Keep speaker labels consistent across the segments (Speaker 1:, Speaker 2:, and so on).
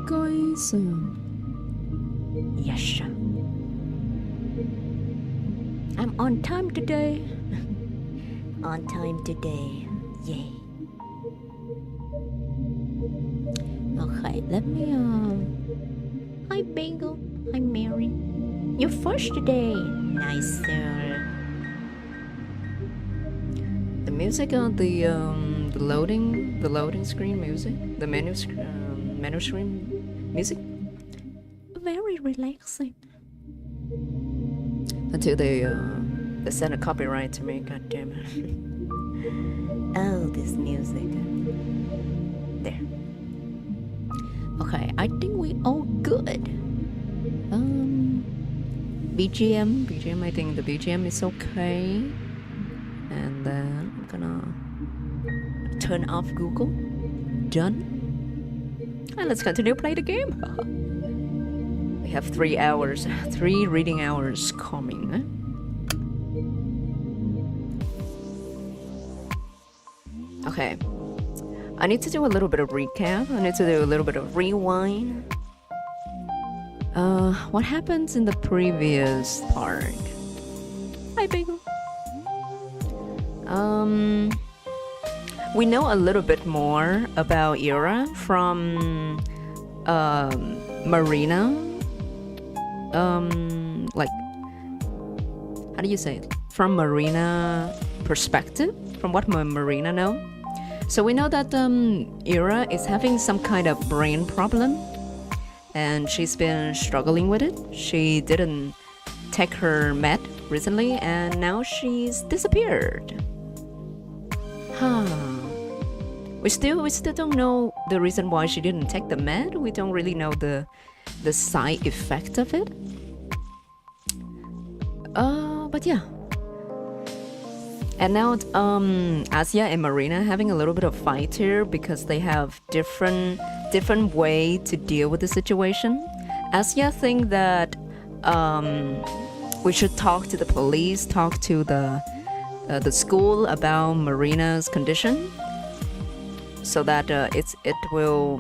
Speaker 1: guys. Yes. I'm on time today. On time today. Yay. Okay, let me Hi Bagel. Hi Mary. You're first today. Nice sir. The music on the loading screen music, the menu screen music, very relaxing. Until they send a copyright to me. God damn it. Oh, this music. There. Okay, I think we all good. BGM. I think the BGM is okay. And then I'm gonna turn off Google. Done. And let's continue play the game. We have 3 hours, 3 reading hours coming. Okay. I need to do a little bit of recap. I need to do a little bit of rewind. What happens in the previous part? Hi, Bagel. We know a little bit more about Ira from Marina. Like, how do you say it? From Marina perspective, from what Marina know. So we know that Ira is having some kind of brain problem, and she's been struggling with it. She didn't take her med recently, and now she's disappeared. Huh. We still don't know the reason why she didn't take the med. We don't really know the side effect of it. But yeah. And now Asia and Marina having a little bit of fight here because they have different way to deal with the situation. Asia think that we should talk to the police, talk to the school about Marina's condition, so that it will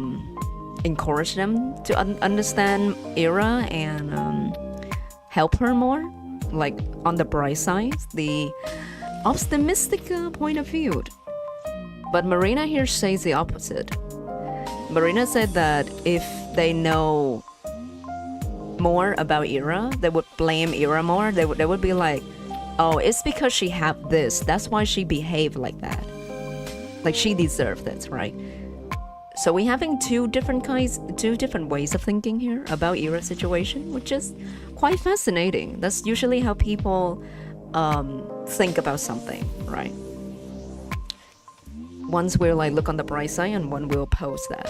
Speaker 1: encourage them to understand Ira and help her more, like on the bright side, the optimistic point of view. But Marina here says the opposite. Marina said that if they know more about Ira, they would blame Ira more. They would be like, oh, it's because she had this, that's why she behaved like that. Like she deserved it, right? So we're having two different ways of thinking here about Ira's situation, which is quite fascinating. That's usually how people think about something, right? Once we'll like look on the bright side, and one will post that.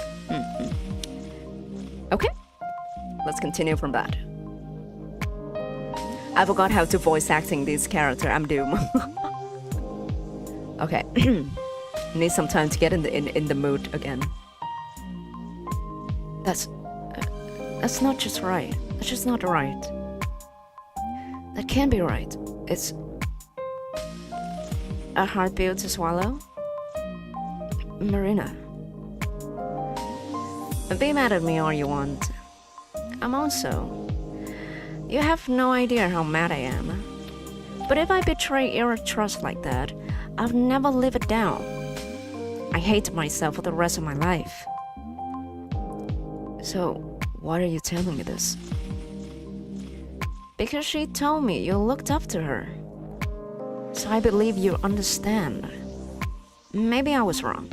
Speaker 1: Okay, let's continue from that. I forgot how to voice acting this character. I'm doomed. Okay. Need some time to get in the mood again. That's not just right. That's just not right. That can't be right. It's a hard pill to swallow. Marina, be mad at me all you want. I'm also. You have no idea how mad I am. But if I betray Ira's trust like that, I'll never live it down. I hate myself for the rest of my life. So, why are you telling me this? Because she told me you looked after her. So I believe you understand. Maybe I was wrong.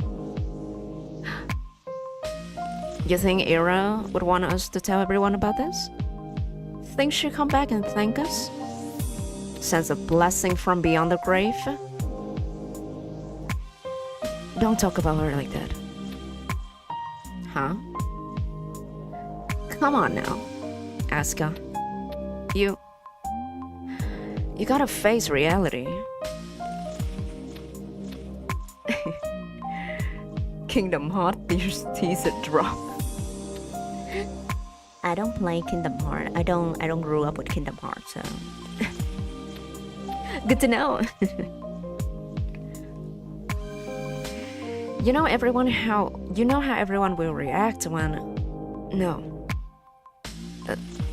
Speaker 1: You think Ira would want us to tell everyone about this? Think she'll come back and thank us? Sense a blessing from beyond the grave? Don't talk about her like that. Huh? Come on now, Asuka. You gotta face reality. Kingdom Hearts teaser drop. I don't play Kingdom Hearts. I don't grow up with Kingdom Hearts, so good to know. You know how everyone will react when No.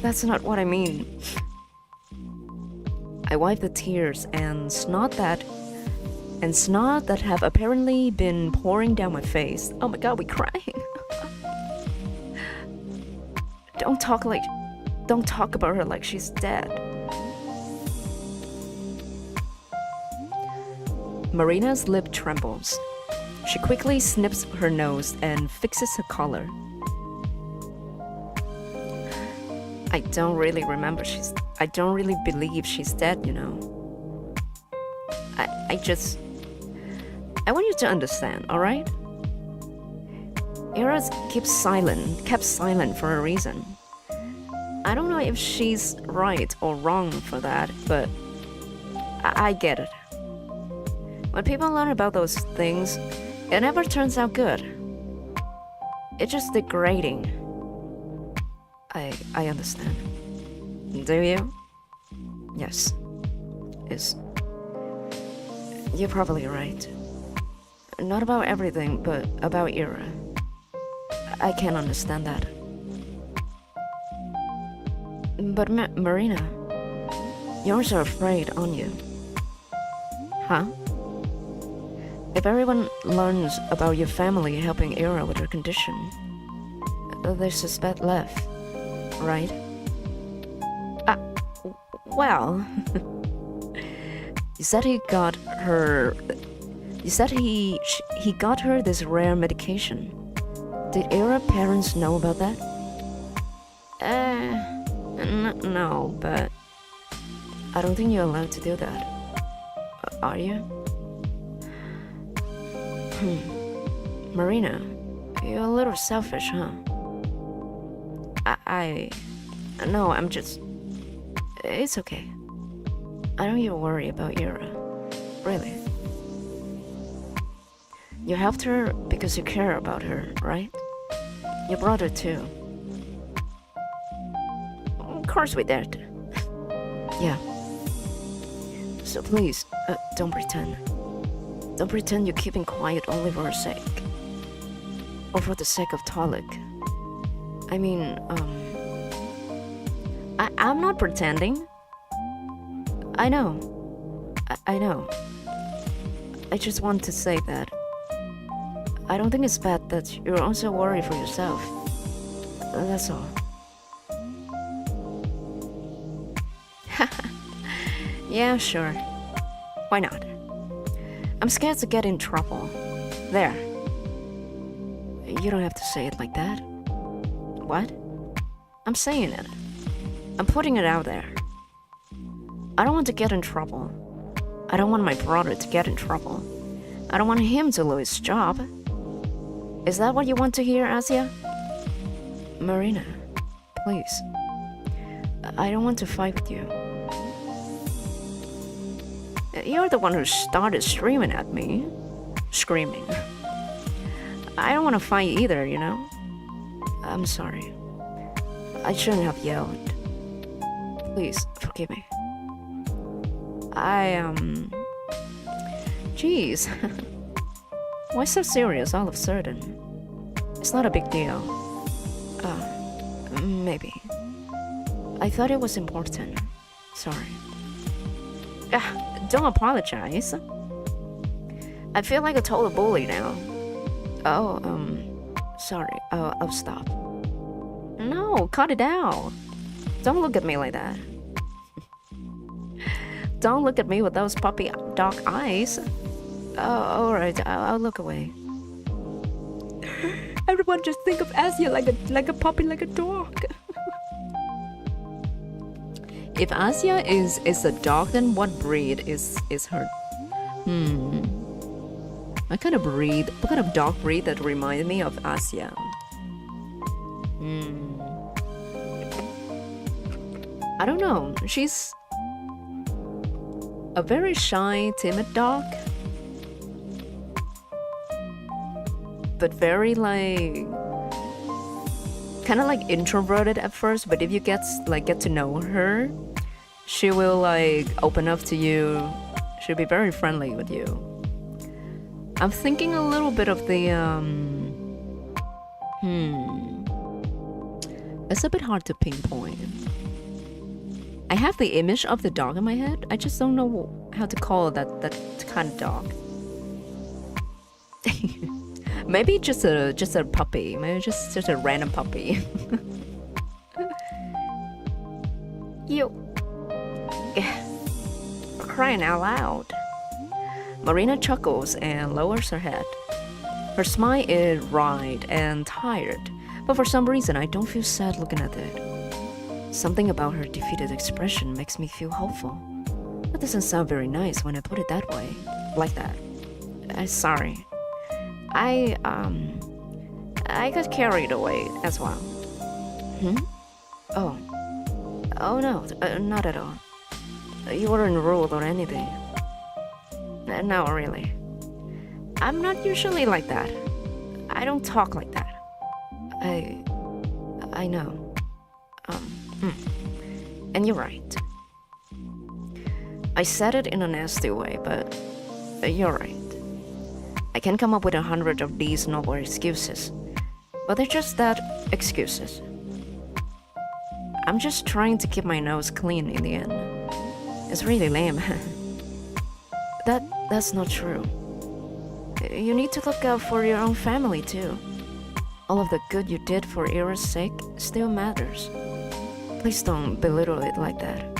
Speaker 1: That's not what I mean. I wipe the tears and snot that have apparently been pouring down my face. Oh my god, we're crying. Don't talk about her like she's dead. Marina's lip trembles. She quickly snips her nose and fixes her collar. I don't really believe she's dead, you know. I want you to understand, alright? Ira kept silent for a reason. I don't know if she's right or wrong for that, but I get it. When people learn about those things, it never turns out good. It's just degrading. I understand. Do you? Yes. You're probably right. Not about everything, but about Ira. I can understand that. But Marina, you're so afraid, aren't you? Huh? If everyone learns about your family helping Ira with her condition, they suspect left, right? Well, you said he got her this rare medication. Did Ira's parents know about that? No, but I don't think you're allowed to do that. Are you? Marina, you're a little selfish, huh? No, I'm just... It's okay. I don't even worry about Ira. Really. You helped her because you care about her, right? Your brother too. Of course we did. Yeah. So please, don't pretend. Don't pretend you're keeping quiet only for her sake. Or for the sake of Talik. I mean, I'm not pretending. I know. I know. I just want to say that I don't think it's bad that you're also worried for yourself. That's all. Yeah, sure. Why not? I'm scared to get in trouble. There. You don't have to say it like that. What? I'm saying it. I'm putting it out there. I don't want to get in trouble. I don't want my brother to get in trouble. I don't want him to lose his job. Is that what you want to hear, Asia? Marina, please. I don't want to fight with you. You're the one who started screaming at me. Screaming. I don't want to fight either, you know? I'm sorry. I shouldn't have yelled. Please, forgive me. Jeez. Why so serious all of a sudden? It's not a big deal. Maybe. I thought it was important. Sorry. Don't apologize. I feel like a total bully now. Oh, sorry. I'll stop. No, cut it out. Don't look at me like that. Don't look at me with those puppy dog eyes. Alright, I'll look away. Everyone just think of Asia like a puppy, like a dog. If Asia is a dog, then what breed is her? What kind of dog breed that reminds me of Asia? I don't know. She's a very shy, timid dog. But very kind of like introverted at first, but if you get to know her, she will open up to you. She'll be very friendly with you. I'm thinking a little bit of the It's a bit hard to pinpoint. I have the image of the dog in my head. I just don't know how to call that kind of dog. Maybe just a puppy. Maybe just a random puppy. You. Crying out loud. Marina chuckles and lowers her head. Her smile is wide and tired, but for some reason I don't feel sad looking at it. Something about her defeated expression makes me feel hopeful. That doesn't sound very nice when I put it that way, like that. Sorry. I got carried away as well. Oh no, not at all. You weren't rude or anything. No, really. I'm not usually like that. I don't talk like that. I know. And you're right. I said it in a nasty way, but you're right. I can come up with 100 of these noble excuses, but they're just that, excuses. I'm just trying to keep my nose clean in the end. It's really lame. That's not true. You need to look out for your own family too. All of the good you did for Ira's sake still matters. Please don't belittle it like that.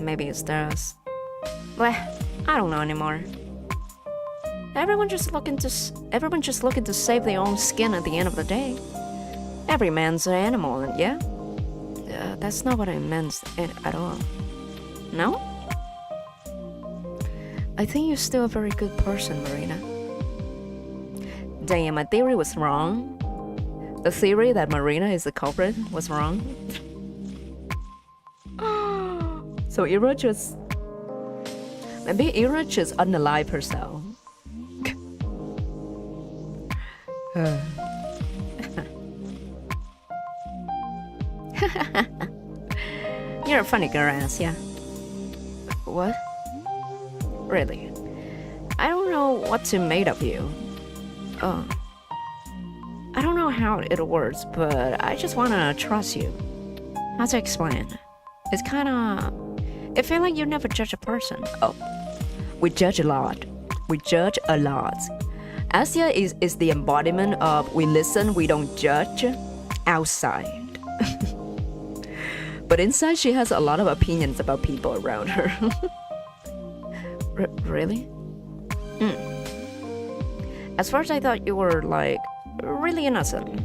Speaker 1: Maybe it does. Well, I don't know anymore. Everyone just looking to save their own skin at the end of the day. Every man's an animal, and yeah? That's not what I meant at all. No? I think you're still a very good person, Marina. Damn, my theory was wrong. The theory that Marina is the culprit was wrong. So Ira just... Maybe Ira just unalive herself. You're a funny girl, Asya. What? Really? I don't know what to make of you. I don't know how it works, but I just wanna trust you. How to explain? It's kinda... It feels like you never judge a person. Oh, we judge a lot. We judge a lot. Asya is the embodiment of we listen, we don't judge, outside. But inside she has a lot of opinions about people around her. Really? As far as I thought you were like really innocent.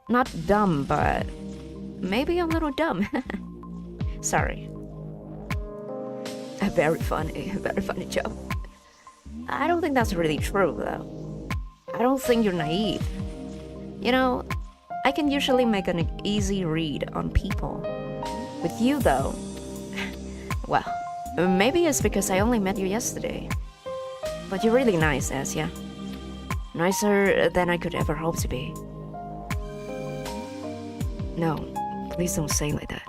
Speaker 1: Not dumb, but maybe a little dumb. Sorry. A very funny joke. I don't think that's really true, though. I don't think you're naive. You know, I can usually make an easy read on people. With you, though, well, maybe it's because I only met you yesterday. But you're really nice, Asya. Nicer than I could ever hope to be. No, please don't say like that.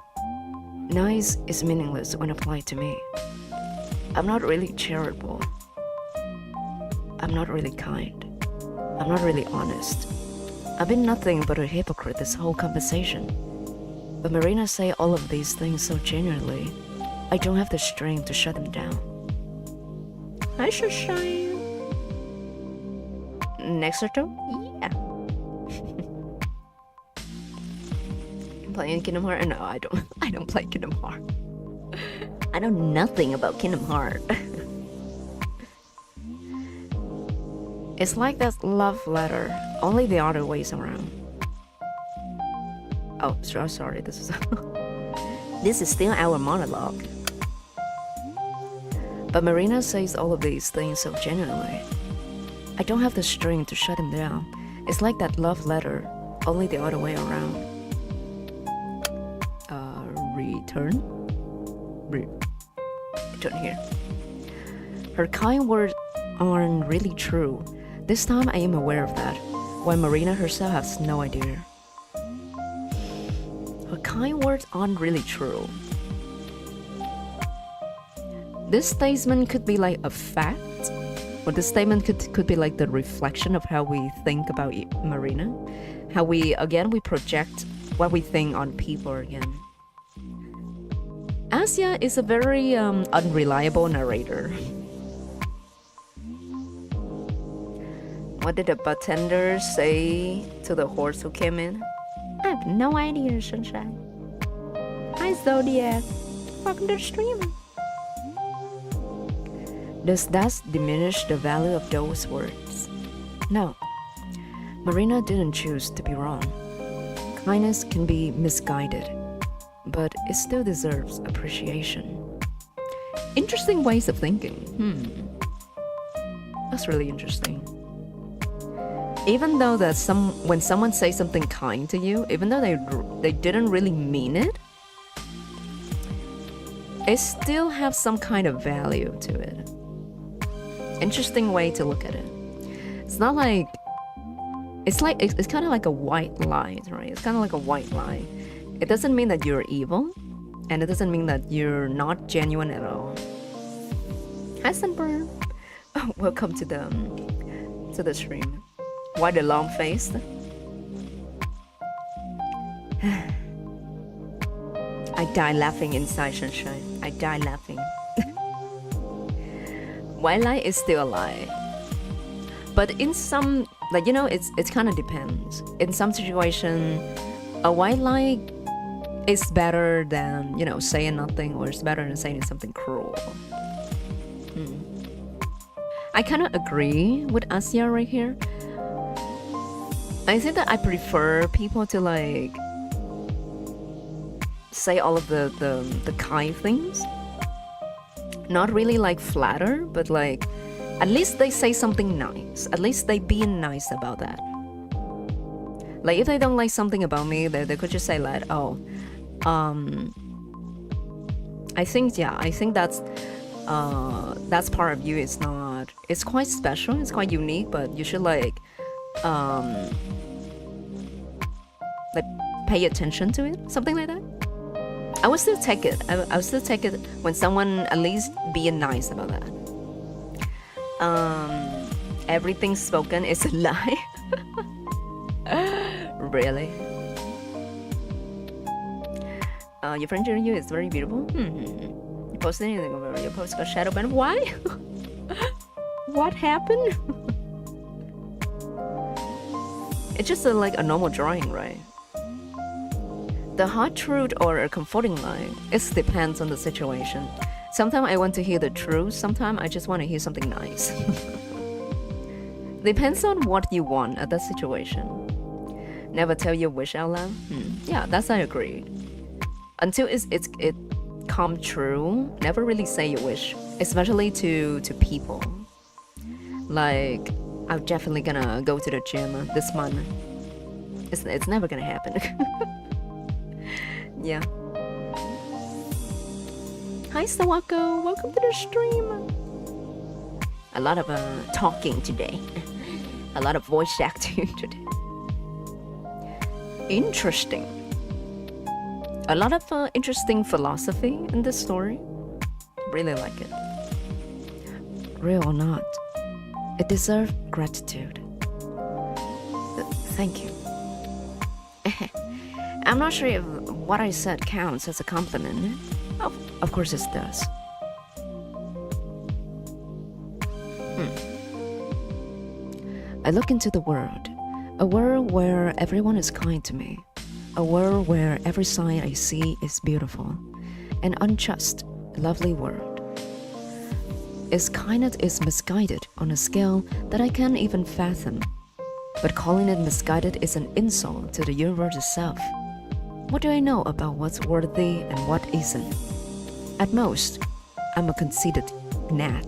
Speaker 1: Nice is meaningless when applied to me. I'm not really charitable. I'm not really kind. I'm not really honest. I've been nothing but a hypocrite this whole conversation. But Marina say all of these things so genuinely, I don't have the strength to shut them down. I should shine. Next Z.A.T.O? Yeah. Playing Kingdom Hearts? No, I don't play Kingdom Hearts. I know nothing about Kingdom Hearts. It's like that love letter, only the other ways around. Oh, sorry, this is this is still our monologue. But Marina says all of these things so genuinely. I don't have the strength to shut him down. It's like that love letter, only the other way around. Return here. Her kind words aren't really true. This time I am aware of that, while Marina herself has no idea. Her kind words aren't really true. This statement could be like a fact, Or this statement could be like the reflection of how we think about Marina. How we project what we think on people again. Asia is a very unreliable narrator. What did the bartender say to the horse who came in? I have no idea, Sunshine. Hi, Zodiac. Welcome to the stream. Does that diminish the value of those words? No. Marina didn't choose to be wrong. Kindness can be misguided, but it still deserves appreciation. Interesting ways of thinking. That's really interesting. Even though that when someone says something kind to you, even though they didn't really mean it, it still has some kind of value to it. Interesting way to look at it. It's not like it's kind of like a white lie, right? It's kind of like a white lie. It doesn't mean that you're evil, and it doesn't mean that you're not genuine at all. Hi, Sunburn. Oh, welcome to the stream. Why the long face? I die laughing inside, Sunshine. I die laughing. White lie is still a lie. But in some, like, it's kind of depends. In some situation, a white lie is better than, saying nothing, or it's better than saying something cruel. I kind of agree with Asia right here. I think that I prefer people to like say all of the kind things. Not really like flatter, but like at least they say something nice. At least they being nice about that. Like if they don't like something about me, they could just say like, oh, I think that's part of you. It's quite special, it's quite unique, but you should like pay attention to it, something like that. I would still take it. I would still take it when someone at least being nice about that. Everything spoken is a lie. Really? Your friend to you is very beautiful. You posted anything over your post got shadow banned? Why? What happened? It's just like a normal drawing, right? The hard truth or a comforting line, it depends on the situation. Sometimes I want to hear the truth, sometimes I just want to hear something nice. Depends on what you want at that situation. Never tell your wish out loud. Yeah, that's I agree. Until it come true, never really say your wish, especially to people. Like, I'm definitely gonna go to the gym this month. It's never gonna happen. Yeah. Hi, Sawako. Welcome to the stream. A lot of talking today. A lot of voice acting today. Interesting. A lot of interesting philosophy in this story. Really like it. Real or not, it deserves gratitude. Thank you. I'm not sure if what I said counts as a compliment. Of course it does. I look into the world, a world where everyone is kind to me, a world where every sign I see is beautiful, an unjust, lovely world. Its kindness is misguided on a scale that I can't even fathom, but calling it misguided is an insult to the universe itself. What do I know about what's worthy and what isn't? At most, I'm a conceited gnat.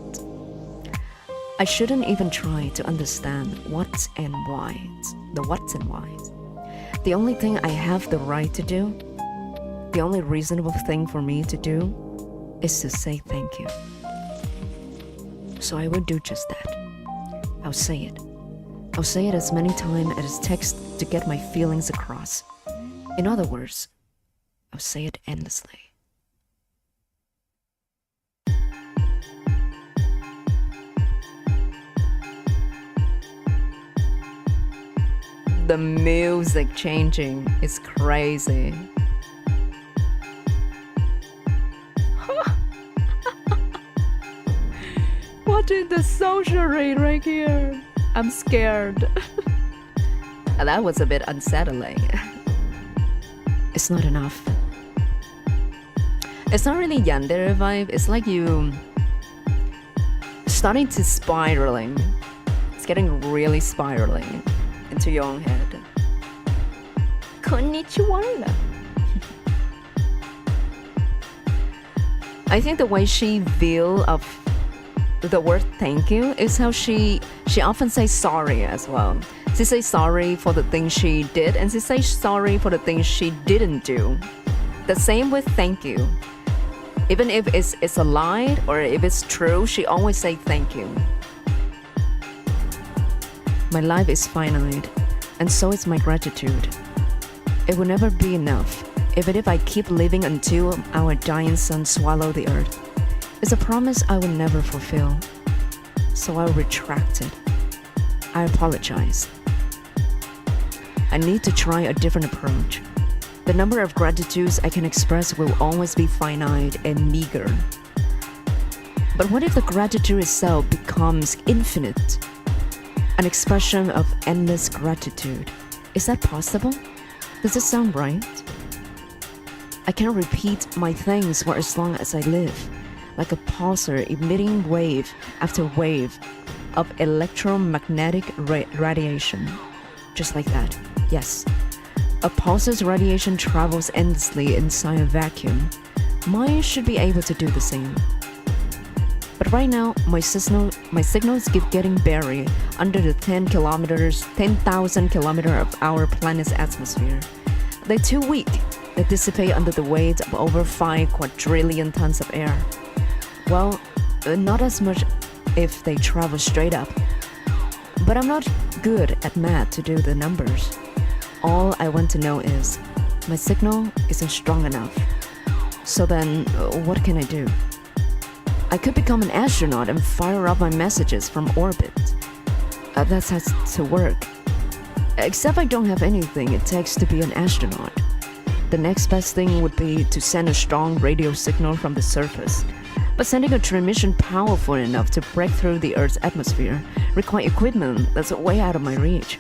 Speaker 1: I shouldn't even try to understand what's and why's, the what's and why's. The only thing I have the right to do, the only reasonable thing for me to do, is to say thank you. So I will do just that. I'll say it. I'll say it as many times as it takes to get my feelings across. In other words, I'll say it endlessly. The music changing is crazy. Watching the social rate right here. I'm scared. That was a bit unsettling. It's not enough. It's not really yandere vibe. It's like you starting to spiraling. It's getting really spiraling into your own head. Konnichiwa. I think the way she feel of the word thank you is how she often says sorry as well. She says sorry for the things she did, and she says sorry for the things she didn't do. The same with thank you. Even if it's a lie or if it's true, she always say thank you. My life is finite, and so is my gratitude. It will never be enough, even if I keep living until our dying sun swallow the earth. It's a promise I will never fulfill, so I'll retract it. I apologize. I need to try a different approach. The number of gratitudes I can express will always be finite and meager. But what if the gratitude itself becomes infinite? An expression of endless gratitude. Is that possible? Does it sound right? I can repeat my thanks for as long as I live, like a pulsar emitting wave after wave of electromagnetic radiation. Just like that, yes. A pulsar's radiation travels endlessly inside a vacuum. Mine should be able to do the same. But right now, my signals keep getting buried under the 10,000 kilometers of our planet's atmosphere. They're too weak. They dissipate under the weight of over 5 quadrillion tons of air. Well, not as much if they travel straight up. But I'm not good at math to do the numbers. All I want to know is, my signal isn't strong enough. So then, what can I do? I could become an astronaut and fire up my messages from orbit. That has to work. Except I don't have anything it takes to be an astronaut. The next best thing would be to send a strong radio signal from the surface. But sending a transmission powerful enough to break through the Earth's atmosphere requires equipment that's way out of my reach.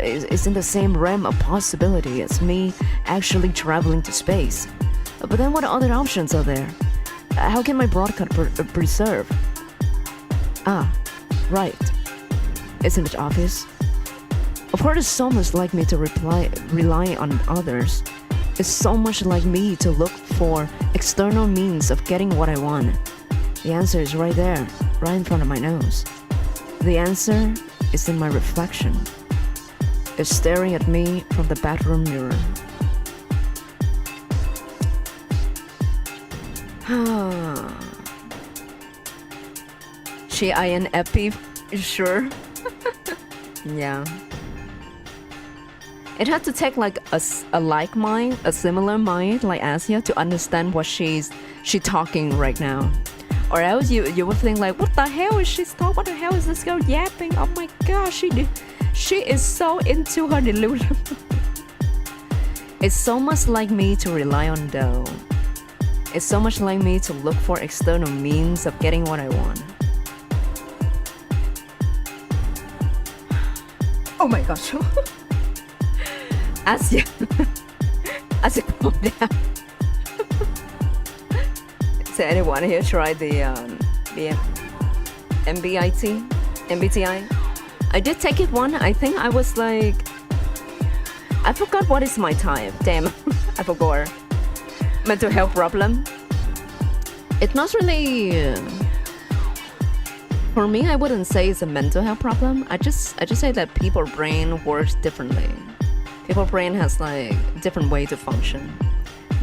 Speaker 1: It's in the same realm of possibility as me actually traveling to space. But then what other options are there? How can my broadcast preserve? Ah, right. Isn't it obvious? Of course, it's so much like me to rely on others. It's so much like me to look for external means of getting what I want. The answer is right there, right in front of my nose. The answer is in my reflection. It's staring at me from the bathroom mirror. She INFP, sure. Yeah. It had to take like a like mind, a similar mind like Asia to understand what she talking right now. Or else you would think like, what the hell is she talking? What the hell is this girl yapping? Oh my gosh, she is so into her delusion. It's so much like me to rely on though. It's so much like me to look for external means of getting what I want. Oh my gosh. Asia, calm down. Has anyone here tried the MBTI? I did take it one. I think I was like, I forgot what is my type. Damn, I forgot. Mental health problem. It's not really. For me, I wouldn't say it's a mental health problem. I just say that people's brain works differently. People's brain has like different way to function,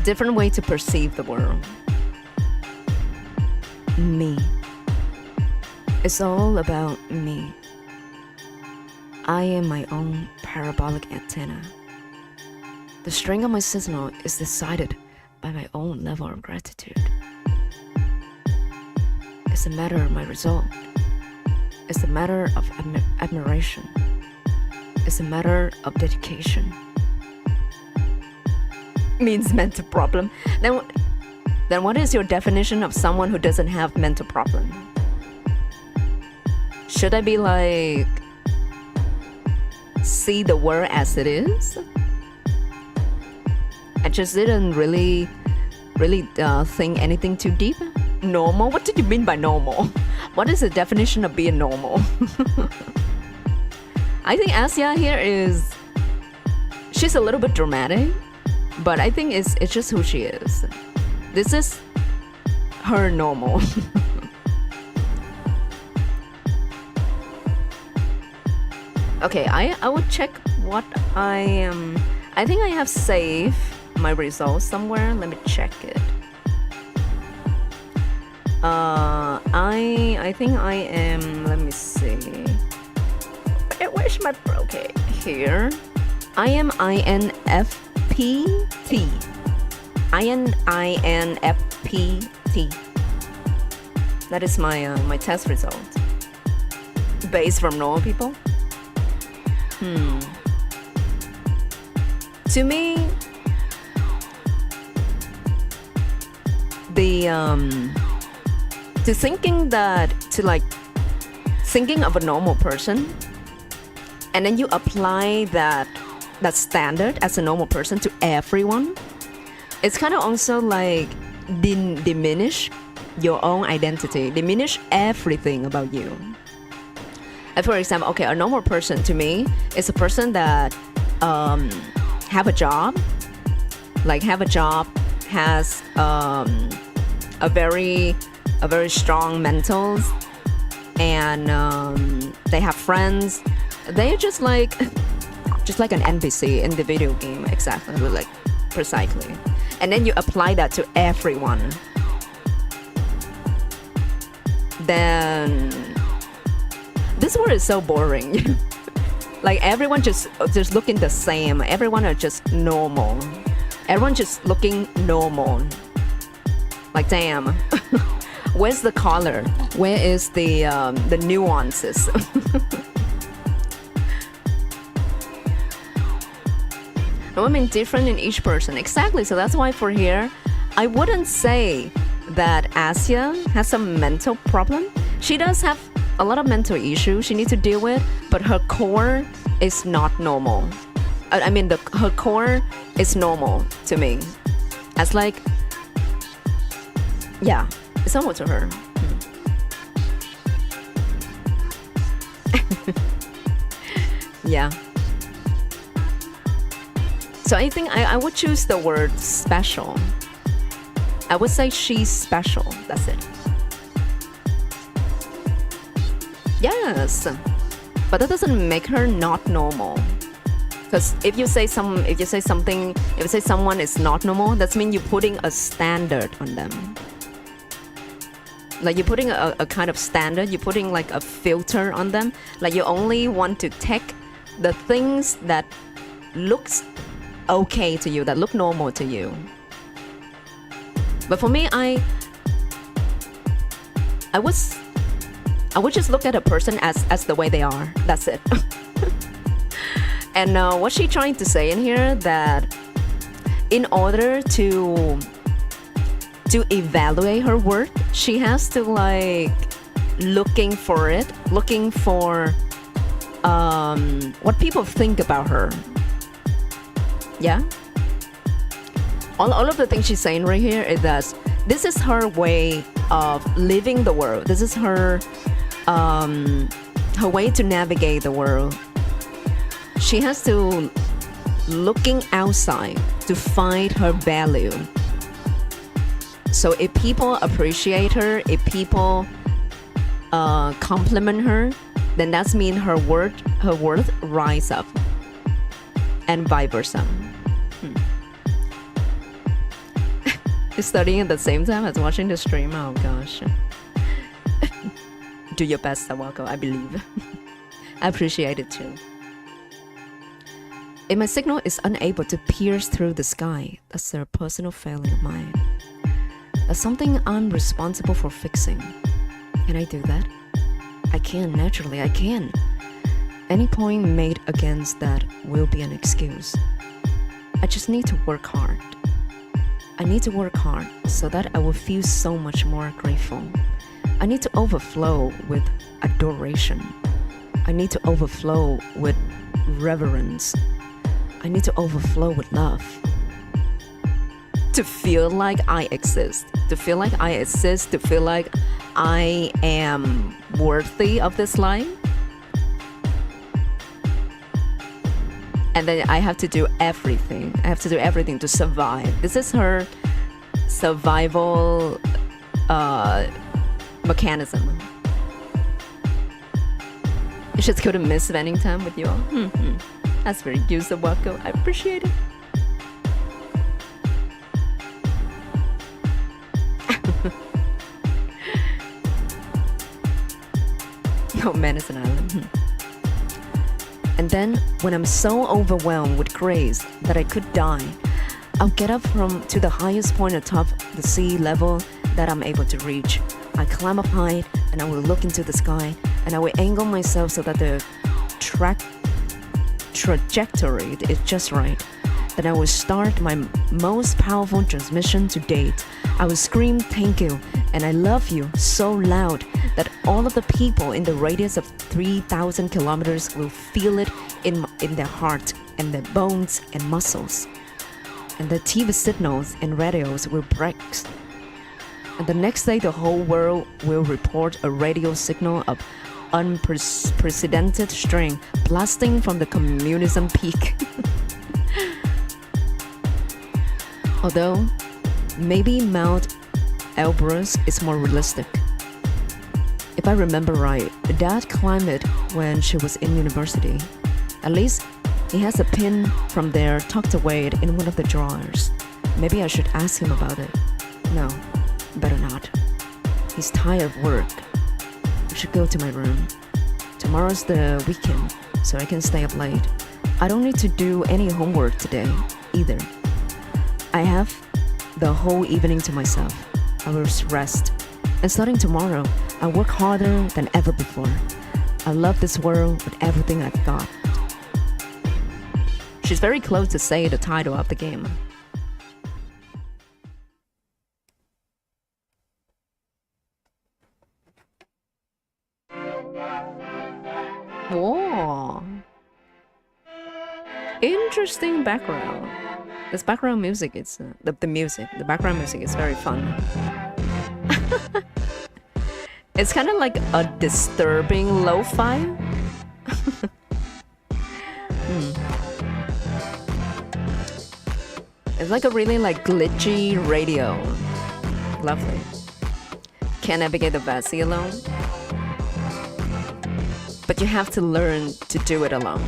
Speaker 1: different way to perceive the world. Me. It's all about me. I am my own parabolic antenna. The strength of my signal is decided by my own level of gratitude. It's a matter of my result. It's a matter of admiration. is a matter of dedication. Means mental problem. Then what is your definition of someone who doesn't have mental problem? Should I be like, see the world as it is? I just didn't really think anything too deep. Normal? What did you mean by normal? What is the definition of being normal? I think Asia here is, she's a little bit dramatic, but I think it's just who she is. This is her normal. Okay, I will check what I am. I think I have saved my results somewhere. Let me check it. I think I am. Let me see. Where's my? Okay, here. I am INFPT. INFPT. That is my test result. Based from normal people. To me, thinking of a normal person, and then you apply that standard as a normal person to everyone, it's kind of also like diminish your own identity, diminish everything about you. And for example, okay, a normal person to me is a person that have a job, has a very strong mentals, and they have friends. They're just like an NPC in the video game, exactly, like precisely. And then you apply that to everyone. Then this world is so boring. Like everyone just looking the same. Everyone are just normal. Everyone just looking normal. Like damn, where's the color? Where is the nuances? I mean, different in each person. Exactly. So that's why for here, I wouldn't say that Asia has some mental problem. She does have a lot of mental issues she needs to deal with, but her core is not normal. I mean, her core is normal to me. As like, yeah, it's normal to her. Yeah. So I think I would choose the word special. I would say she's special. That's it. Yes, but that doesn't make her not normal. Because if you say someone is not normal, that means you're putting a standard on them. Like you're putting a kind of standard. You're putting like a filter on them. Like you only want to take the things that looks okay to you, that look normal to you. But for me, I would just look at a person as the way they are. That's it. And what's she trying to say in here? That in order to evaluate her work, she has to like looking for what people think about her. Yeah. All of the things she's saying right here is that this is her way of living the world. This is her way to navigate the world. She has to looking outside to find her value. So if people appreciate her, if people compliment her, then that's mean her worth rise up, and vice versa. Studying at the same time as watching the stream. Oh gosh. Do your best, Sawako, I believe. I appreciate it too. If my signal is unable to pierce through the sky, that's a personal failing of mine. That's something I'm responsible for fixing. Can I do that? I can, naturally, I can. Any point made against that will be an excuse. I just need to work hard. I need to work hard so that I will feel so much more grateful. I need to overflow with adoration. I need to overflow with reverence. I need to overflow with love. To feel like I exist. To feel like I exist. To feel like I am worthy of this life. And then I have to do everything. I have to do everything to survive. This is her survival mechanism. You just couldn't miss spending time with you all. That's very user Wacko. I appreciate it. No, man is an island. And then, when I'm so overwhelmed with grace that I could die, I'll get up to the highest point atop the sea level that I'm able to reach. I climb up high, and I will look into the sky, and I will angle myself so that the trajectory is just right. Then I will start my most powerful transmission to date. I will scream thank you and I love you so loud that all of the people in the radius of 3,000 kilometers will feel it in their heart and their bones and muscles. And the TV signals and radios will break. And the next day the whole world will report a radio signal of unprecedented strength blasting from the communism peak. Although, maybe Mount Elbrus is more realistic. If I remember right, Dad climbed it when she was in university. At least, he has a pin from there tucked away in one of the drawers. Maybe I should ask him about it. No, better not. He's tired of work. I should go to my room. Tomorrow's the weekend, so I can stay up late. I don't need to do any homework today, either. I have the whole evening to myself. I will rest. And starting tomorrow, I'll work harder than ever before. I love this world with everything I've got. She's very close to say the title of the game. Whoa. Interesting background. This background music is the background music is very fun. It's kind of like a disturbing lo-fi. It's like a really glitchy radio. Lovely. Can't navigate the Vasi alone. But you have to learn to do it alone.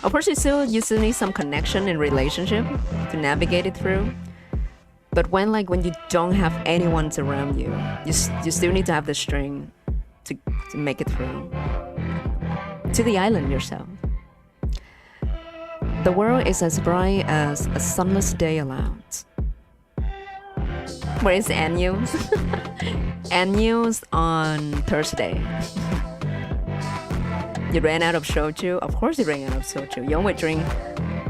Speaker 1: Of course, you still need some connection and relationship to navigate it through. But when you don't have anyone around you, you still need to have the strength to make it through. To the island yourself. The world is as bright as a sunless day allows. Where is Annuals? Annuals on Thursday. You ran out of shochu? Of course you ran out of shochu. You only drink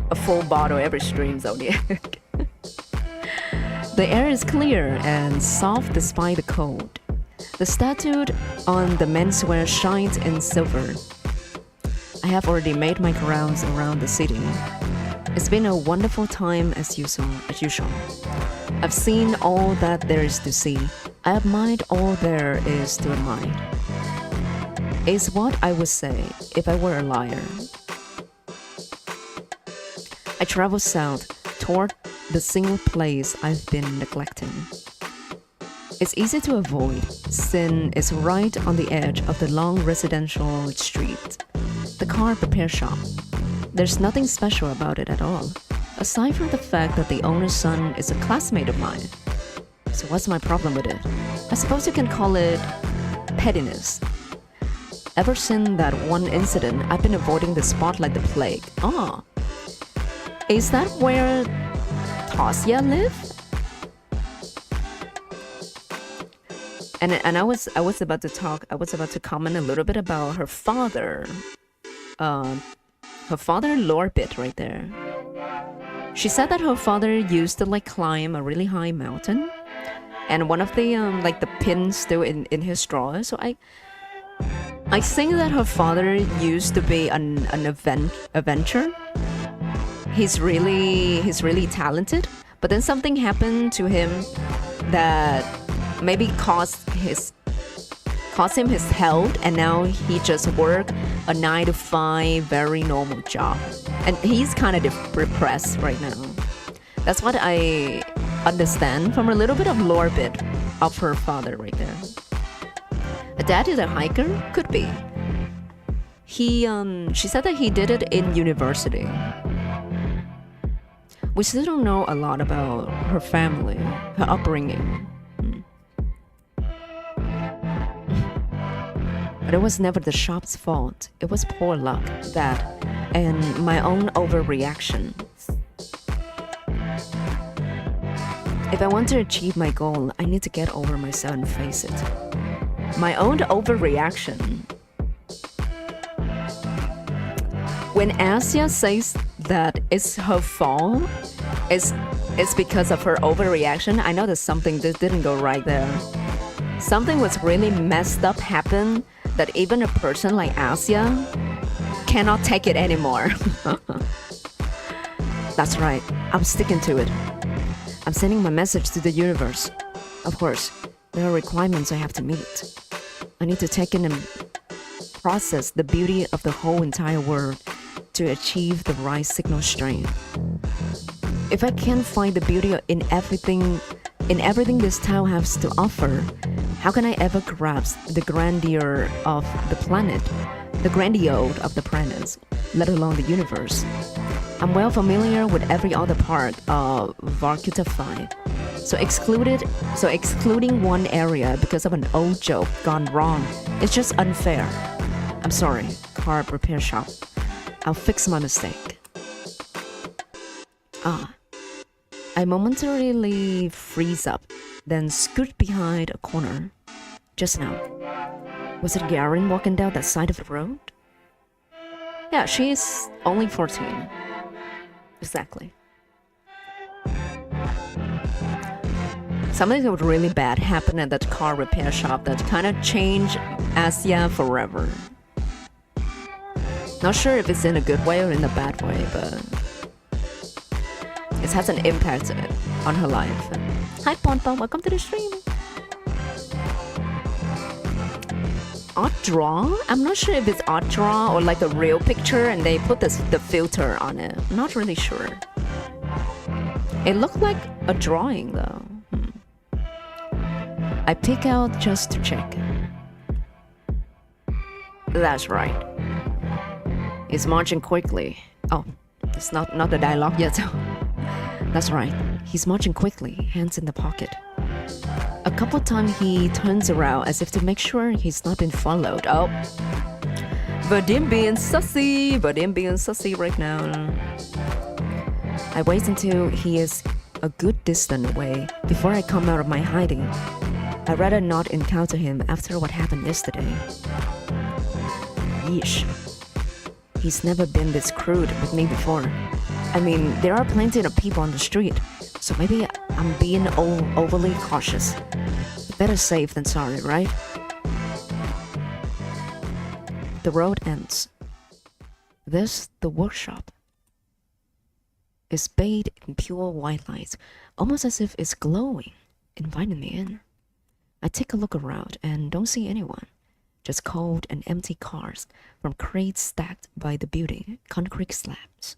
Speaker 1: a full bottle every stream, Zodiac. The air is clear and soft despite the cold. The statue on the menswear shines in silver. I have already made my rounds around the city. It's been a wonderful time as usual. I've seen all that there is to see. I admired all there is to admire. Is what I would say if I were a liar. I travel south toward the single place I've been neglecting. It's easy to avoid. Sin is right on the edge of the long residential street. The car repair shop. There's nothing special about it at all, aside from the fact that the owner's son is a classmate of mine. So what's my problem with it? I suppose you can call it pettiness. Ever since that one incident, I've been avoiding the spot like the plague. Oh, is that where Tosia lives? And I was about to comment a little bit about her father. Her father Lord bit right there. She said that her father used to like climb a really high mountain, and one of the like the pins still in his drawer. So I think that her father used to be an adventurer. He's really talented, but then something happened to him that maybe cost him his health, and now he just work a 9 to 5 very normal job, and he's kind of depressed right now. That's what I understand from a little bit of lore bit of her father right there. A dad is a hiker? Could be. She said that he did it in university. We still don't know a lot about her family, her upbringing. But it was never the shop's fault. It was poor luck, that, and my own overreaction. If I want to achieve my goal, I need to get over myself and face it. My own overreaction. When Asia says that it's her fault, it's because of her overreaction, I know that something that didn't go right there. Something was really messed up happened that even a person like Asia cannot take it anymore. That's right, I'm sticking to it. I'm sending my message to the universe. Of course, there are requirements I have to meet. I need to take in and process the beauty of the whole entire world to achieve the right signal strength. If I can't find the beauty in everything this town has to offer, how can I ever grasp the grandeur of the planet, the grandiose of the planets, let alone the universe? I'm well familiar with every other part of Vorkuta 5. So excluding one area because of an old joke gone wrong, it's just unfair. I'm sorry, car repair shop. I'll fix my mistake. I momentarily freeze up, then scoot behind a corner. Just now. Was it Garen walking down that side of the road? Yeah, she's only 14. Exactly. Something really bad happened at that car repair shop that kind of changed Asia forever. Not sure if it's in a good way or in a bad way, but it has an impact on her life. Hi Ponpon, welcome to the stream. Art draw? I'm not sure if it's art draw or like a real picture and they put the filter on it. I'm not really sure. It looked like a drawing though. I peek out just to check. That's right. He's marching quickly. Oh, it's not the dialogue yet. That's right. He's marching quickly, hands in the pocket. A couple times he turns around as if to make sure he's not been followed. Oh, Vadim being sussy right now. I wait until he is a good distance away before I come out of my hiding. I'd rather not encounter him after what happened yesterday. Yeesh. He's never been this crude with me before. I mean, there are plenty of people on the street, so maybe I'm being overly cautious. Better safe than sorry, right? The road ends. This, the workshop, is bathed in pure white light, almost as if it's glowing, inviting me in. I take a look around and don't see anyone. Just cold and empty cars from crates stacked by the building, concrete slabs.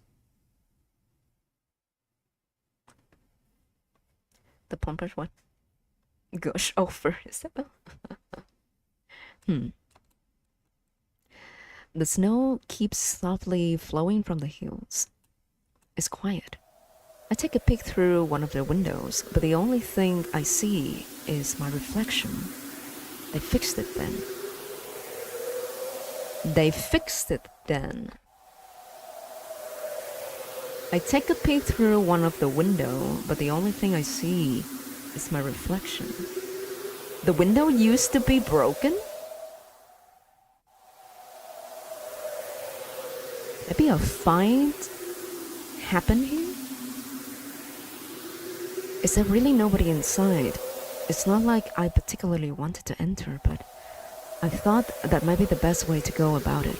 Speaker 1: The pumpers what? Gush over, Isabel. The snow keeps softly flowing from the hills. It's quiet. I take a peek through one of the windows, but the only thing I see is my reflection. They fixed it then. I take a peek through one of the window, but the only thing I see is my reflection. The window used to be broken? Maybe a fight happened here? Is there really nobody inside? It's not like I particularly wanted to enter, but I thought that might be the best way to go about it.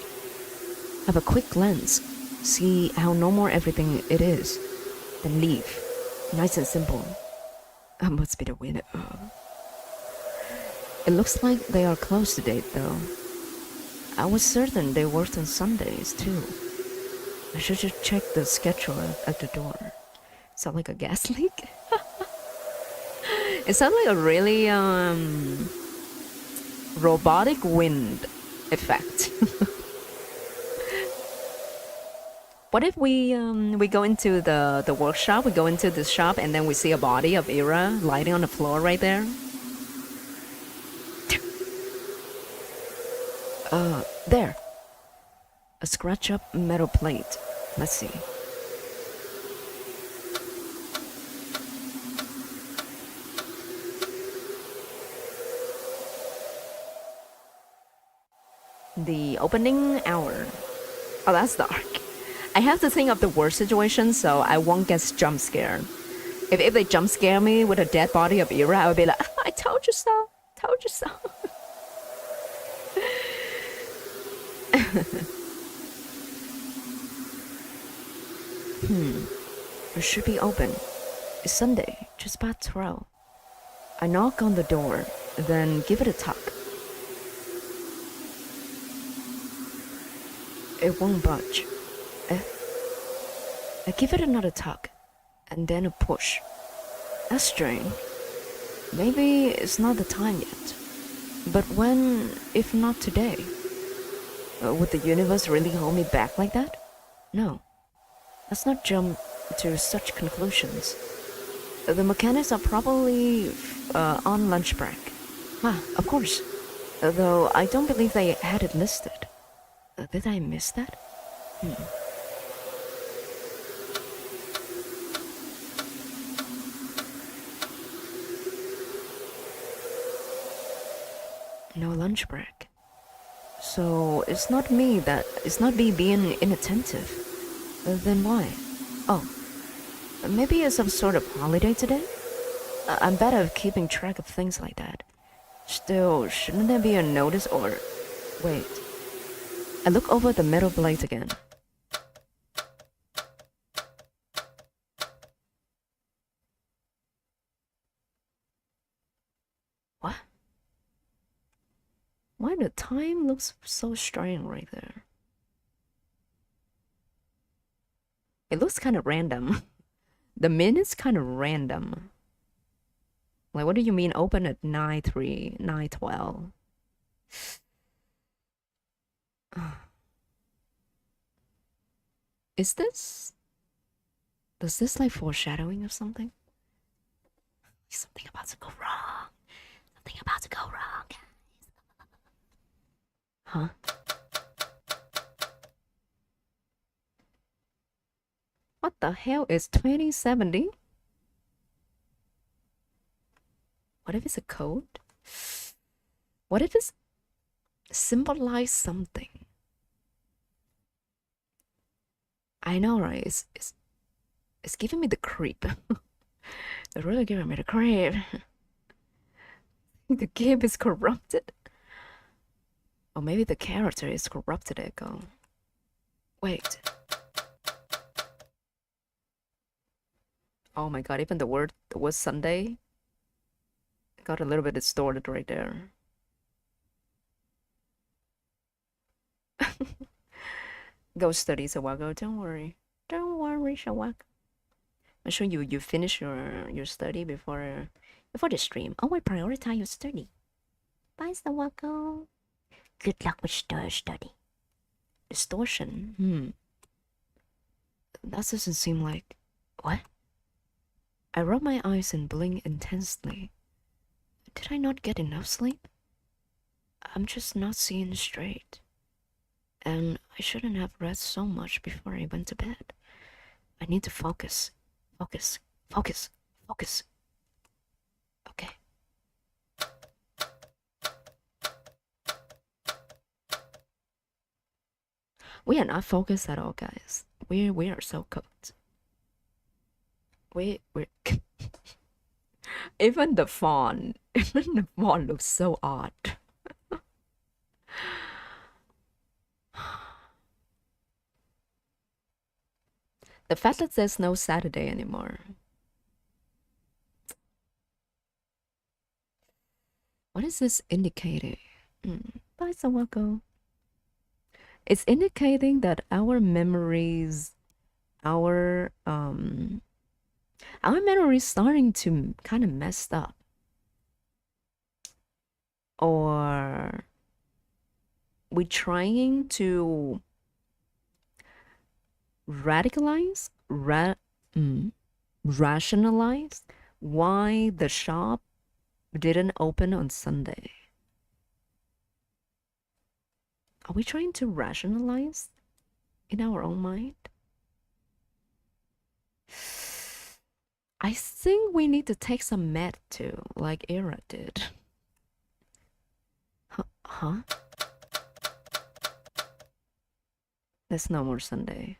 Speaker 1: Have a quick glance, see how normal everything it is, then leave. Nice and simple. That must be the window. It looks like they are closed today, though. I was certain they worked on Sundays, too. I should just check the schedule at the door. Sound like a gas leak? It sounds like a really robotic wind effect. What if we go into the workshop, we go into this shop, and then we see a body of Ira lying on the floor right there? There. A scratch up metal plate. Let's see. The opening hour. Oh, that's dark. I have to think of the worst situation so I won't get jump scared. If they jump scare me with a dead body of Ira, I would be like, I told you so. Told you so. It should be open. It's Sunday, just past 12. I knock on the door, then give it a tug. It won't budge. I give it another tug, and then a push. That's strange. Maybe it's not the time yet. But when, if not today? Would the universe really hold me back like that? No. Let's not jump to such conclusions. The mechanics are probably on lunch break. Of course. Though I don't believe they had it listed. Did I miss that? No lunch break. So it's not me being inattentive. Then why? Oh, maybe it's some sort of holiday today? I'm bad at keeping track of things like that. Still, shouldn't there be a notice or... Wait. I look over the metal plate again. What? Why the time looks so strange right there? It looks kind of random. The minute's kind of random. Like, what do you mean open at 9:03, 9:12? Is this... Does this like foreshadowing of something? Something about to go wrong. Something about to go wrong, guys. Huh? What the hell is 2070? What if it's a code? What if it's symbolize something? I know, right? It's giving me the creep. It's really giving me the creep. The game is corrupted. Or maybe the character is corrupted, Echo. Wait. Oh my god, even the word Sunday got a little bit distorted right there. Go study, Sawako. Don't worry. Don't worry, Sawako. Make sure you finish your study before the stream. Always prioritize your study. Bye, Sawako. Good luck with study. Distortion. That doesn't seem like... What? I rub my eyes and blink intensely. Did I not get enough sleep? I'm just not seeing straight. And I shouldn't have read so much before I went to bed. I need to focus. Focus. Focus. Focus. Okay. We are not focused at all, guys. We are so cooked. We even the font, even the font looks so odd. The fact that there's no Saturday anymore. What is this indicating? Bye, Sawako. It's indicating that our memories, our memories starting to kind of messed up, or we're trying to rationalize why the shop didn't open on Sunday. Are we trying to rationalize in our own mind? I think we need to take some med too, like Era did. Huh? There's no more Sunday.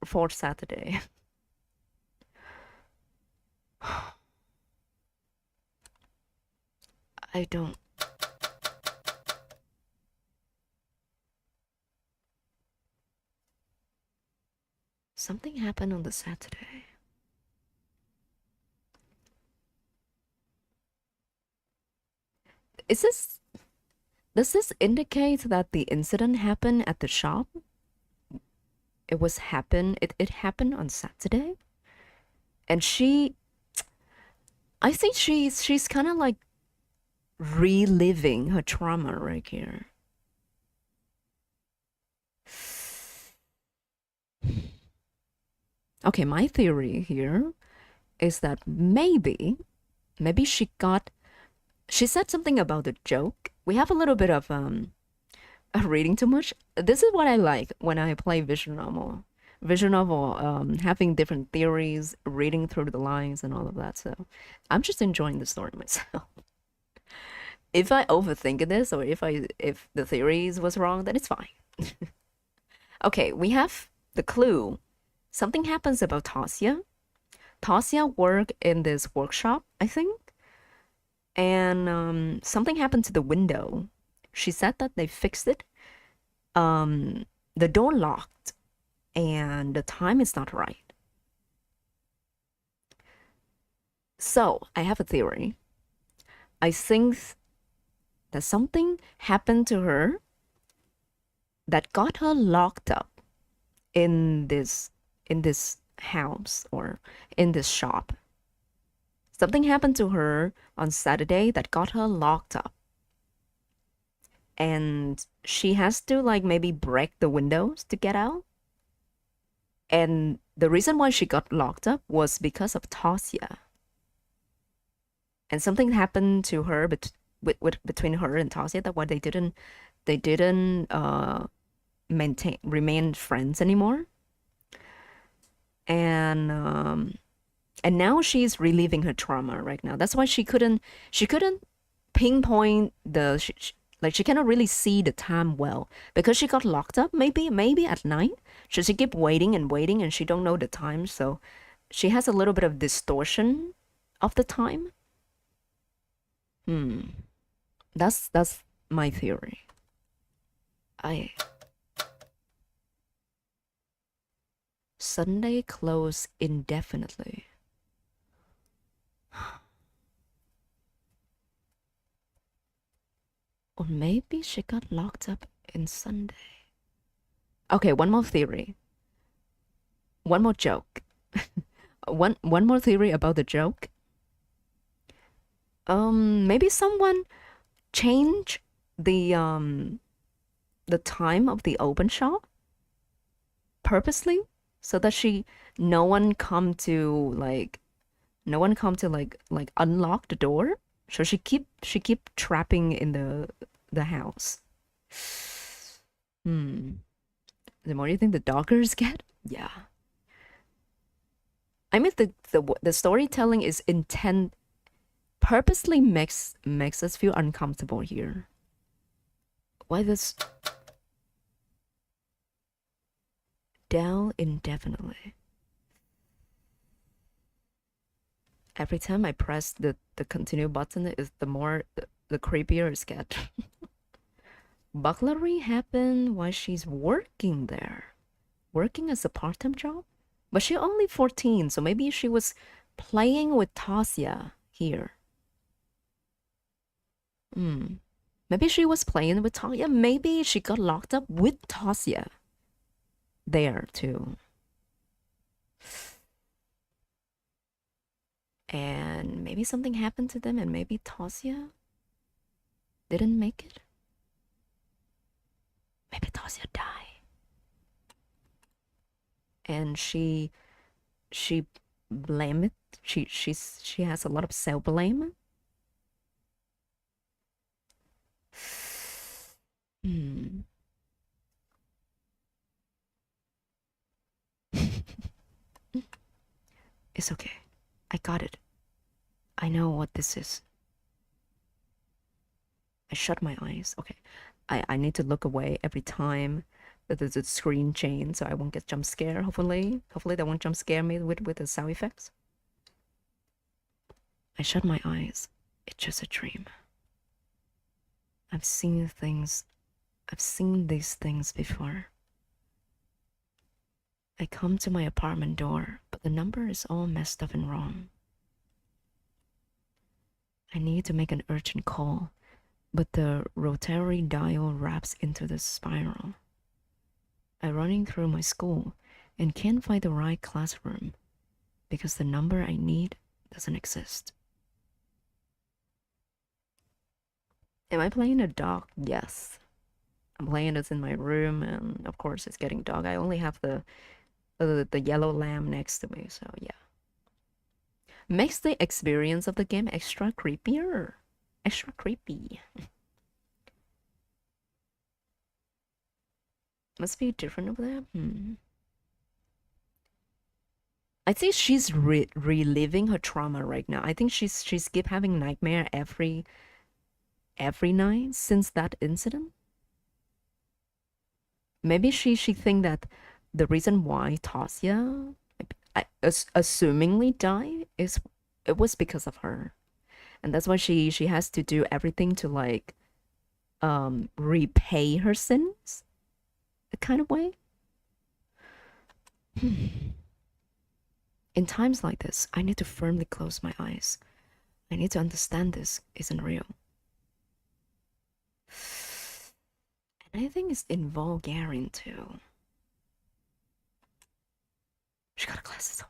Speaker 1: Fourth Saturday. I don't. Something happened on the Saturday. Does this indicate that the incident happened at the shop? It happened on Saturday? And I think she's kind of like reliving her trauma right here. Okay, my theory here is that maybe she said something about the joke. We have a little bit of reading too much. This is what I like when I play visual novel. Visual novel, having different theories, reading through the lines and all of that. So I'm just enjoying the story myself. If I overthink this, or if the theories was wrong, then it's fine. Okay, we have the clue. Something happens about Tasia. Tasia worked in this workshop, I think. And something happened to the window. She said that they fixed it. The door locked, and the time is not right. So I have a theory. I think that something happened to her that got her locked up in this house or in this shop. Something happened to her on Saturday that got her locked up. And she has to like maybe break the windows to get out. And the reason why she got locked up was because of Tasia. And something happened to her between her and Tasia that why they didn't remain friends anymore. And now she's reliving her trauma right now. That's why she couldn't pinpoint she cannot really see the time well because she got locked up maybe at night. So she keep waiting and she don't know the time, so she has a little bit of distortion of the time. That's my theory. Sunday close indefinitely. Or maybe she got locked up in Sunday. Okay, one more theory. One more joke. one more theory about the joke. Maybe someone changed the time of the open shop purposely so that no one come to unlock the door. So she keep trapping in the house. The more you think, the darkers get. Yeah. I mean, the storytelling is purposely makes us feel uncomfortable here. Why this down indefinitely? Every time I press the continue button, is the more the creepier it gets. Burglary happened while she's working there, working as a part-time job. But she only 14, so maybe she was playing with Tasia here. Hmm. Maybe she was playing with Tasia. Maybe she got locked up with Tasia there too. And maybe something happened to them, and maybe Tasia didn't make it. Maybe Tasia died, and she blame it. She has a lot of self blame. Hmm. It's okay. I got it. I know what this is. I shut my eyes. Okay. I need to look away every time that there's a screen change so I won't get jump scared, hopefully. Hopefully they won't jump scare me with the sound effects. I shut my eyes. It's just a dream. I've seen these things before. I come to my apartment door, but the number is all messed up and wrong. I need to make an urgent call, but the rotary dial wraps into the spiral. I'm running through my school and can't find the right classroom because the number I need doesn't exist. Am I playing a dog? Yes. I'm playing this in my room, and of course it's getting dark. I only have the yellow lamp next to me, so yeah. Makes the experience of the game extra creepier. Extra creepy. Must be different over there. I think she's reliving her trauma right now. I think she's keep having nightmare every night since that incident. Maybe she think that the reason why Tasia assumingly died is it was because of her, and that's why she has to do everything to like repay her sins, a kind of way. In times like this, I need to firmly close my eyes. I need to understand this isn't real. And I think it's in Bulgarian too. She got glasses on.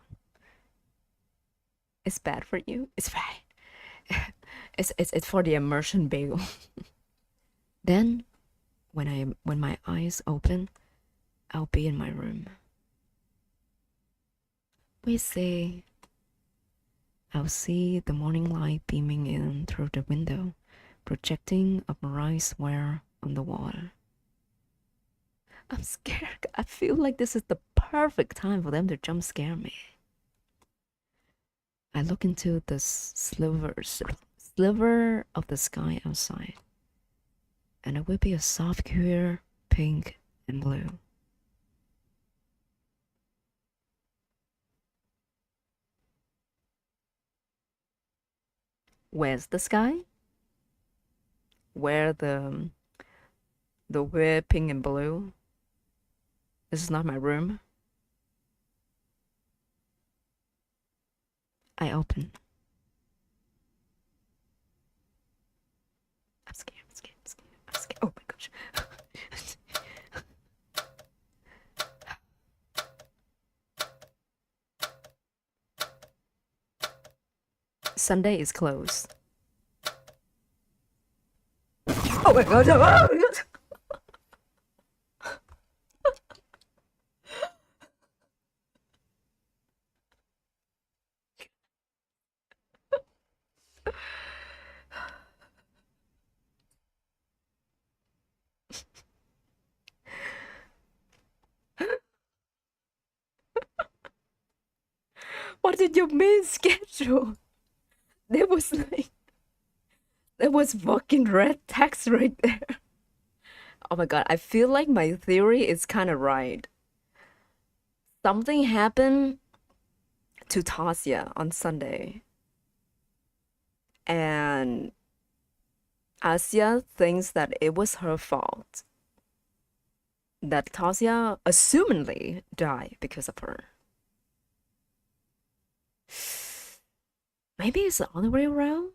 Speaker 1: It's bad for you. It's fine. It's for the immersion bagel. Then, when my eyes open, I'll be in my room. We say, I'll see the morning light beaming in through the window, projecting a mirage square on the wall. I'm scared. I feel like this is the perfect time for them to jump scare me. I look into the sliver of the sky outside, and it will be a soft clear pink and blue. Where's the sky? Where the weird pink and blue? This is not my room. I open. I'm scared. I'm scared. I'm scared. I'm scared. Oh my gosh. Sunday is closed. Oh my god. Oh my god. What did you mean schedule? There was like, there was fucking red text right there. Oh my god, I feel like my theory is kind of right. Something happened to Tasia on Sunday, and Asia thinks that it was her fault. That Tasia assumedly died because of her. Maybe it's the other way around?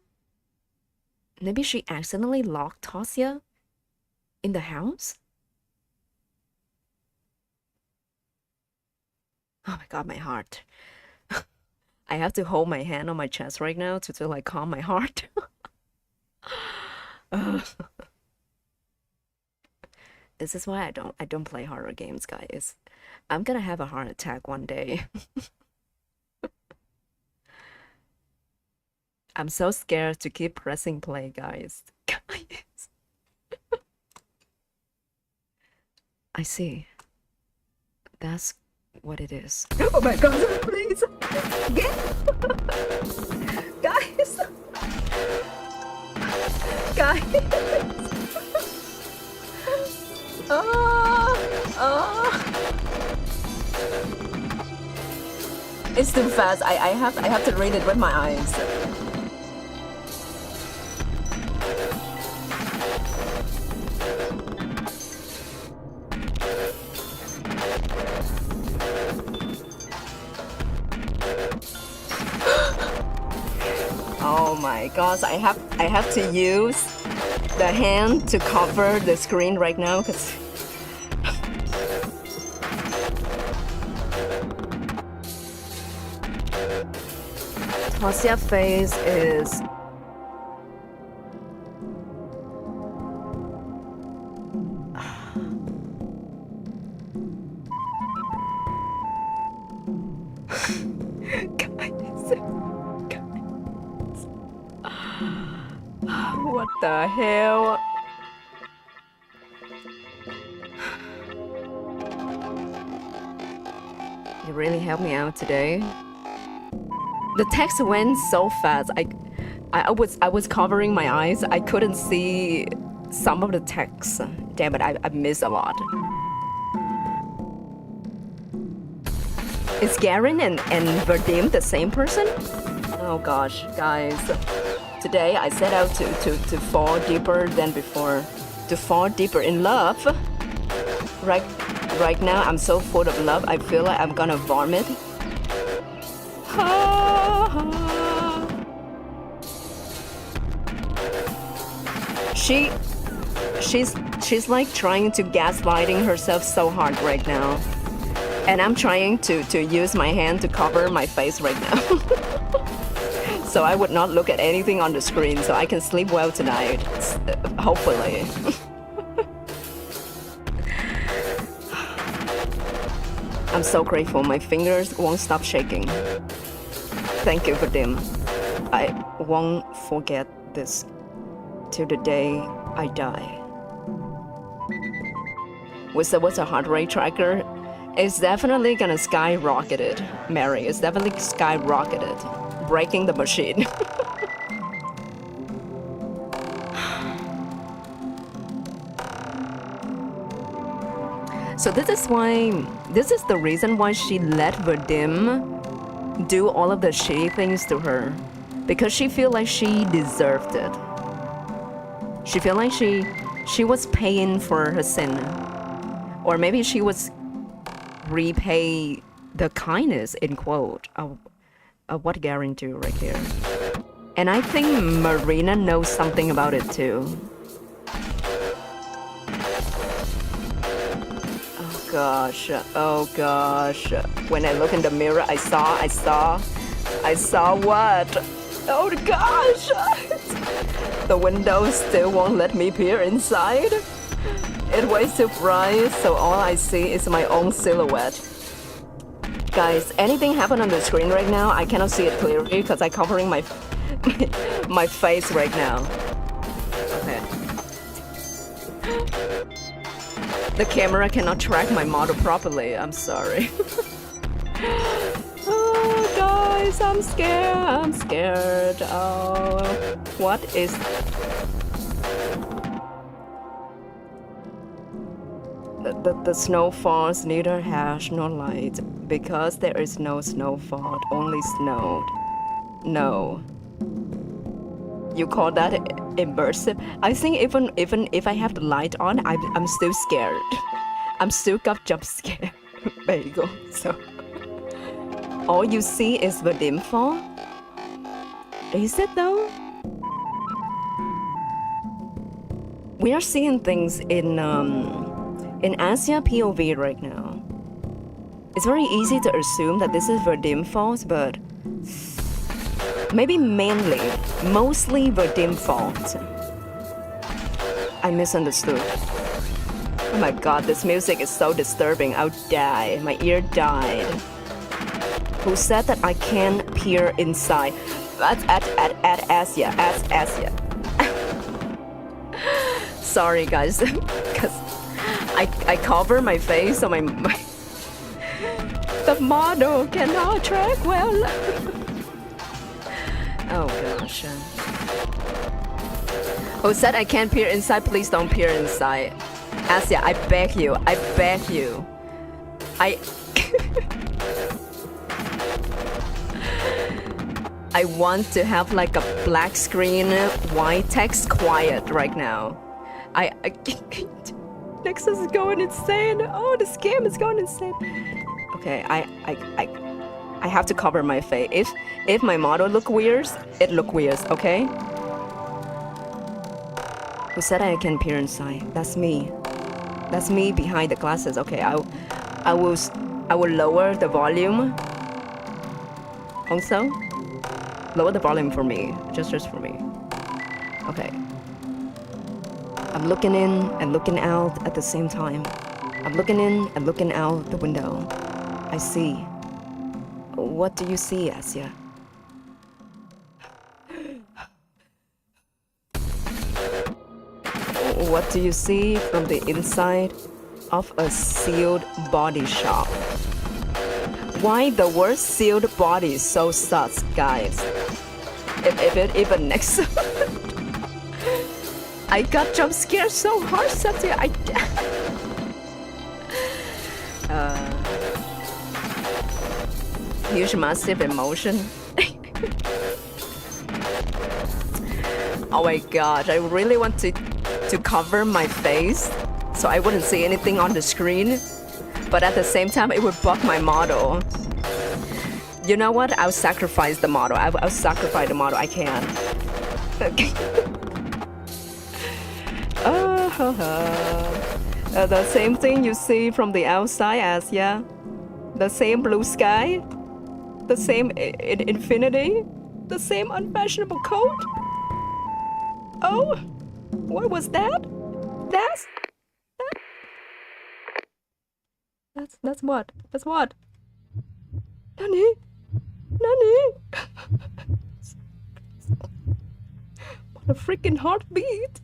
Speaker 1: Maybe she accidentally locked Tasia in the house? Oh my god, my heart. I have to hold my hand on my chest right now to like calm my heart. This is why I don't play horror games, guys. I'm gonna have a heart attack one day. I'm so scared to keep pressing play, guys. Guys. I see. That's what it is. Oh my god, please! Get! Guys! Guys! It's too fast. I have to read it with my eyes. Oh my gosh, I have to use the hand to cover the screen right now because Tasia's face is what the hell? You really helped me out today. The text went so fast. I was covering my eyes. I couldn't see some of the text. Damn it, I missed a lot. Is Garen and Vadim the same person? Oh gosh, guys. Today I set out to fall deeper than before. To fall deeper in love. Right now I'm so full of love, I feel like I'm gonna vomit. She's like trying to gaslighting herself so hard right now. And I'm trying to use my hand to cover my face right now. So I would not look at anything on the screen so I can sleep well tonight. Hopefully. I'm so grateful. My fingers won't stop shaking. Thank you for them. I won't forget this till the day I die. What's a heart rate tracker? It's definitely gonna skyrocket it, Mary. It's definitely skyrocketed, breaking the machine. So this is the reason why she let Vadim do all of the shitty things to her, because she feel like she deserved it. She feel like she was paying for her sin, or maybe she was repay the kindness in quote of what Garen do right here. And I think Marina knows something about it too. Oh gosh. When I look in the mirror, I saw what? Oh gosh! The window still won't let me peer inside. It was too bright, so all I see is my own silhouette. Guys, anything happen on the screen right now? I cannot see it clearly because I'm covering my my face right now. Okay. The camera cannot track my model properly. I'm sorry. Oh, guys. guys, I'm scared. I'm scared. Oh, what is... The snow falls, neither harsh nor light, because there is no snowfall, only snowed. No. You call that immersive? I think even if I have the light on, I'm still scared. I'm still got jump scared. Bagel. So all you see is the dim fall. Is it though? We are seeing things in Asia POV right now. It's very easy to assume that this is the dim falls, but maybe mostly the dim falls. I misunderstood. Oh my god, this music is so disturbing. I'll die. My ear died. Who said that I can peer inside? That's at Asia. At Asia. Sorry guys, because I cover my face so my the model cannot track well. Oh gosh. Who said I can't peer inside? Please don't peer inside. Asia, I beg you. I beg you. I want to have like a black screen, white text, quiet right now. Nexus is going insane. Oh, the scam is going insane. Okay, I have to cover my face. If my model look weird, it look weird, okay? Who said I can peer inside? That's me. That's me behind the glasses. Okay, I will lower the volume. Also, lower the volume for me, just for me. Okay. I'm looking in and looking out at the same time. I'm looking in and looking out the window. I see. What do you see, Asia? What do you see from the inside of a sealed body shop? Why the word sealed body is so sus, guys? If it even next... I got jump scared so hard, Satya. Huge massive emotion. Oh my gosh, I really want to cover my face so I wouldn't see anything on the screen, but at the same time it would bug my model. You know what? I'll sacrifice the model. I'll sacrifice the model. I can. Okay. The same thing you see from the outside, Asia. The same blue sky, the same infinity, the same unfashionable coat. Oh, what was that? That's what? That's what? Nani? What a freaking heartbeat!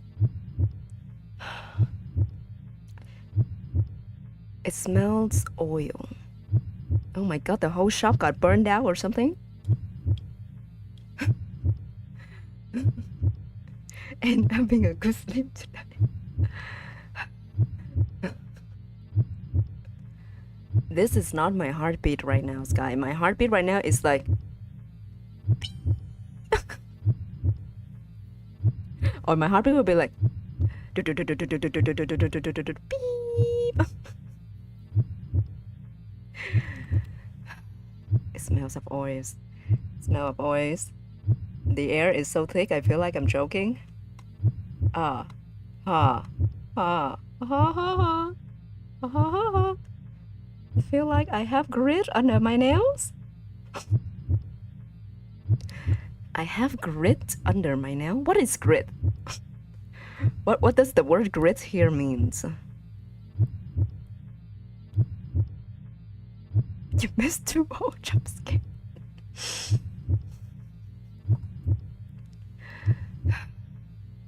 Speaker 1: It smells oil. Oh my god, the whole shop got burned out or something? And having a good sleep tonight. This is not my heartbeat right now, Sky. My heartbeat right now is like... or my heartbeat will be like... It smells of oils. Smell of oils. The air is so thick, I feel like I'm choking. Ah. Ha. Ha. Ha ha ha. Ha ha ha. I feel like I have grit under my nails. I have grit under my nail? What is grit? What does the word grit here means? You missed 2 whole jump scares.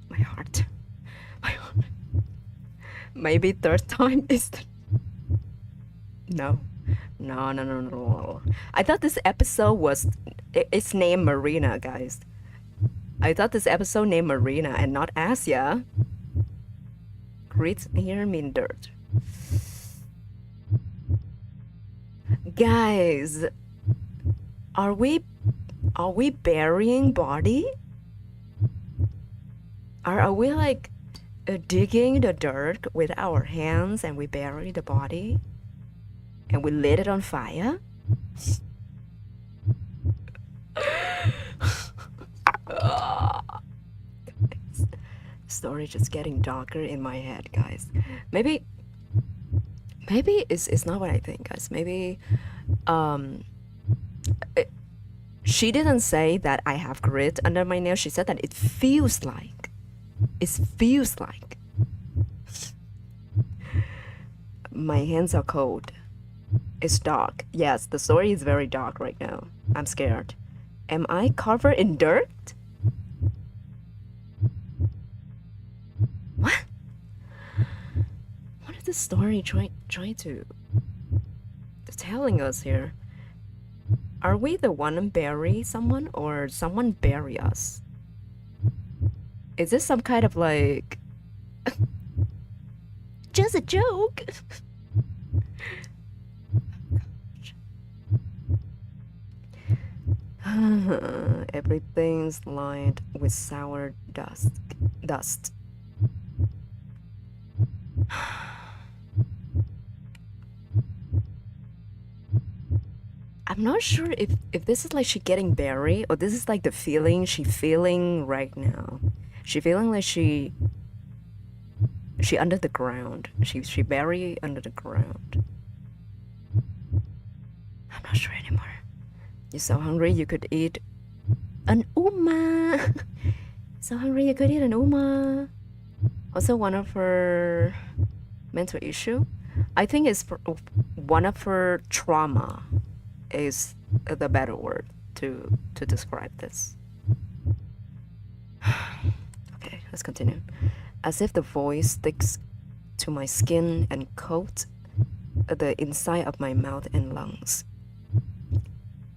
Speaker 1: My heart. Maybe 3rd time is the... No. I thought this episode was It's named Marina, guys. I thought this episode named Marina and not Asia. Grit here mean dirt. Guys, are we burying body? Are we like digging the dirt with our hands and we bury the body and we lit it on fire? Story just getting darker in my head, guys. Maybe it's not what I think, guys. Maybe she didn't say that I have grit under my nail. She said that it feels like. My hands are cold. It's dark. Yes, the story is very dark right now. I'm scared. Am I covered in dirt? What? What is the story trying to telling us here? Are we the one bury someone or someone bury us? Is this some kind of like just a joke? Everything's lined with sour dust. I'm not sure if this is like she getting buried or this is like the feeling she feeling right now. She feeling like she under the ground. She buried under the ground. I'm not sure anymore. You're so hungry you could eat an uma. So hungry you could eat an uma. Also one of her mental issue. I think it's one of her trauma is the better word to describe this. Okay, let's continue. As if the voice sticks to my skin and coats the inside of my mouth and lungs.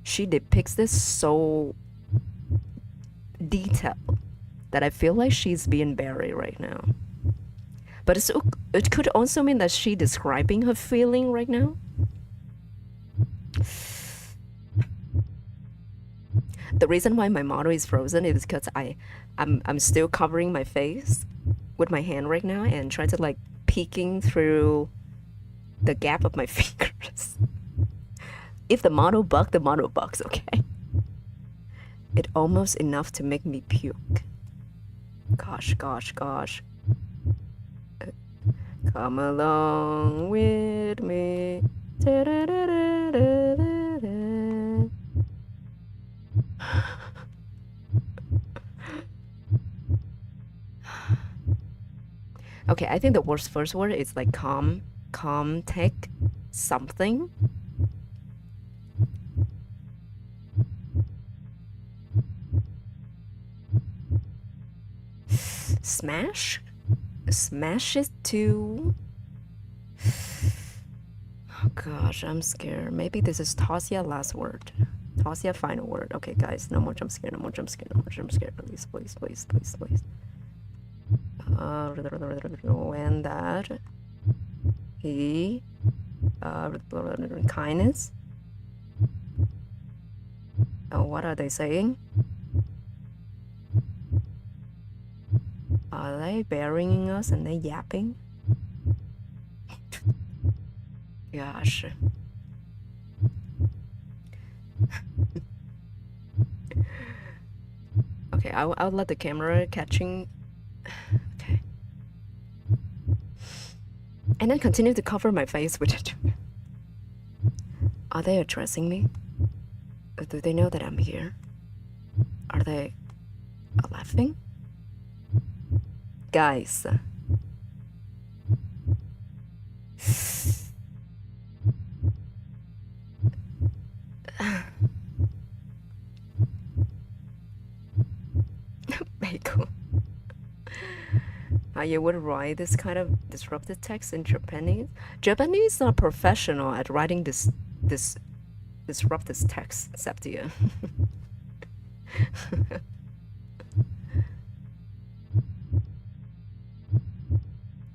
Speaker 1: She depicts this so detailed that I feel like she's being buried right now. But it could also mean that she's describing her feeling right now. The reason why my model is frozen is because I'm still covering my face with my hand right now and trying to like peeking through the gap of my fingers. If the model bugs, okay? It almost enough to make me puke. Gosh. Come along with me. Okay, I think the first word is like calm, take something. Smash it to. Oh gosh, I'm scared. Maybe this is Tasia last word. Tasia final word. Okay, guys, no more jump scare. Please. When that he kindness. What are they saying? Are they burying us and they yapping? Gosh. Okay, I'll let the camera catching. Okay. And then continue to cover my face with it. Are they addressing me? Or do they know that I'm here? Are they laughing? Guys. Meiko. You would write this kind of disruptive text in Japanese? Japanese are professional at writing this disruptive text, Z.A.T.O.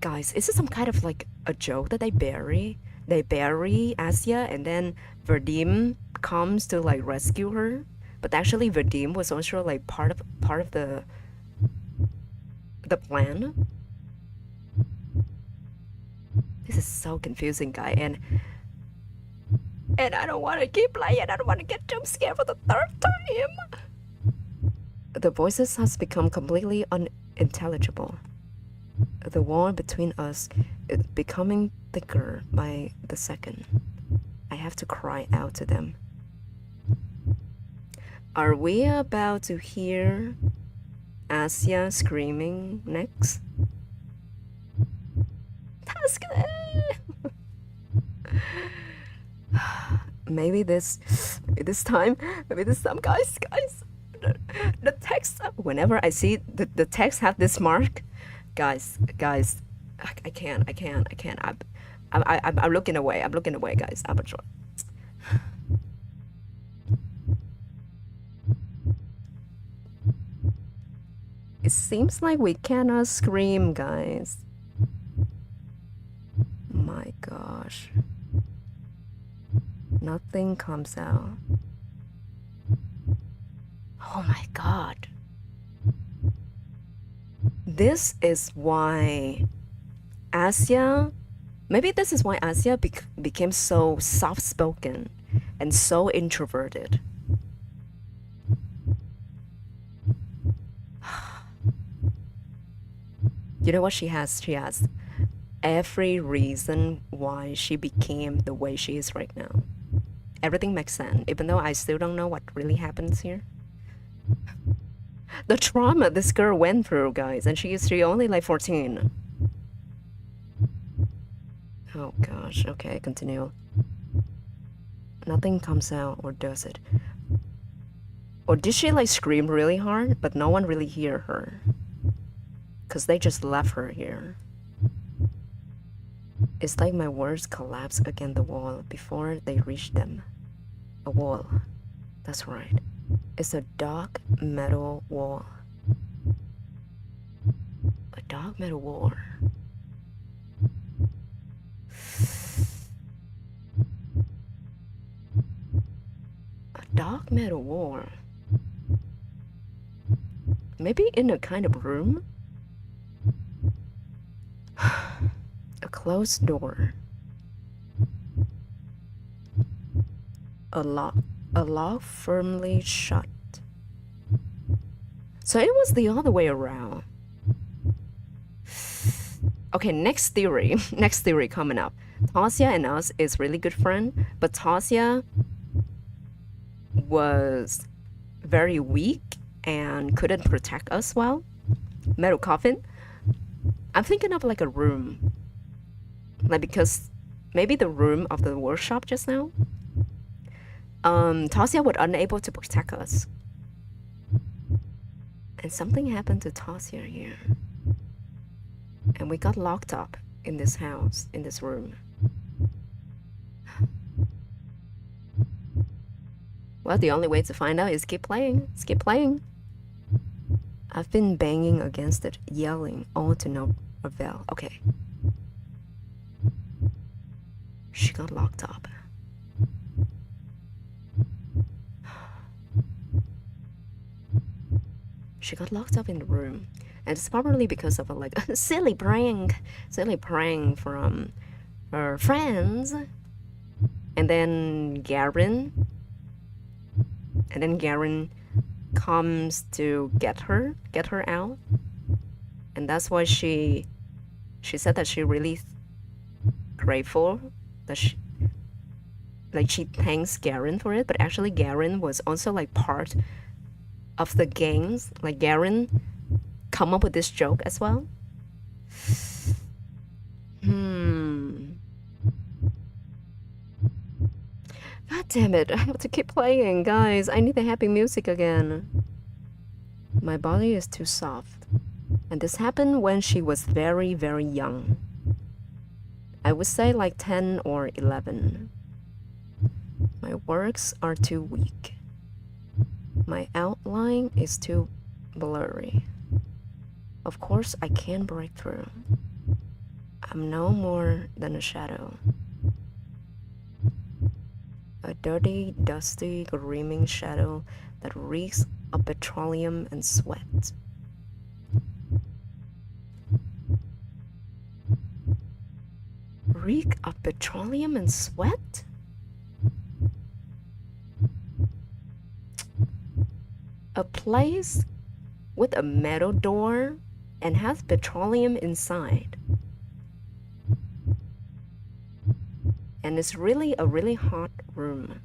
Speaker 1: Guys, is it some kind of like a joke that they bury? They bury Asia and then Vadim comes to like rescue her, but actually Vadim was also like part of the plan. This is so confusing, guy, and I don't want to keep playing. I don't want to get jump scared for the third time. The voices has become completely unintelligible. The wall between us is becoming thicker by the second. I have to cry out to them. Are we about to hear Asia screaming next? Maybe this time, guys. The text. Whenever I see the text have this mark, guys, I can't. I'm looking away. Guys. I'm sure. It seems like we cannot scream, guys. My gosh. Nothing comes out. Oh my god. This is why Asia, maybe this is why Asia became so soft-spoken and so introverted. You know what she has? She has every reason why she became the way she is right now. Everything makes sense, even though I still don't know what really happens here. The trauma this girl went through, guys, and she only like 14. Oh gosh, okay, continue. Nothing comes out, or does it? Or did she like scream really hard, but no one really hear her? Because they just left her here. It's like my words collapse against the wall before they reach them. A wall. That's right. It's a dark metal wall. A dark metal wall. A dark metal wall. Maybe in a kind of room? A closed door. A lock firmly shut. So it was the other way around. Okay, next theory. Next theory coming up. Tasia and us is really good friend, but Tasia was very weak and couldn't protect us well. Metal coffin. I'm thinking of like a room. Like, because maybe the room of the workshop just now. Tasia was unable to protect us. And something happened to Tasia here. And we got locked up in this house, in this room. Well, the only way to find out is keep playing. Just keep playing. I've been banging against it, yelling, all to no avail. Okay. She got locked up. She got locked up in the room. And it's probably because of a silly prank from her friends. And then Garen comes to get her out. And that's why she said that she really grateful that she thanks Garen for it, but actually Garen was also like part of the gangs. Like Garen come up with this joke as well. God damn it, I have to keep playing, guys. I need the happy music again. My body is too soft. And this happened when she was very, very young. I would say like 10 or 11. My works are too weak. My outline is too blurry. Of course, I can break through. I'm no more than a shadow. A dirty, dusty, gleaming shadow that reeks of petroleum and sweat. Reek of petroleum and sweat? A place with a metal door and has petroleum inside. And it's really a really hot room.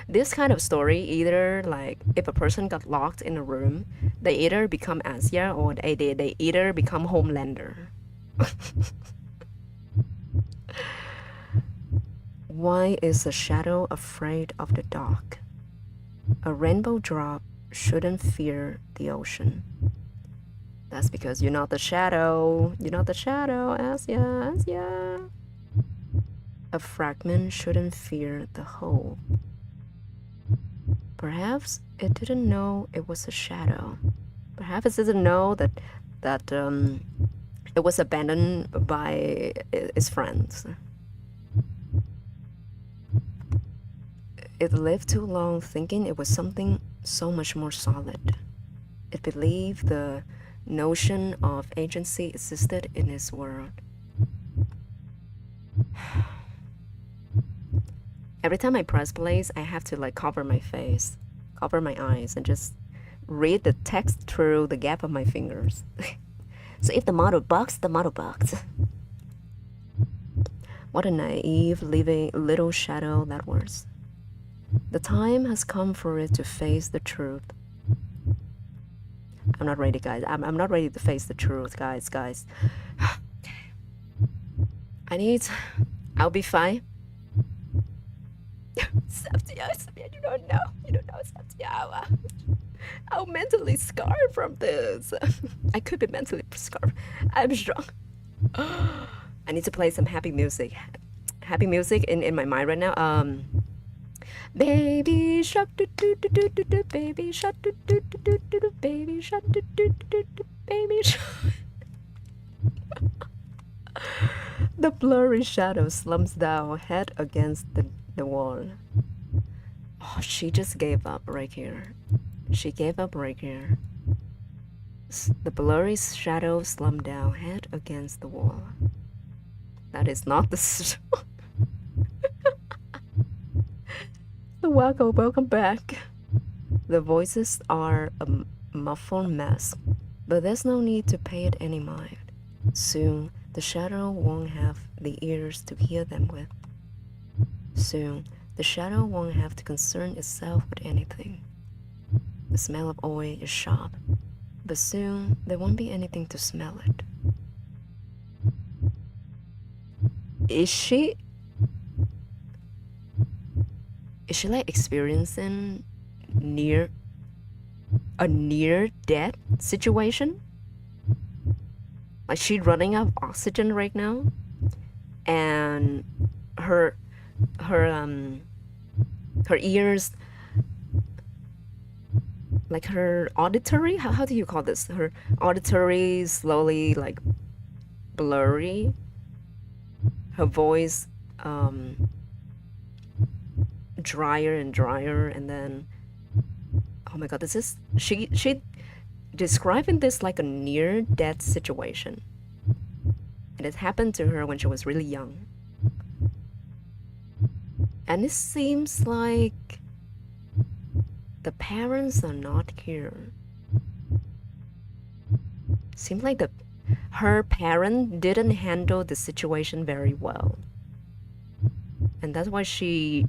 Speaker 1: This kind of story, either like if a person got locked in a room, they either become Asia or they either become Homelander. Why is a shadow afraid of the dark? A rainbow drop shouldn't fear the ocean. That's because you're not the shadow. You're not the shadow, Asia. A fragment shouldn't fear the whole. Perhaps it didn't know it was a shadow. Perhaps it didn't know that it was abandoned by its friends. It lived too long thinking it was something so much more solid. It believed the notion of agency existed in its world. Every time I press play, I have to like cover my face, cover my eyes, and just read the text through the gap of my fingers. So if the model bugs, the model bugs. What a naive, little shadow that was. The time has come for it to face the truth. I'm not ready, guys. I'm not ready to face the truth, guys. I'll be fine. Z.A.T.O, you don't know, Z.A.T.O. I'm mentally scarred from this. I could be mentally scarred. I'm strong. I need to play some happy music. Happy music in my mind right now. Baby shark do do do do do do, baby shark do do do do do do, baby shark do do do do do, baby shark. The blurry shadow slumps down, head against the wall. Oh, she just gave up right here. She gave up right here. The blurry shadow slumped down, head against the wall. That is not the welcome back. The voices are a muffled mess, but there's no need to pay it any mind. Soon, the shadow won't have the ears to hear them with. Soon, the shadow won't have to concern itself with anything. The smell of oil is sharp, but soon there won't be anything to smell it. Is she like experiencing a near death situation? Like she's running out of oxygen right now, and her ears, like her auditory, how do you call this? Her auditory slowly like blurry. Her voice drier and drier, and then oh my god, this is she describing this like a near death situation. And it happened to her when she was really young. And it seems like the parents are not here. Seems like her parent didn't handle the situation very well. And that's why she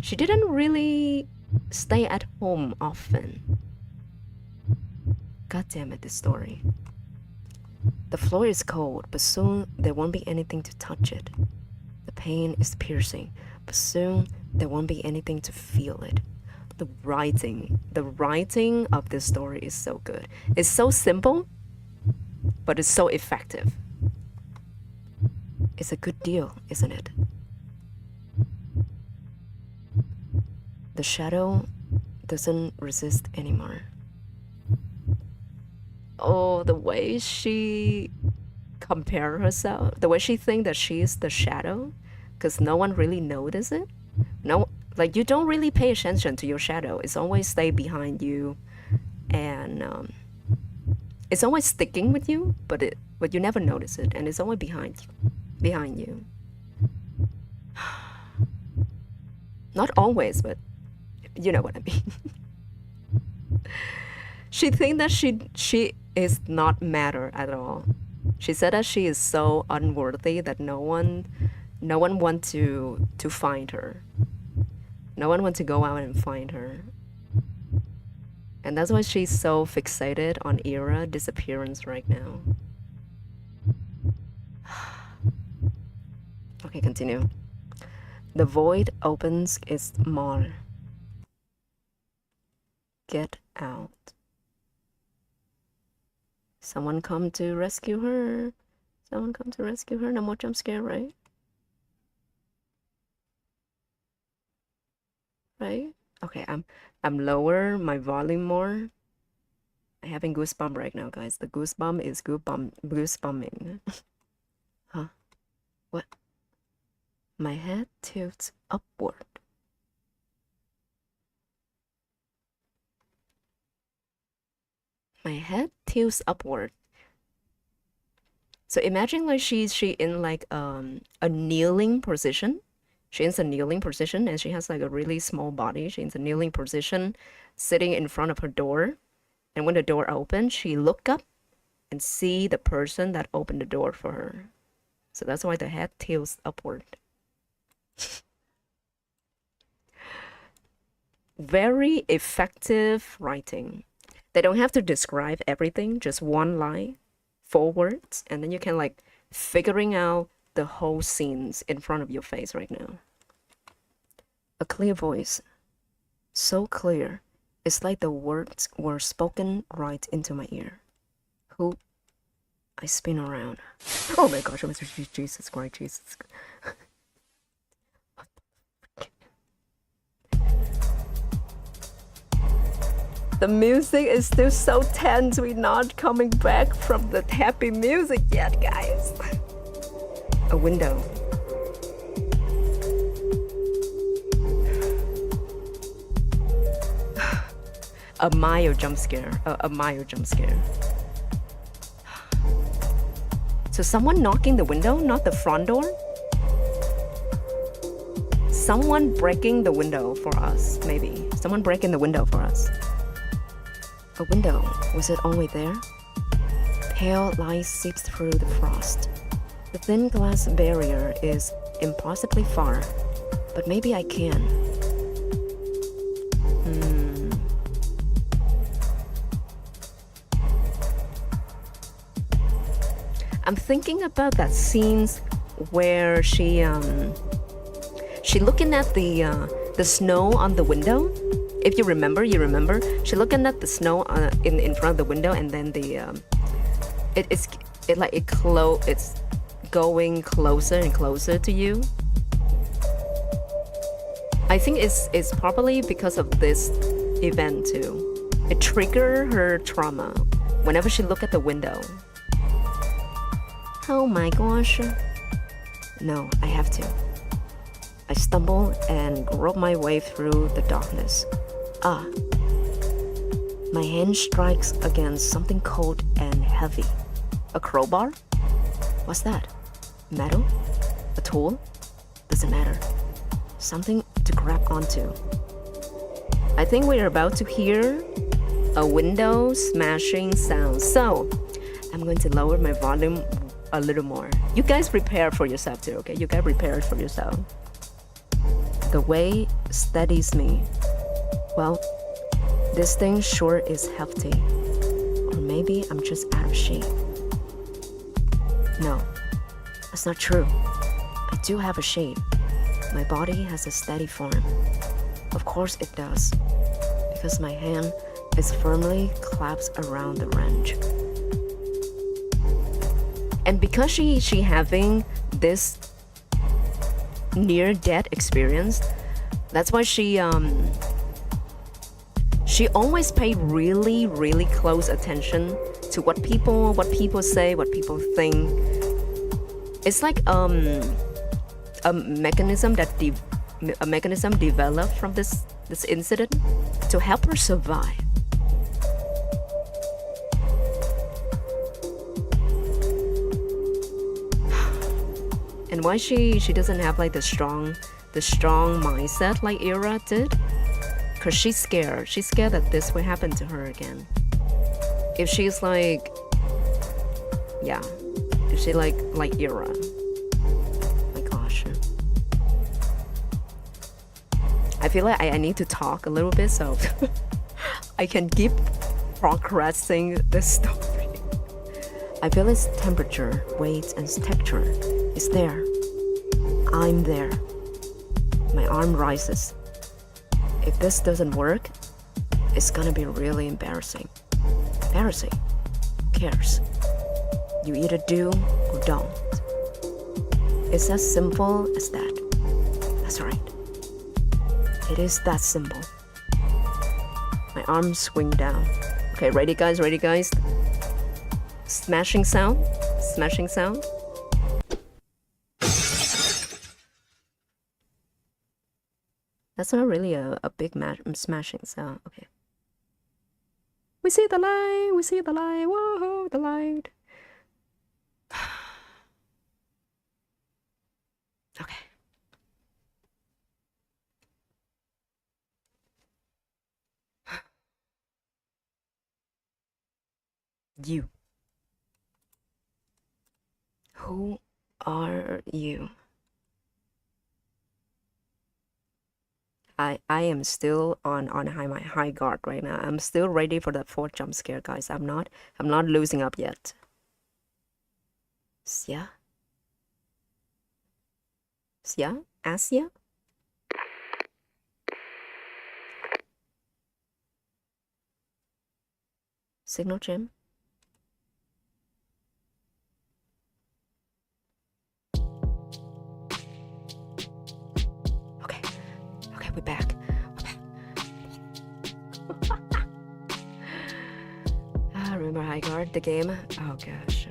Speaker 1: didn't really stay at home often. God damn it, this story. The floor is cold, but soon there won't be anything to touch it. The pain is piercing, but soon there won't be anything to feel it. The writing of this story is so good. It's so simple, but it's so effective. It's a good deal, isn't it? The shadow doesn't resist anymore. Oh, the way she compare herself, the way she think that she is the shadow, because no one really notice it. No, like you don't really pay attention to your shadow. It's always stay behind you, and it's always sticking with you, but you never notice it, and it's always behind you. Not always, but you know what I mean. She think that she is not matter at all. She said that she is so unworthy that no one want to find her. No one want to go out and find her. And that's why she's so fixated on Era disappearance right now. Okay, continue. The void opens its maw. Get out. Someone come to rescue her. Someone come to rescue her. No more jump scare, right? Right? Okay, I'm lower my volume more. I'm having goosebump right now, guys. The goosebump is goosebumping. Huh? What? My head tilts upward. My head tilts upward. So imagine like she in like a kneeling position. She's in a kneeling position and she has like a really small body. She's in a kneeling position, sitting in front of her door. And when the door opens, she look up and see the person that opened the door for her. So that's why the head tilts upward. Very effective writing. They don't have to describe everything, just one line, 4 words, and then you can like figuring out the whole scenes in front of your face right now. A clear voice, so clear, it's like the words were spoken right into my ear. Who? I spin around. Oh my gosh, Jesus Christ, Jesus. The music is still so tense. We're not coming back from the happy music yet, guys. A window. A mild jump scare. A mild jump scare. So someone knocking the window, not the front door? Someone breaking the window for us, maybe. Someone breaking the window for us. A window, was it only there? Pale light seeps through the frost. The thin glass barrier is impossibly far, but maybe I can. I'm thinking about that scenes where she looking at the snow on the window. If you remember, she looking at the snow in front of the window, and then it's going closer and closer to you. I think it's probably because of this event too. It triggered her trauma whenever she look at the window. Oh my gosh. No, I have to. I stumble and grope my way through the darkness. Ah. My hand strikes against something cold and heavy. A crowbar? What's that? Metal? A tool? Doesn't matter. Something to grab onto. I think we're about to hear a window smashing sound. So, I'm going to lower my volume a little more. You guys prepare for yourself too, okay? You guys prepare it for yourself. The way steadies me. Well, this thing sure is hefty. Or maybe I'm just out of shape. No, that's not true. I do have a shape. My body has a steady form. Of course it does. Because my hand is firmly clasped around the wrench. And because she having this near-death experience. That's why she always paid really, really close attention to what people say, what people think. It's like a mechanism developed from this incident to help her survive. And why she doesn't have like the strong mindset like Ira did? Cause she's scared. She's scared that this will happen to her again. If she's like, yeah, if she like Ira. My gosh. I feel like I need to talk a little bit so I can keep progressing this story. I feel its temperature, weight, and texture is there. I'm there. My arm rises. If this doesn't work, it's gonna be really embarrassing. Embarrassing? Who cares? You either do or don't. It's as simple as that. That's right. It is that simple. My arms swing down. Okay, ready guys, ready guys? Smashing sound, smashing sound. That's not really a big smashing sound. Okay. We see the light, we see the light, whoa, the light. Okay. You. Who are you? I am still on my high guard right now. I'm still ready for the 4th jump scare, guys. I'm not losing up yet. Sia? Sia? Asia? Signal gem? We're back. Remember high guard, the game? Oh gosh.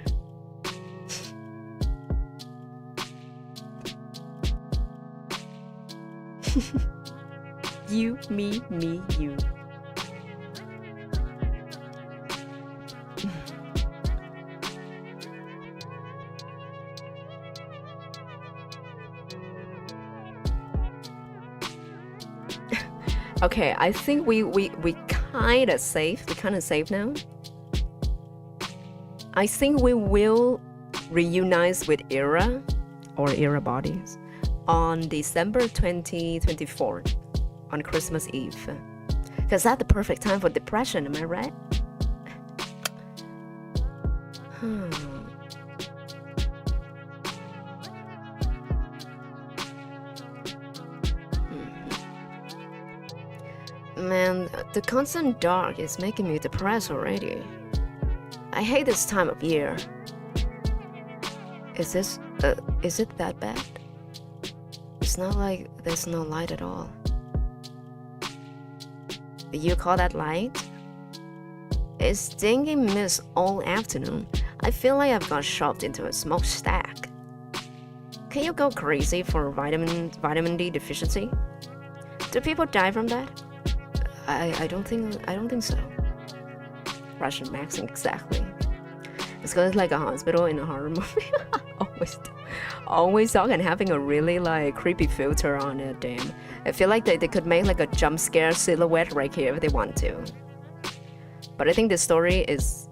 Speaker 1: You, me, you. Okay, I think we kind of safe. We kind of safe now. I think we will reunite with Ira or Ira bodies on December 2024 on Christmas Eve. Because that's the perfect time for depression, am I right? Man, the constant dark is making me depressed already. I hate this time of year. Is it that bad? It's not like there's no light at all. You call that light? It's stinging mist all afternoon. I feel like I've got shoved into a smokestack. Can you go crazy for vitamin D deficiency? Do people die from that? I don't think so. Russian maxing exactly. It's cause it's like a hospital in a horror movie. always talk and having a really like creepy filter on it. Damn, I feel like they could make like a jump scare silhouette right here if they want to. But I think this story it's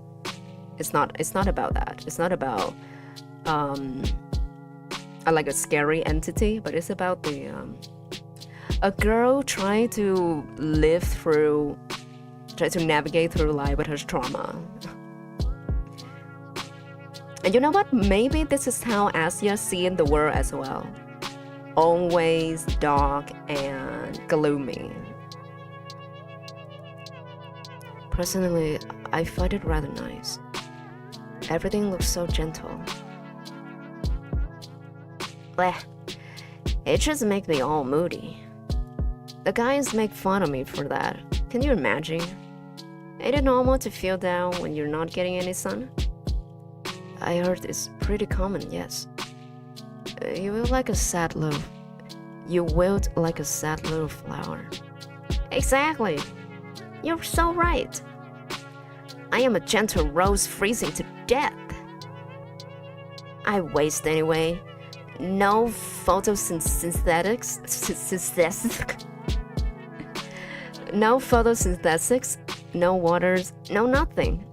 Speaker 1: not about that. It's not about like a scary entity, but it's about the a girl trying to navigate through life with her trauma. And you know what? Maybe this is how Asia sees the world as well. Always dark and gloomy. Personally, I find it rather nice. Everything looks so gentle. Bleh. It just makes me all moody. The guys make fun of me for that. Can you imagine? Ain't it normal to feel down when you're not getting any sun? I heard it's pretty common, yes. You wilt like a sad little flower. Exactly. You're so right. I am a gentle rose freezing to death. I waste anyway. No photosynthetics. No photosynthetics. No waters. No nothing.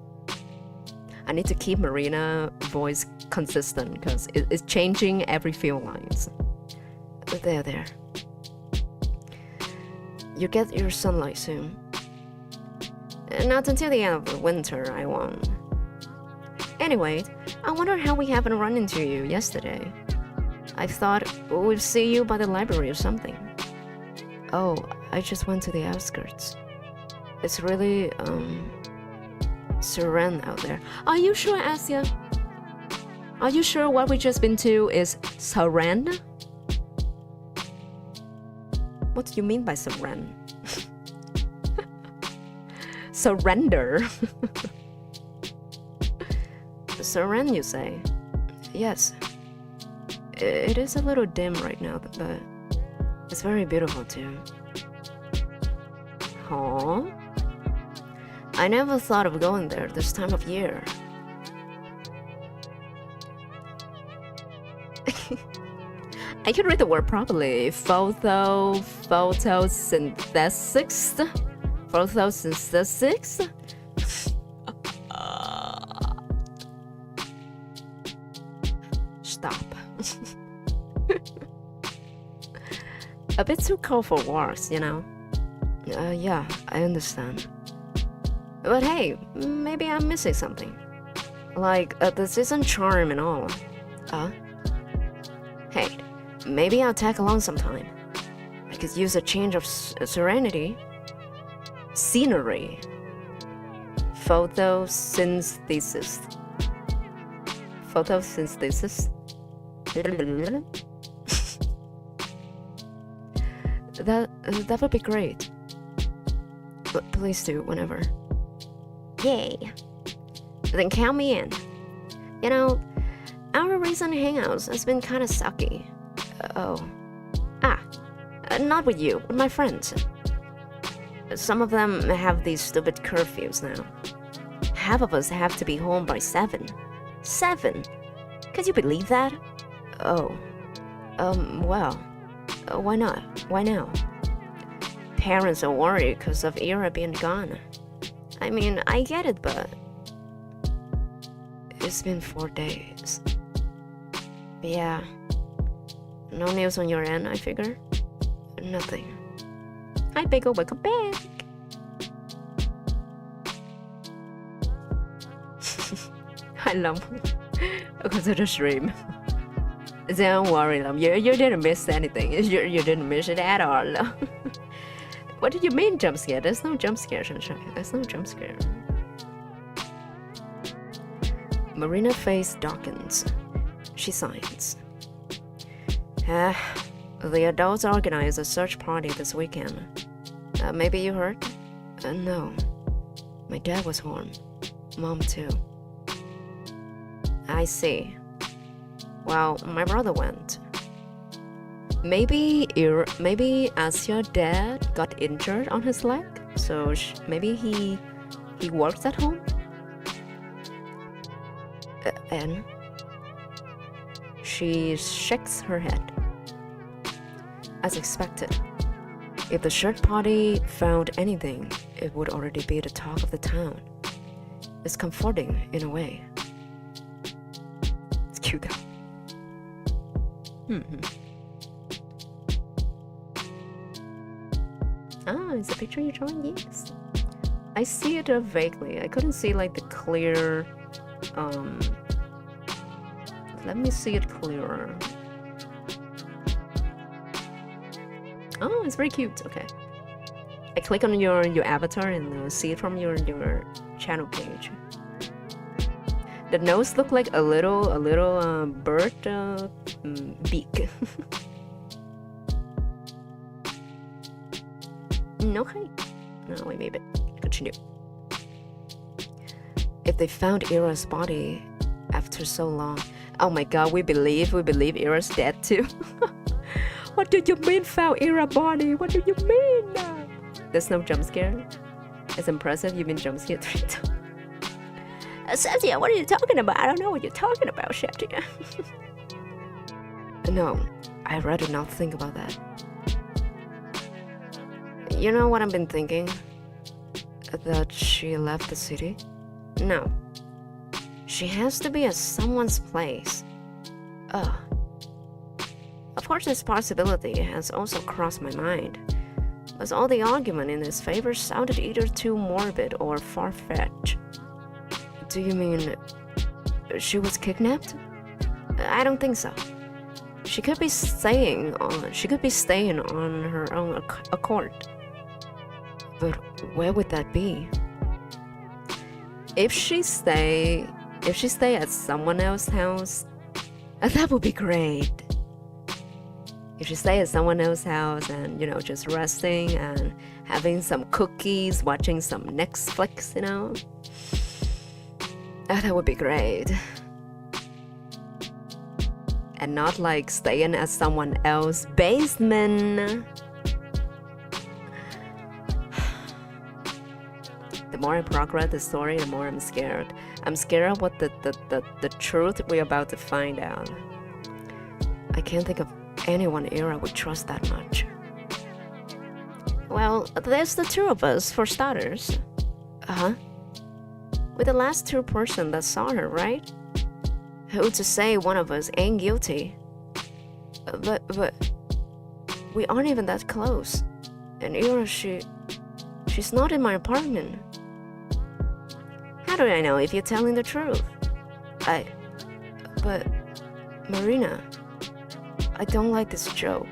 Speaker 1: I need to keep Marina voice consistent because it's changing every few lines. There. You get your sunlight soon. Not until the end of the winter, I won't. Anyway, I wonder how we haven't run into you yesterday. I thought we'd see you by the library or something. Oh, I just went to the outskirts. It's really, serene out there. Are you sure, Asia? Are you sure what we just been to is serene? What do you mean by serene? Surrender. Serene, you say? Yes. It is a little dim right now, but it's very beautiful too. Huh? I never thought of going there this time of year. I can read the word properly. Photosynthesis. Photosynthesis. Stop. A bit too cold for words, you know. Yeah, I understand. But hey, maybe I'm missing something. Like the season charm and all. Hey, maybe I'll tag along sometime. I could use a change of serenity. Scenery. Photosynthesis. Photosynthesis. That would be great. But please do whenever. Yay. Then count me in. You know, our recent hangouts has been kind of sucky. Not with you, with my friends. Some of them have these stupid curfews now. Half of us have to be home by 7. 7? Could you believe that? Well, why not? Why now? Parents are worried because of Ira being gone. I mean, I get it, but it's been 4 days. Yeah. No news on your end, I figure? Nothing. Hi, Bagel, welcome back. I love the stream. Don't worry, love. You didn't miss anything. You didn't miss it at all. What did you mean jump scare? There's no jump scare, Sunshine. There's no jump scare. Marina face darkens. She signs. The adults organized a search party this weekend. Maybe you heard? No. My dad was home. Mom too. I see. Well, my brother went. Maybe as your dad got injured on his leg, so maybe he works at home. And she shakes her head. As expected, if the shirt party found anything, it would already be the talk of the town. It's comforting in a way. It's cute though. It's a picture you're drawing? Yes. I see it vaguely. I couldn't see like the clear. Let me see it clearer. Oh, it's very cute. Okay. I click on your avatar and see it from your channel page. The nose looked like a little bird beak. Okay. No, wait, maybe. Continue. If they found Ira's body after so long, oh my God, we believe Ira's dead too. What do you mean found Ira's body? What do you mean? There's no jump scare. It's impressive. You mean jump scare 3 times? Cynthia, what are you talking about? I don't know what you're talking about, Shepty. No, I'd rather not think about that. You know what I've been thinking? That she left the city? No. She has to be at someone's place. Ugh. Of course, this possibility has also crossed my mind, but all the argument in his favor sounded either too morbid or far-fetched. Do you mean she was kidnapped? I don't think so. She could be staying on her own accord. But where would that be? If she stay at someone else's house, that would be great. If she stay at someone else's house and, you know, just resting and having some cookies, watching some Netflix, you know, that would be great. And not like staying at someone else's basement. The more I progress the story, the more I'm scared. I'm scared of what the truth we're about to find out. I can't think of anyone Ira would trust that much. Well, there's the two of us, for starters. Uh-huh. With the last two person that saw her, right? Who to say one of us ain't guilty? But we aren't even that close. And Ira, she's not in my apartment. How do I know if you're telling the truth? But Marina, I don't like this joke.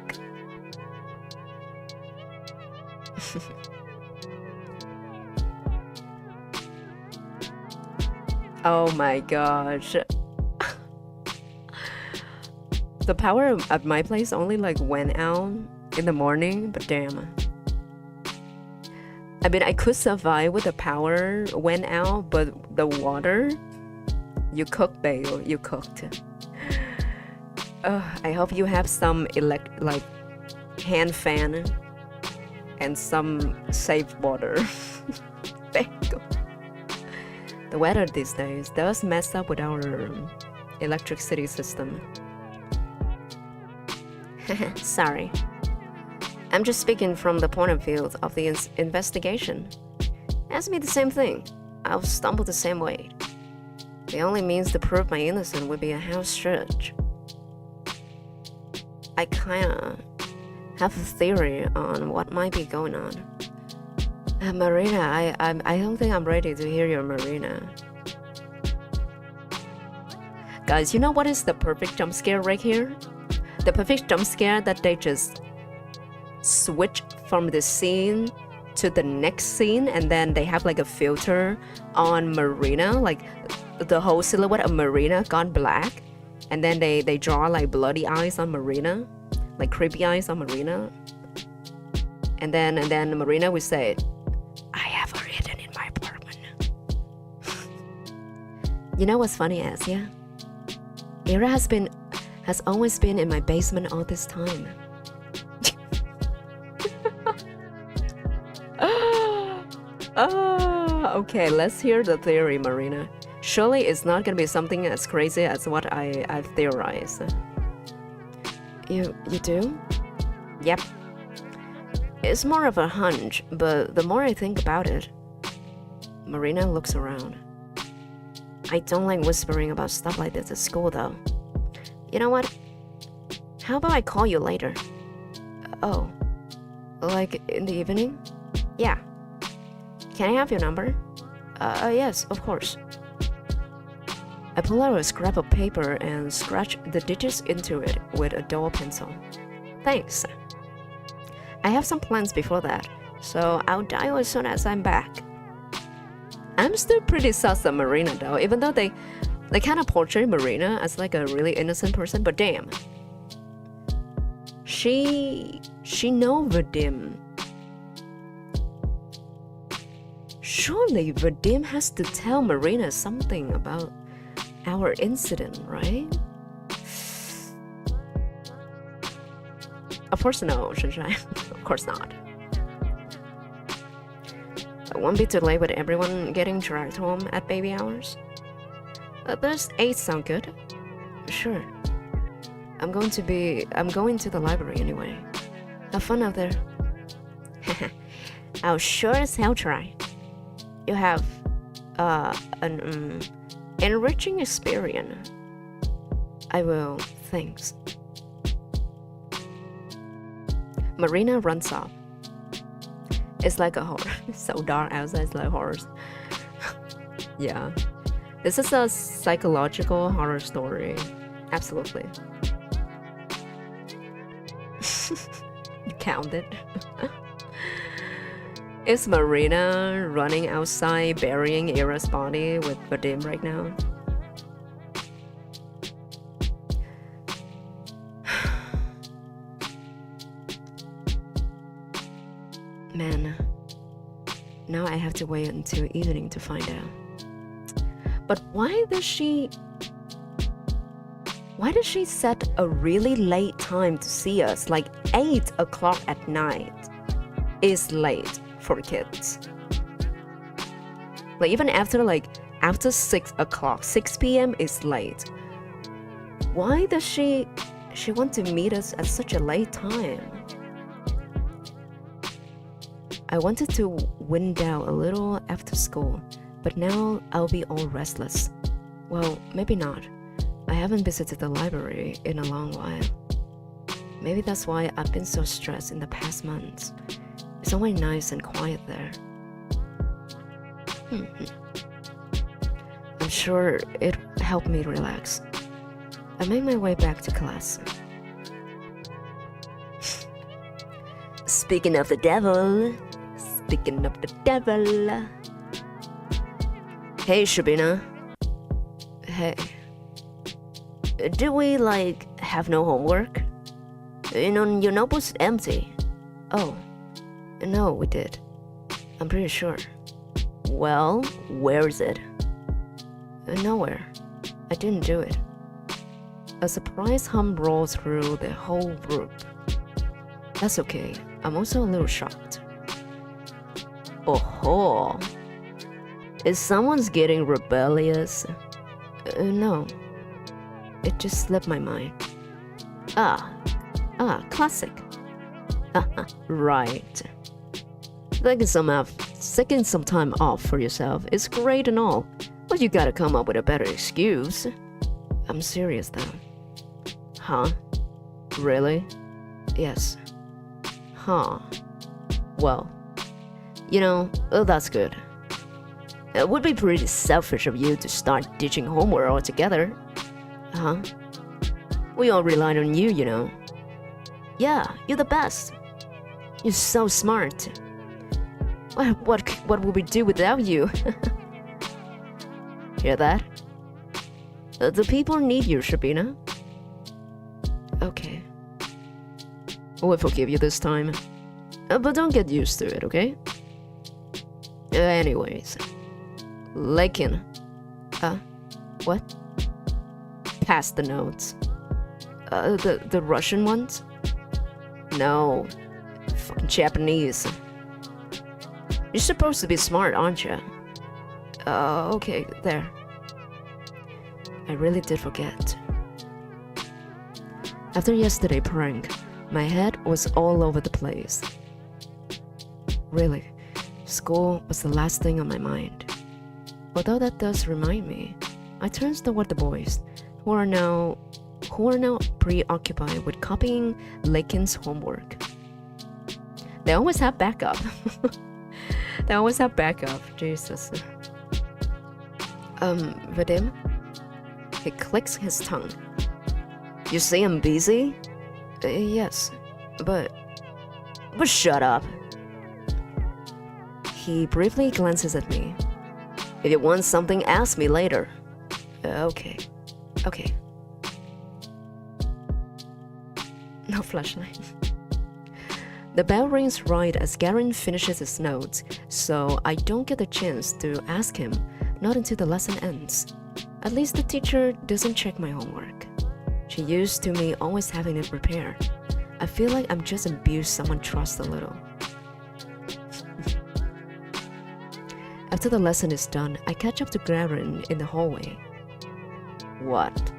Speaker 1: Oh my gosh. The power at my place only like went out in the morning, but damn. I mean, I could survive with the power went out, but the water, you cooked, babe, you cooked. I hope you have some like hand fan and some safe water. The weather these days does mess up with our electricity system. Sorry. I'm just speaking from the point of view of the investigation. Ask me the same thing. I'll stumble the same way. The only means to prove my innocence would be a house search. I kinda have a theory on what might be going on. Marina, I don't think I'm ready to hear your Marina. Guys, you know what is the perfect jump scare right here? The perfect jump scare that they just switch from the scene to the next scene, and then they have like a filter on Marina, like the whole silhouette of Marina gone black, and then they draw like bloody eyes on Marina, like creepy eyes on Marina, and then Marina would say, "I have her hidden in my apartment." You know what's funny, Asia? Ira has always been in my basement all this time. Okay, let's hear the theory, Marina. Surely it's not gonna be something as crazy as what I've theorized. You do? Yep. It's more of a hunch, but the more I think about it, Marina looks around. I don't like whispering about stuff like this at school, though. You know what? How about I call you later? Oh, like in the evening? Yeah. Can I have your number? Yes, of course. I pull out a scrap of paper and scratch the digits into it with a dull pencil. Thanks. I have some plans before that, so I'll dial as soon as I'm back. I'm still pretty sus of Marina though, even though They kind of portray Marina as like a really innocent person, but damn. She know Vadim. Surely Vadim has to tell Marina something about our incident, right? Of course no, Sunshine. Of course not. It won't be too late with everyone getting dragged home at baby hours. Does 8 sound good? Sure. I'm going to the library anyway. Have fun out there. I'll sure as hell try. You have an enriching experience. I will, thanks. Marina runs off. It's like a horror. It's so dark outside, it's like horrors. Yeah. This is a psychological horror story. Absolutely. You counted. Is Marina running outside burying Ira's body with Vadim right now? Man, now I have to wait until evening to find out. But why does she set a really late time to see us? Like 8 o'clock at night is late for kids. Like even after 6 o'clock, 6 p.m. is late. Why does she want to meet us at such a late time? I wanted to wind down a little after school, but now I'll be all restless. Well, maybe not. I haven't visited the library in a long while. Maybe that's why I've been so stressed in the past months. It's always nice and quiet there. I'm sure it helped me relax. I made my way back to class. Speaking of the devil. Hey, Shabina. Hey. Did we, have no homework? Your notebook's empty. Oh. No, we did. I'm pretty sure. Well, where is it? Nowhere. I didn't do it. A surprise hum rolls through the whole group. That's okay. I'm also a little shocked. Oh, is someone's getting rebellious? No. It just slipped my mind. Classic. Right. Taking some time off for yourself is great and all, but you gotta come up with a better excuse. I'm serious though. Huh? Really? Yes. Huh. Well, that's good. It would be pretty selfish of you to start ditching homework altogether. Huh? We all rely on you, Yeah, you're the best. You're so smart. What would we do without you? Hear that? The people need you, Shabina. Okay. We'll forgive you this time. But don't get used to it, okay? Anyways. Lekin. What? Pass the notes. The Russian ones? No. Fucking Japanese. You're supposed to be smart, aren't you? Okay, there. I really did forget. After yesterday's prank, my head was all over the place. Really, school was the last thing on my mind. Although that does remind me, I turned toward the boys, who are now preoccupied with copying Lakin's homework. They always have backup. Jesus. Vadim? He clicks his tongue. You say I'm busy? Yes, but shut up. He briefly glances at me. If you want something, ask me later. Okay. Okay. No flashlight. The bell rings right as Garen finishes his notes, so I don't get a chance to ask him, not until the lesson ends. At least the teacher doesn't check my homework. She used to me always having it prepared. I feel like I'm just abused someone trusts a little. After the lesson is done, I catch up to Garen in the hallway. What?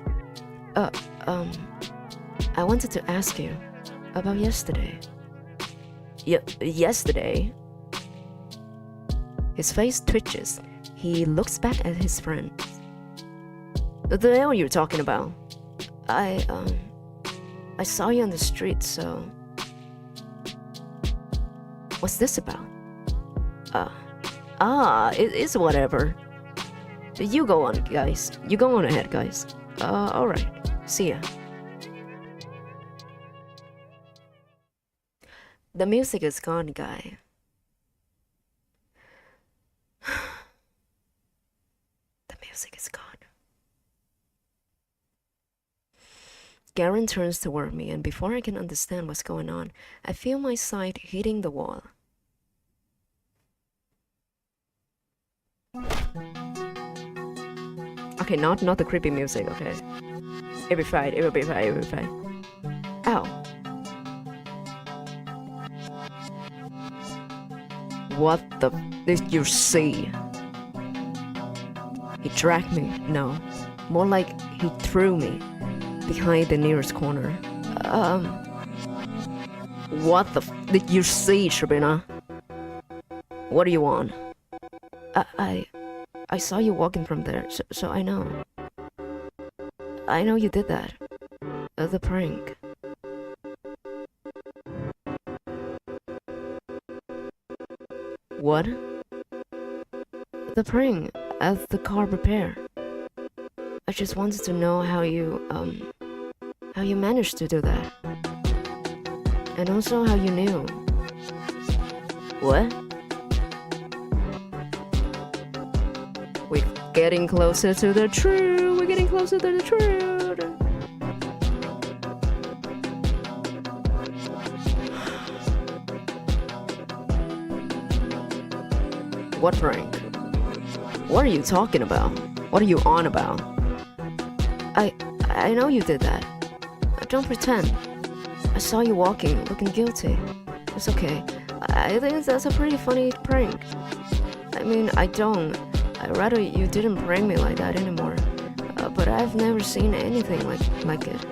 Speaker 1: I wanted to ask you about yesterday. Yesterday? His face twitches. He looks back at his friend. What the hell are you talking about? I saw you on the street, so... What's this about? It's whatever. You go on, guys. You go on ahead, guys. Alright. See ya. The music is gone, guy. The music is gone. Garen turns toward me, and before I can understand what's going on, I feel my side hitting the wall. Okay, not the creepy music, okay? It'll be fine, it'll be fine, it'll be fine. Ow. What the did you see? He dragged me. No. More like he threw me behind the nearest corner. What the did you see, Shabina? What do you want? I saw you walking from there, so I know. I know you did that. The prank. What? The prank at the car repair. I just wanted to know how you managed to do that. And also how you knew. What? We're getting closer to the truth. We're getting closer to the truth. What prank? What are you talking about? What are you on about? I know you did that. Don't pretend. I saw you walking, looking guilty. It's okay. I think that's a pretty funny prank. I mean, I'd rather you didn't prank me like that anymore. But I've never seen anything like it.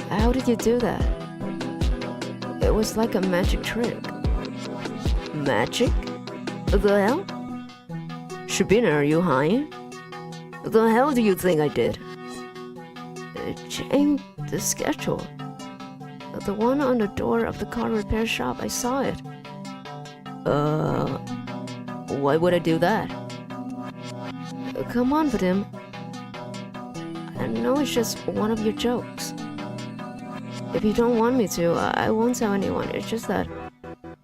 Speaker 1: How did you do that? It was like a magic trick. Magic? The hell? Shabina, are you high? The hell do you think I did? Change the schedule. The one on the door of the car repair shop, I saw it. Why would I do that? Come on, Vadim. I know it's just one of your jokes. If you don't want me to, I won't tell anyone. It's just that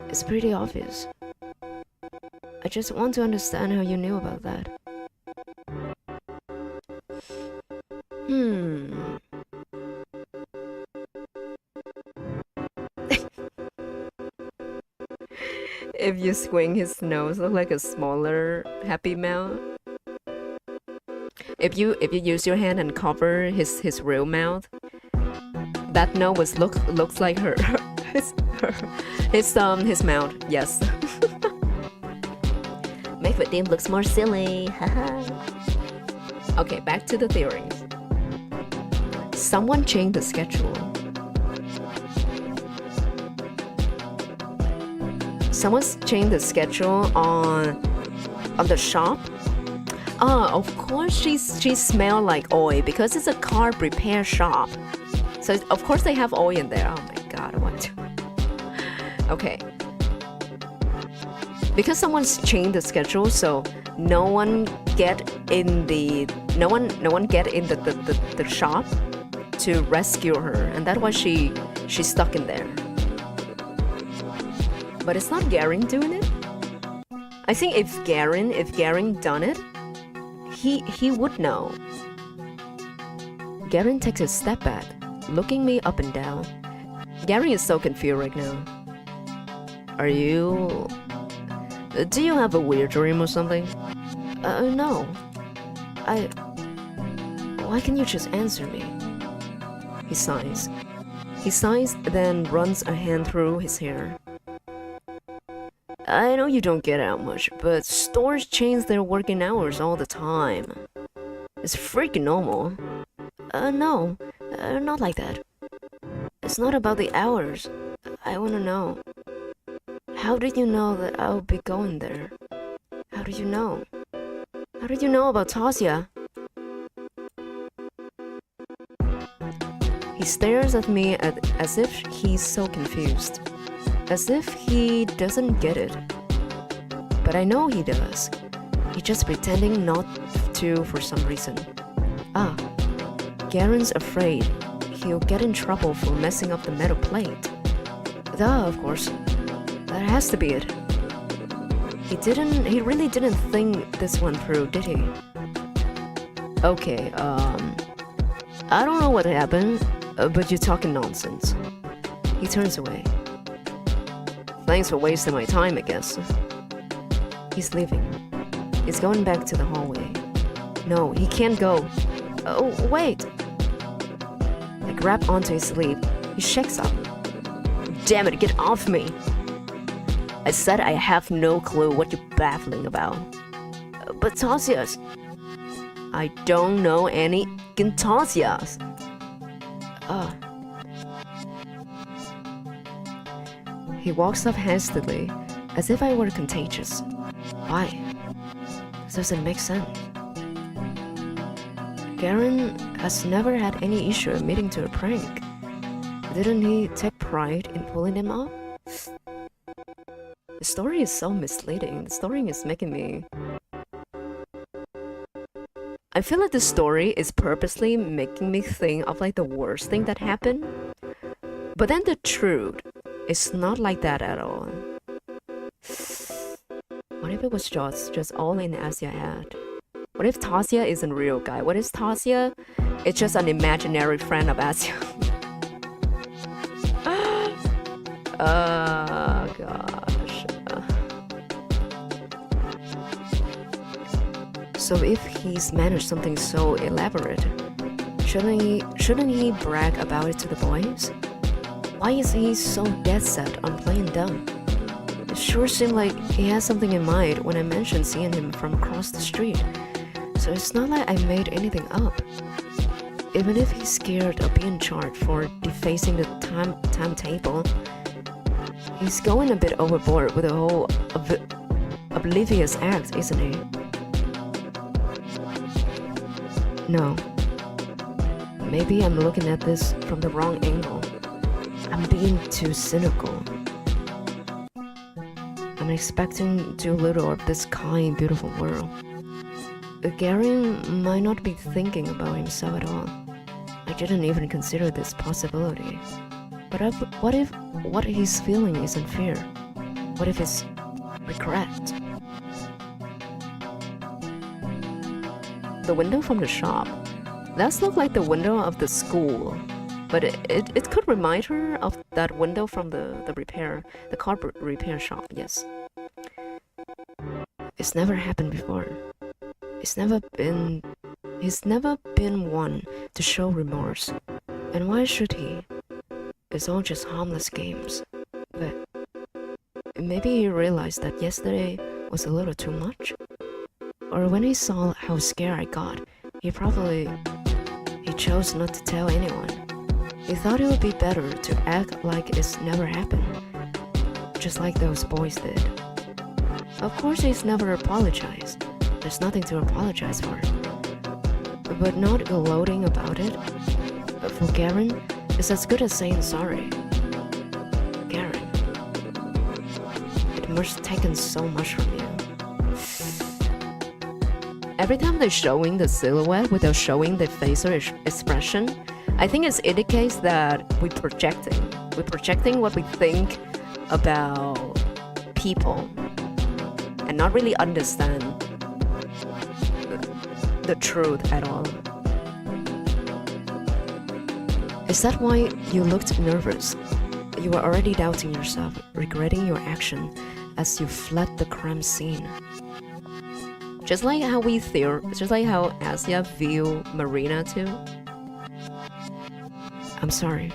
Speaker 1: it's pretty obvious. I just want to understand how you knew about that. If you swing his nose, look like a smaller happy mouth. If you use your hand and cover his real mouth, that nose looks like his mouth. Yes. Make Vadim looks more silly. Okay, back to the theories. Someone changed the schedule. Someone's changed the schedule on the shop. Of course she smelled like oil because it's a car repair shop. So of course they have oil in there. Oh my god, what? Okay. Because someone's changed the schedule, so no one get in the shop to rescue her, and that's why she's stuck in there. But it's not Garen doing it. I think if Garen done it, he would know. Garen takes a step back, looking me up and down. Gary is so confused right now. Are you... Do you have a weird dream or something? No. Why can't you just answer me? He sighs. He sighs, then runs a hand through his hair. I know you don't get out much, but stores change their working hours all the time. It's freaking normal. No, not like that. It's not about the hours. I wanna know. How did you know that I'll be going there? How did you know? How did you know about Tasia? He stares at me as if he's so confused. As if he doesn't get it. But I know he does. He's just pretending not to for some reason. Garen's afraid he'll get in trouble for messing up the metal plate. Duh, of course. That has to be it. He really didn't think this one through, did he? Okay, I don't know what happened, but you're talking nonsense. He turns away. Thanks for wasting my time, I guess. He's leaving. He's going back to the hallway. No, he can't go. Oh, wait! I grab onto his sleeve. He shakes up. Damn it, get off me! I said I have no clue what you're baffling about. But Tasia's... I don't know any Tasia's. He walks up hastily, as if I were contagious. Why? This doesn't make sense. Garen has never had any issue admitting to a prank. Didn't he take pride in pulling him off? The story is so misleading. The story is making me... I feel like the story is purposely making me think of like the worst thing that happened. But then the truth is not like that at all. What if it was just all in Asia's head? What if Tasia isn't a real guy? What if Tasia is just an imaginary friend of Asia? Gosh. So if he's managed something so elaborate, shouldn't he brag about it to the boys? Why is he so dead set on playing dumb? It sure seemed like he had something in mind when I mentioned seeing him from across the street. So it's not like I made anything up. Even if he's scared of being charged for defacing the timetable, he's going a bit overboard with the whole oblivious act, isn't he? No. Maybe I'm looking at this from the wrong angle. I'm being too cynical. I'm expecting too little of this kind, beautiful world. Garen might not be thinking about himself at all. I didn't even consider this possibility. But what if what he's feeling isn't fear? What if it's regret? The window from the shop. That looks like the window of the school. But it could remind her of that window from the car repair shop, yes. It's never happened before. He's never been one to show remorse. And why should he? It's all just harmless games. But maybe he realized that yesterday was a little too much. Or when he saw how scared I got, he chose not to tell anyone. He thought it would be better to act like it's never happened, just like those boys did. Of course he's never apologized. There's nothing to apologize for. But not gloating about it, for Garen, is as good as saying sorry. Garen, it must have taken so much from you. Every time they're showing the silhouette without showing the facial expression, I think it indicates that we're projecting what we think about people and not really understand the truth at all. Is that why you looked nervous? You were already doubting yourself, regretting your action as you fled the crime scene. Just like how Asia view Marina too. I'm sorry.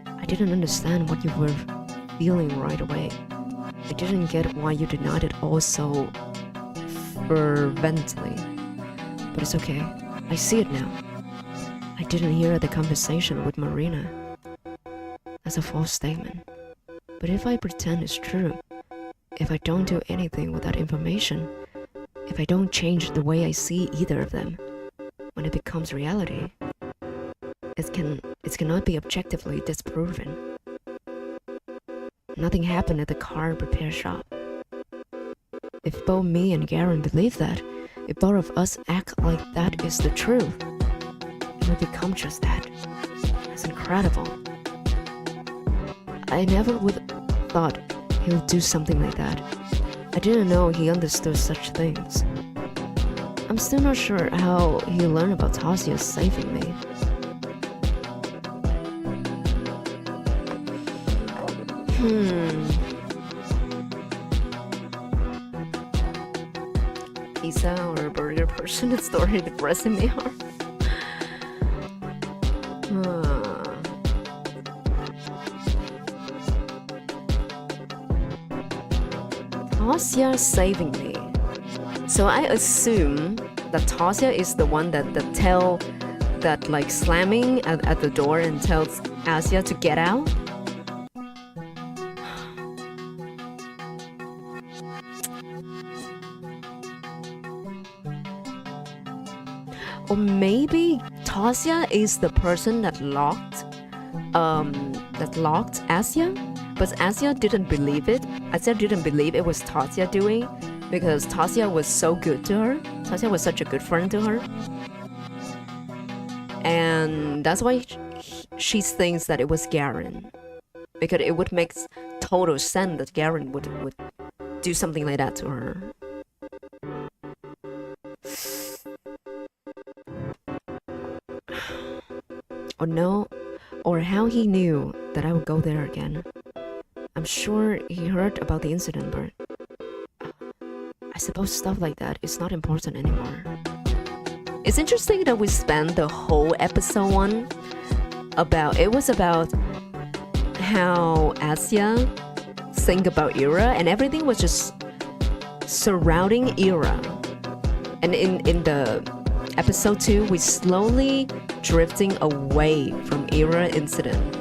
Speaker 1: I didn't understand what you were feeling right away. I didn't get why you denied it all so fervently. But it's okay. I see it now. I didn't hear the conversation with Marina. That's a false statement. But if I pretend it's true, if I don't do anything with that information, if I don't change the way I see either of them, when it becomes reality, it cannot be objectively disproven. Nothing happened at the car repair shop. If both me and Garen believe that, if both of us act like that is the truth, it will become just that. It's incredible. I never would thought he would do something like that. I didn't know he understood such things. I'm still not sure how he learned about Tasia saving me. Pizza or burger person is already depressing me hard. Tasia saving me. So I assume that Tasia is the one that like slamming at the door and tells Asia to get out. Or maybe Tasia is the person that locked Asia, but Asia didn't believe it. Asia didn't believe it was Tasia doing, because Tasia was so good to her. Tasia was such a good friend to her, and that's why she thinks that it was Garen, because it would make total sense that Garen would do something like that to her. Or no, or how he knew that I would go there again. I'm sure he heard about the incident, but I suppose stuff like that is not important anymore. It's interesting that we spent the whole episode one about how Asia think about Ira, and everything was just surrounding Ira. And in the episode 2, we slowly drifting away from Ira incident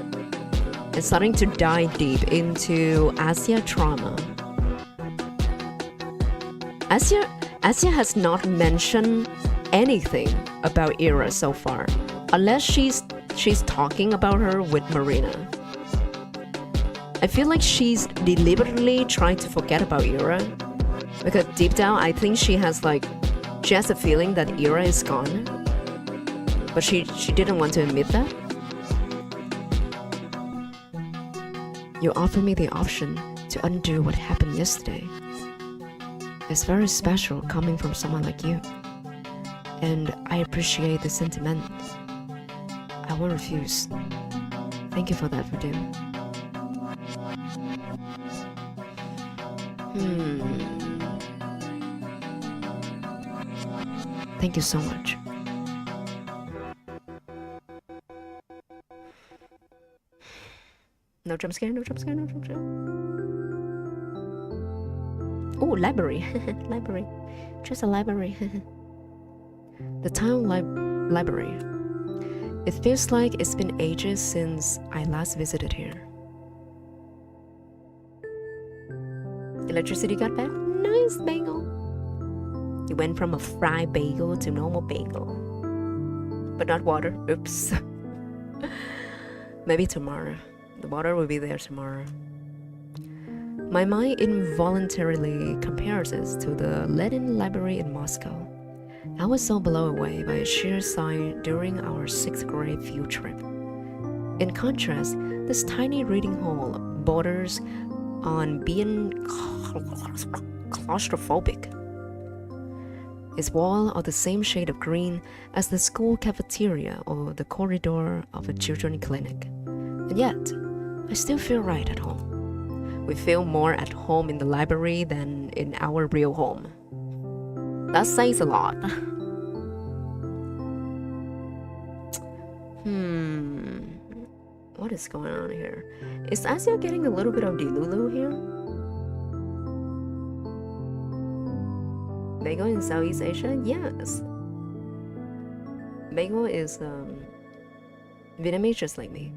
Speaker 1: and starting to dive deep into Asia trauma. Asia has not mentioned anything about Ira so far, unless she's talking about her with Marina. I feel like she's deliberately trying to forget about Ira, because deep down I think she has a feeling that Ira is gone, but she didn't want to admit that. You offer me the option to undo what happened yesterday. It's very special coming from someone like you, and I appreciate the sentiment. I won't refuse. Thank you for that, Vadim. Thank you so much. No jump scare, no jump scare, no jump scare. Oh, library. Library. Just a library. The town library. It feels like it's been ages since I last visited here. Electricity got back? Nice bagel. You went from a fried bagel to normal bagel. But not water. Oops. Maybe tomorrow. The water will be there tomorrow. My mind involuntarily compares this to the Lenin Library in Moscow. I was so blown away by a sheer sign during our 6th grade field trip. In contrast, this tiny reading hall borders on being claustrophobic. Its walls are the same shade of green as the school cafeteria or the corridor of a children's clinic. And yet, I still feel right at home. We feel more at home in the library than in our real home. That says a lot. What is going on here? Is Asia getting a little bit of Delulu here? Bagel in Southeast Asia? Yes. Bagel is Vietnamese just like me.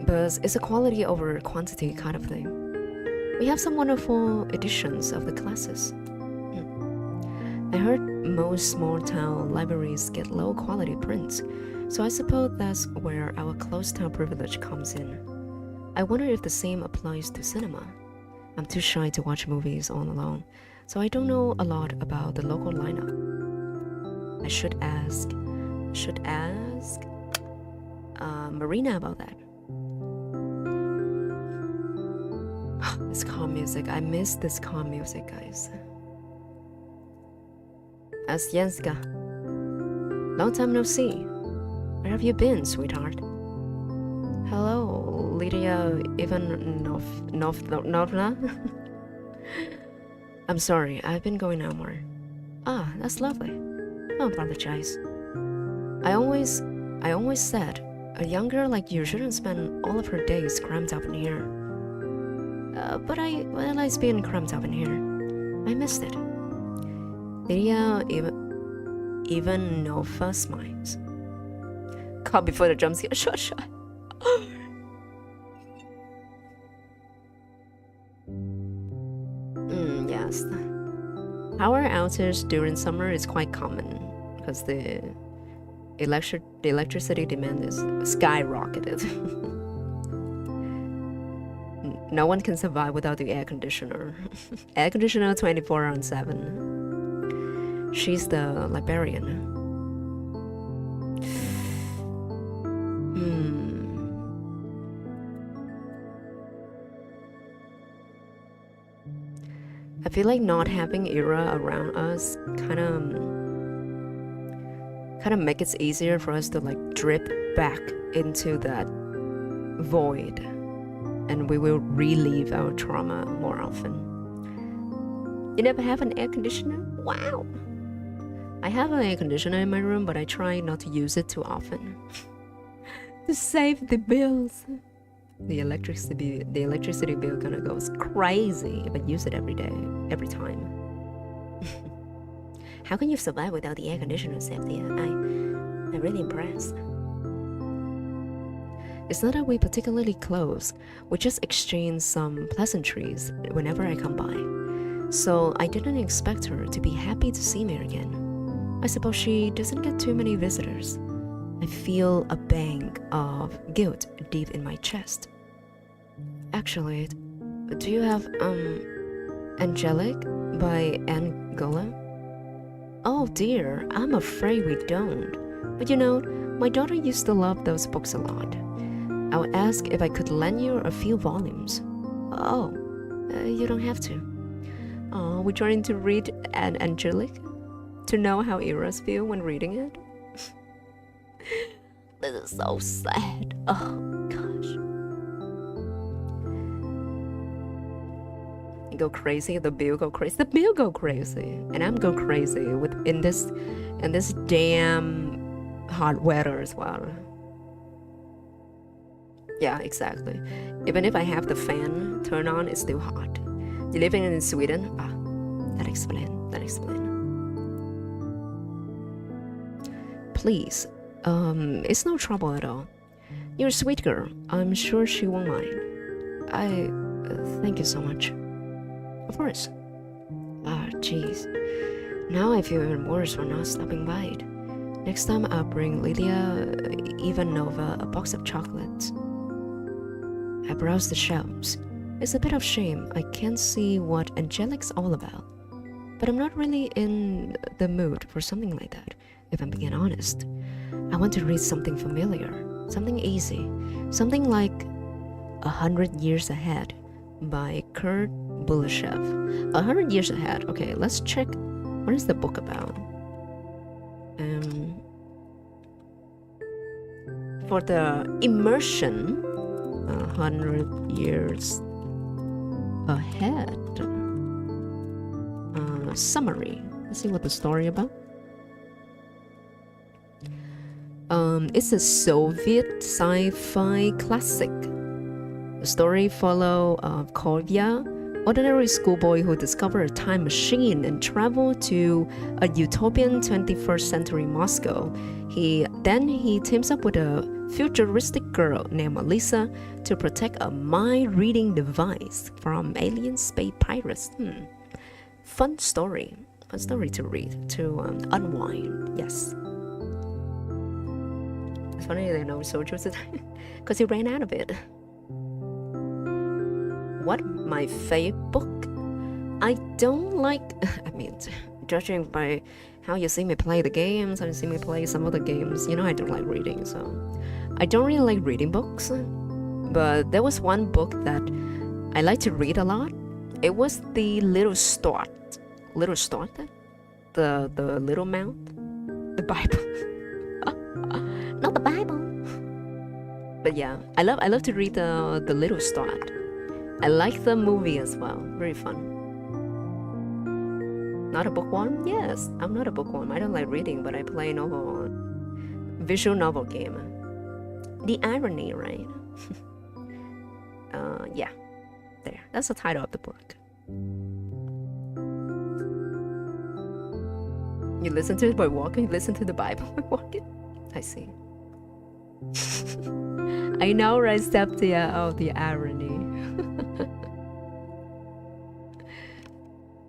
Speaker 1: But it's a quality over quantity kind of thing. We have some wonderful editions of the classes. I heard most small-town libraries get low-quality prints, so I suppose that's where our close-town privilege comes in. I wonder if the same applies to cinema. I'm too shy to watch movies all alone, so I don't know a lot about the local lineup. I should ask Marina about that. This calm music. I miss this calm music, guys. Asyenska. Long time no see. Where have you been, sweetheart? Hello, Lydia Ivanovna. I'm sorry, I've been going out more. Ah, that's lovely. Don't apologize. I always said a young girl like you shouldn't spend all of her days cramped up in here. But I like being cramped up in here. I missed it. Lydia Ivanova smiles. Caught before the jump scare. Shut. Yes. Power outage during summer is quite common because the electricity demand is skyrocketed. No one can survive without the air conditioner. Air conditioner 24/7. She's the librarian. I feel like not having Ira around us kind of make it easier for us to like drip back into that void, and we will relieve our trauma more often. You never have an air conditioner? Wow! I have an air conditioner in my room, but I try not to use it too often. To save the bills. The electricity bill gonna goes crazy if I use it every day, every time. How can you survive without the air conditioner, Cynthia? I'm really impressed. It's not that we particularly close, we just exchange some pleasantries whenever I come by. So I didn't expect her to be happy to see me again. I suppose she doesn't get too many visitors. I feel a bang of guilt deep in my chest. Actually, do you have Angelic by Angola? Oh dear, I'm afraid we don't. But you know, my daughter used to love those books a lot. I would ask if I could lend you a few volumes. Oh, you don't have to. Oh, we're trying to read an Angelic to know how eras feel when reading it. This is so sad. Oh gosh. I go crazy, the bill go crazy, the bill go crazy, and I'm go crazy in this damn hot weather as well. Yeah, exactly. Even if I have the fan turned on, it's still hot. You living in Sweden? Ah, that explains. Please, it's no trouble at all. You're a sweet girl. I'm sure she won't mind. Thank you so much. Of course. Ah, jeez. Now I feel even worse for not stopping by it. Next time I'll bring Lydia Ivanova a box of chocolates. I browse the shelves. It's a bit of shame I can't see what Angelic's all about. But I'm not really in the mood for something like that, if I'm being honest. I want to read something familiar, something easy, something like 100 Years Ahead by Kurt Bulashev. 100 Years Ahead. Okay, let's check. What is the book about? For the immersion, 100 Years Ahead. Summary. Let's see what the story about. It's a Soviet sci-fi classic. The story follows Kolya, ordinary schoolboy who discovered a time machine and traveled to a utopian 21st century Moscow. He teams up with a futuristic girl named Alisa to protect a mind-reading device from alien space pirates. Fun story to read, to unwind. Yes. It's funny they know soju today because he ran out of it. What my favorite book? I don't like. I mean, judging by how you see me play the games, how you see me play some other games, I don't like reading, so I don't really like reading books. But there was one book that I like to read a lot. It was the Little Start, the Little Mount, the Bible. Not the Bible. But yeah, I love to read the Little Start. I like the movie as well. Very fun. Not a bookworm? Yes, I'm not a bookworm. I don't like reading, but I play visual novel game. The irony, right? Yeah. There. That's the title of the book. You listen to it by walking? You listen to the Bible by walking? I see. I know, right, Septia? Oh, the irony.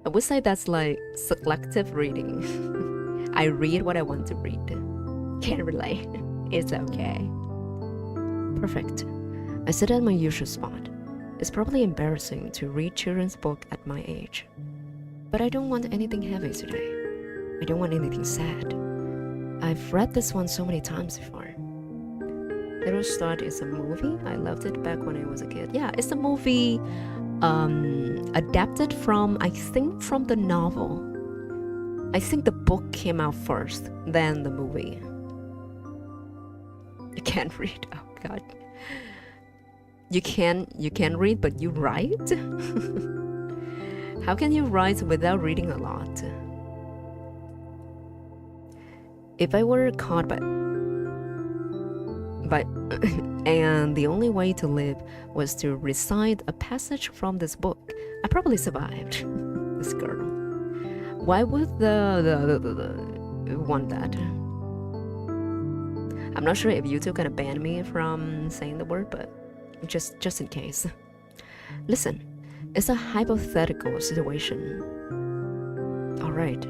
Speaker 1: I would say that's like selective reading. I read what I want to read. Can't relate. It's okay. Perfect. I sit at my usual spot. It's probably embarrassing to read children's book at my age. But I don't want anything heavy today. I don't want anything sad. I've read this one so many times before. Little Start is a movie. I loved it back when I was a kid. Yeah, it's a movie adapted from, I think, from the novel. I think the book came out first, then the movie. You can't read. Oh God. You can read, but you write? How can you write without reading a lot? If I were caught by and the only way to live was to recite a passage from this book, I probably survived. This girl. Why would the want that? I'm not sure if YouTube gonna ban me from saying the word, but just in case. Listen, it's a hypothetical situation. Alright,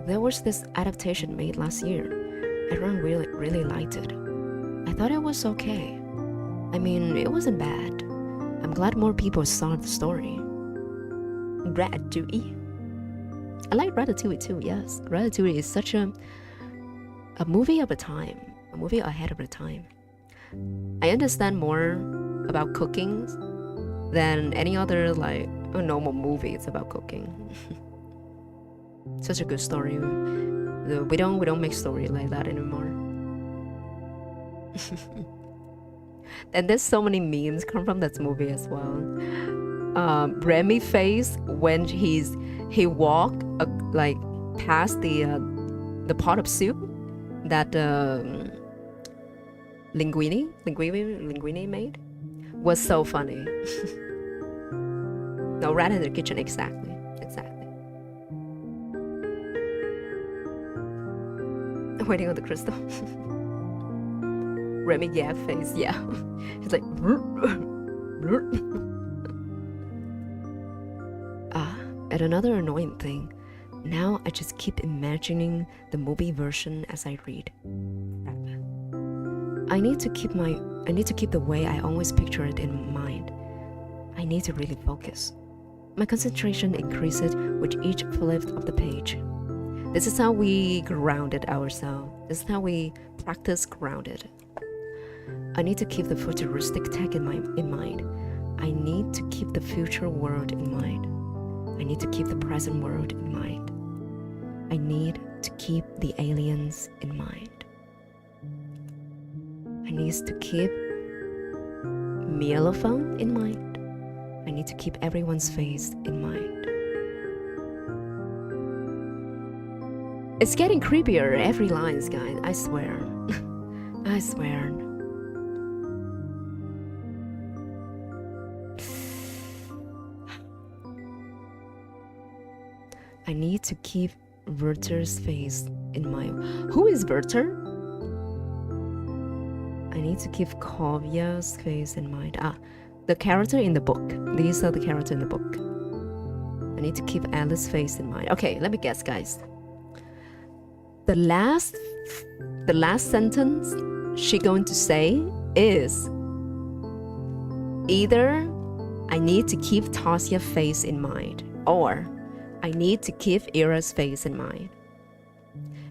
Speaker 1: there was this adaptation made last year. Everyone really liked it. I thought it was okay. I mean, it wasn't bad. I'm glad more people saw the story. Ratatouille. I like Ratatouille too, yes. Ratatouille is such a movie of a time. A movie ahead of the time. I understand more about cooking than any other like a normal movie. It's about cooking. Such a good story. We don't make story like that anymore. And there's so many memes come from that movie as well. Remy face when he walk like past the pot of soup that Linguini made was so funny. No, Rat in the Kitchen, exactly. Waiting on the crystal. Remy Gag face, yeah. He's like and another annoying thing. Now I just keep imagining the movie version as I read. I need to keep the way I always picture it in mind. I need to really focus. My concentration increases with each flip of the page. This is how we grounded ourselves. This is how we practice grounded. I need to keep the futuristic tech in mind. I need to keep the future world in mind. I need to keep the present world in mind. I need to keep the aliens in mind. I need to keep Mielophone in mind. I need to keep everyone's face in mind. It's getting creepier every line, guys. I swear. I swear. I need to keep Werther's face in mind. Who is Werther? I need to keep Kovya's face in mind. The character in the book. These are the characters in the book. I need to keep Alice's face in mind. Okay, let me guess, guys. The last sentence she going to say is either I need to keep Tasia's face in mind, or I need to keep Ira's face in mind.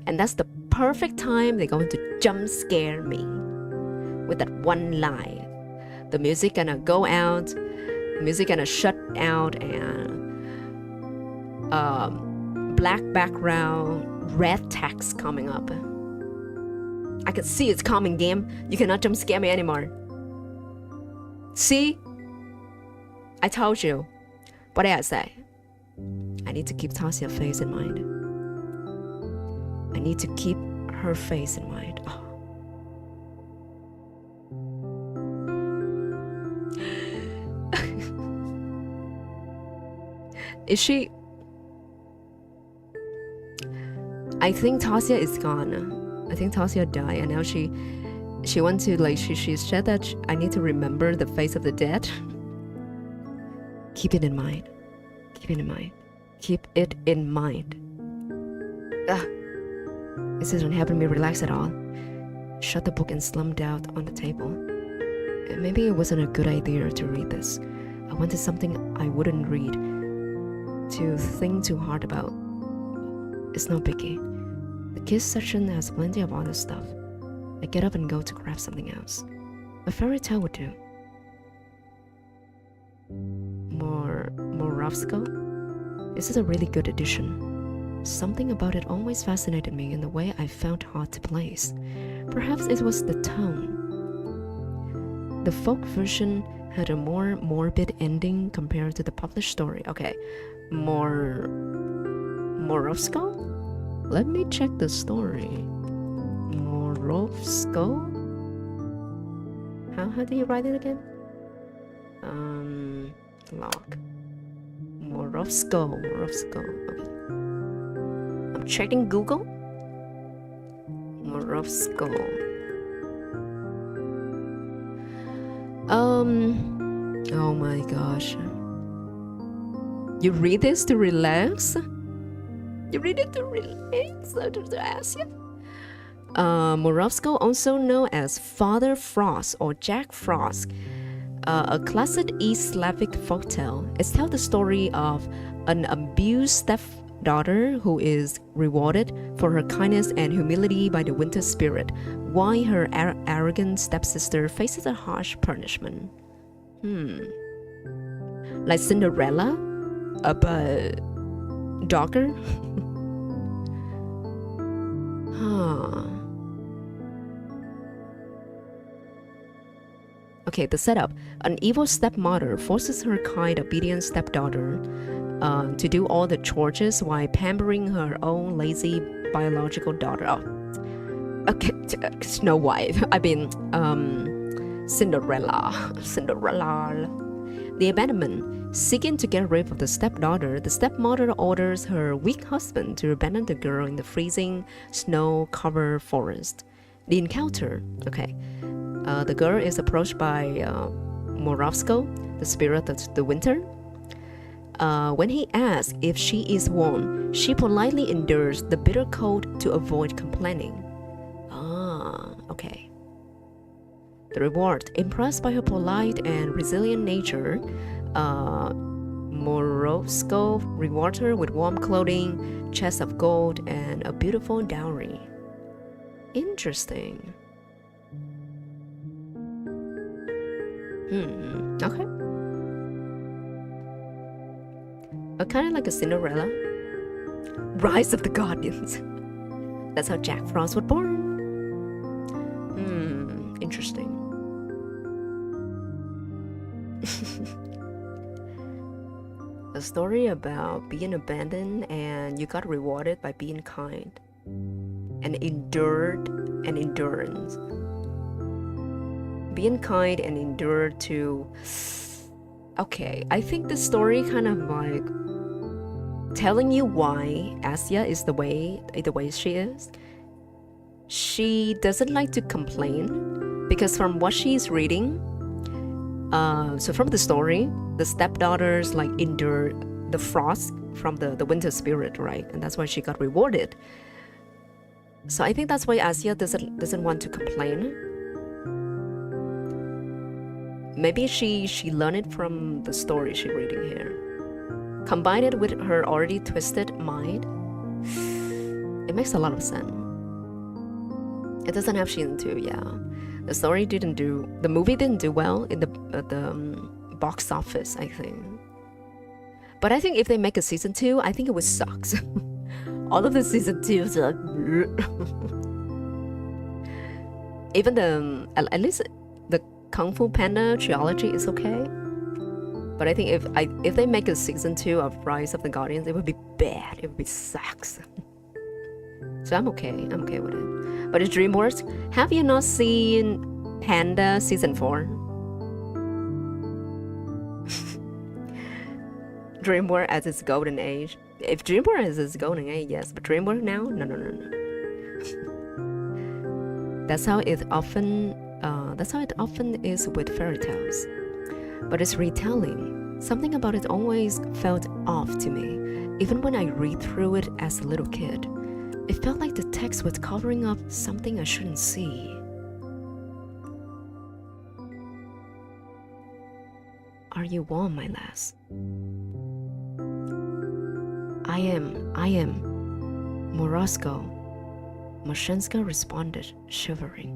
Speaker 1: And that's the perfect time they're going to jump scare me with that one line. The music gonna go out, the music gonna shut out, and black background, red text coming up. I can see it's coming, game. You cannot jump scare me anymore. See? I told you. What did I say? I need to keep Tasia's face in mind. I need to keep her face in mind. Oh. Is she? I think Tasia is gone. I think Tasia died, and now she wants to, like, she said that I need to remember the face of the dead. Keep it in mind. Keep it in mind. Keep it in mind. This isn't helping me relax at all. Shut the book and slumped down on the table. Maybe it wasn't a good idea to read this. I wanted something I wouldn't read, to think too hard about. It's no biggie. The kids section has plenty of other stuff. I get up and go to grab something else. A fairy tale would do. Morovsko? This is a really good edition. Something about it always fascinated me in the way I found hard to place. Perhaps it was the tone. The folk version had a more morbid ending compared to the published story. Okay, Morovsko? Let me check the story. Morovsko? How do you write it again? Log. Morovsko. Okay. I'm checking Google. Morovsko. Oh my gosh. You read this to relax? You read it to relax? To ask you? Morovsko, also known as Father Frost or Jack Frost, a classic East Slavic folktale. It tells the story of an abused stepdaughter who is rewarded for her kindness and humility by the winter spirit, while her arrogant stepsister faces a harsh punishment. Like Cinderella, but darker? Okay, the setup. An evil stepmother forces her kind, obedient stepdaughter to do all the chores while pampering her own lazy biological daughter. Oh, okay, Snow White. I mean, Cinderella. The abandonment. Seeking to get rid of the stepdaughter, the stepmother orders her weak husband to abandon the girl in the freezing, snow-covered forest. The encounter. Okay. The girl is approached by Morovsko, the spirit of the winter. When he asks if she is warm, she politely endures the bitter cold to avoid complaining. Okay. The reward. Impressed by her polite and resilient nature, Morovsko rewards her with warm clothing, chests of gold, and a beautiful dowry. Interesting. Okay. kind of like a Cinderella. Rise of the Guardians. That's how Jack Frost was born. Interesting. A story about being abandoned and you got rewarded by being kind and endured and endurance. Being kind and endured to... Okay, I think the story kind of like telling you why Asya is the way she is. She doesn't like to complain because from what she's reading, so from the story, the stepdaughters like endure the frost from the winter spirit, right? And that's why she got rewarded. So I think that's why Asya doesn't want to complain. Maybe she learned it from the story she's reading here. Combine it with her already twisted mind, it makes a lot of sense. It doesn't have season 2, yeah. The movie didn't do well in the box office, I think. But I think if they make a season 2, I think it would suck. All of the season 2s are like... Even at least the Kung Fu Panda trilogy is okay. But I think if they make a season 2 of Rise of the Guardians, it would be bad. It would be sucks. So I'm okay with it. But it's DreamWorks. Have you not seen Panda season 4? DreamWorks at its golden age. If DreamWorks is its golden age, yes. But DreamWorks now, no. That's how it often is with fairy tales. But it's retelling. Something about it always felt off to me, even when I read through it as a little kid. It felt like the text was covering up something I shouldn't see. Are you warm, my lass? I am. Morosco. Moshenska responded, shivering.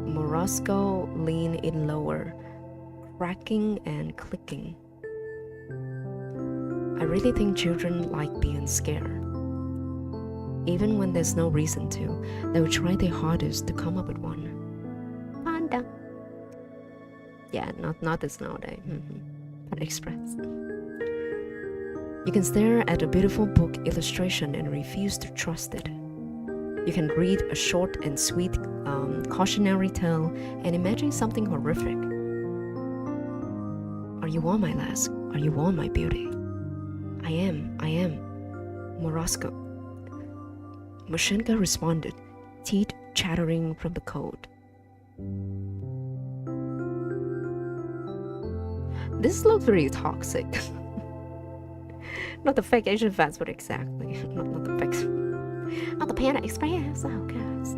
Speaker 1: Morosco leaned in lower, cracking and clicking. I really think children like being scared. Even when there's no reason to, they will try their hardest to come up with one. Panda. Yeah, not this nowadays. But Express. You can stare at a beautiful book illustration and refuse to trust it. You can read a short and sweet cautionary tale and imagine something horrific. Are you warm, my lass? Are you warm, my beauty? I am. Morosco. Moshenka responded, teeth chattering from the cold. This looks really toxic. Not the fake Asian fans, but exactly. Not the fake. Not the Panda Express. Oh, gosh.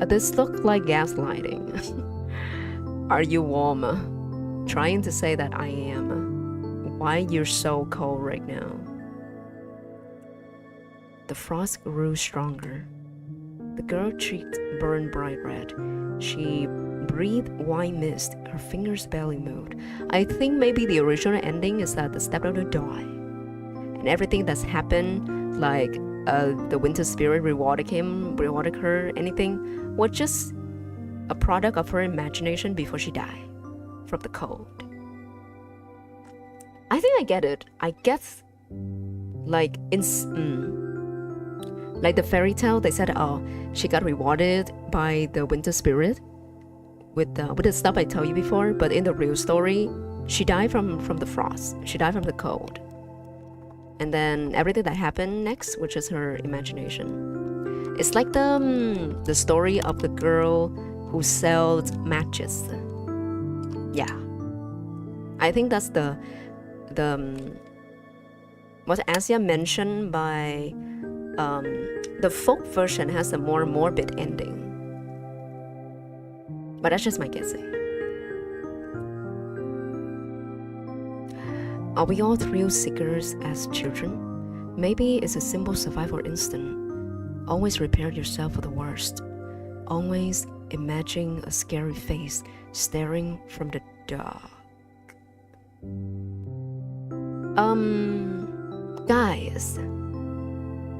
Speaker 1: This looked like gaslighting. Are you warm? Trying to say that I am. Why you're so cold right now? The frost grew stronger. The girl's cheeks burned bright red. She breathed white mist. Her fingers barely moved. I think maybe the original ending is that the stepdaughter died. And everything that's happened, like the winter spirit rewarded her, anything, was just a product of her imagination before she died from the cold. I think I get it. I guess, like like the fairy tale, they said, oh, she got rewarded by the winter spirit with the stuff I told you before. But in the real story, she died from the frost. She died from the cold. And then everything that happened next, which is her imagination. It's like the story of the girl who sells matches. Yeah, I think that's the what Asia mentioned by the folk version has a more morbid ending. But that's just my guessing. Are we all thrill seekers as children? Maybe it's a simple survival instinct. Always prepare yourself for the worst. always imagine a scary face staring from the dark. Guys,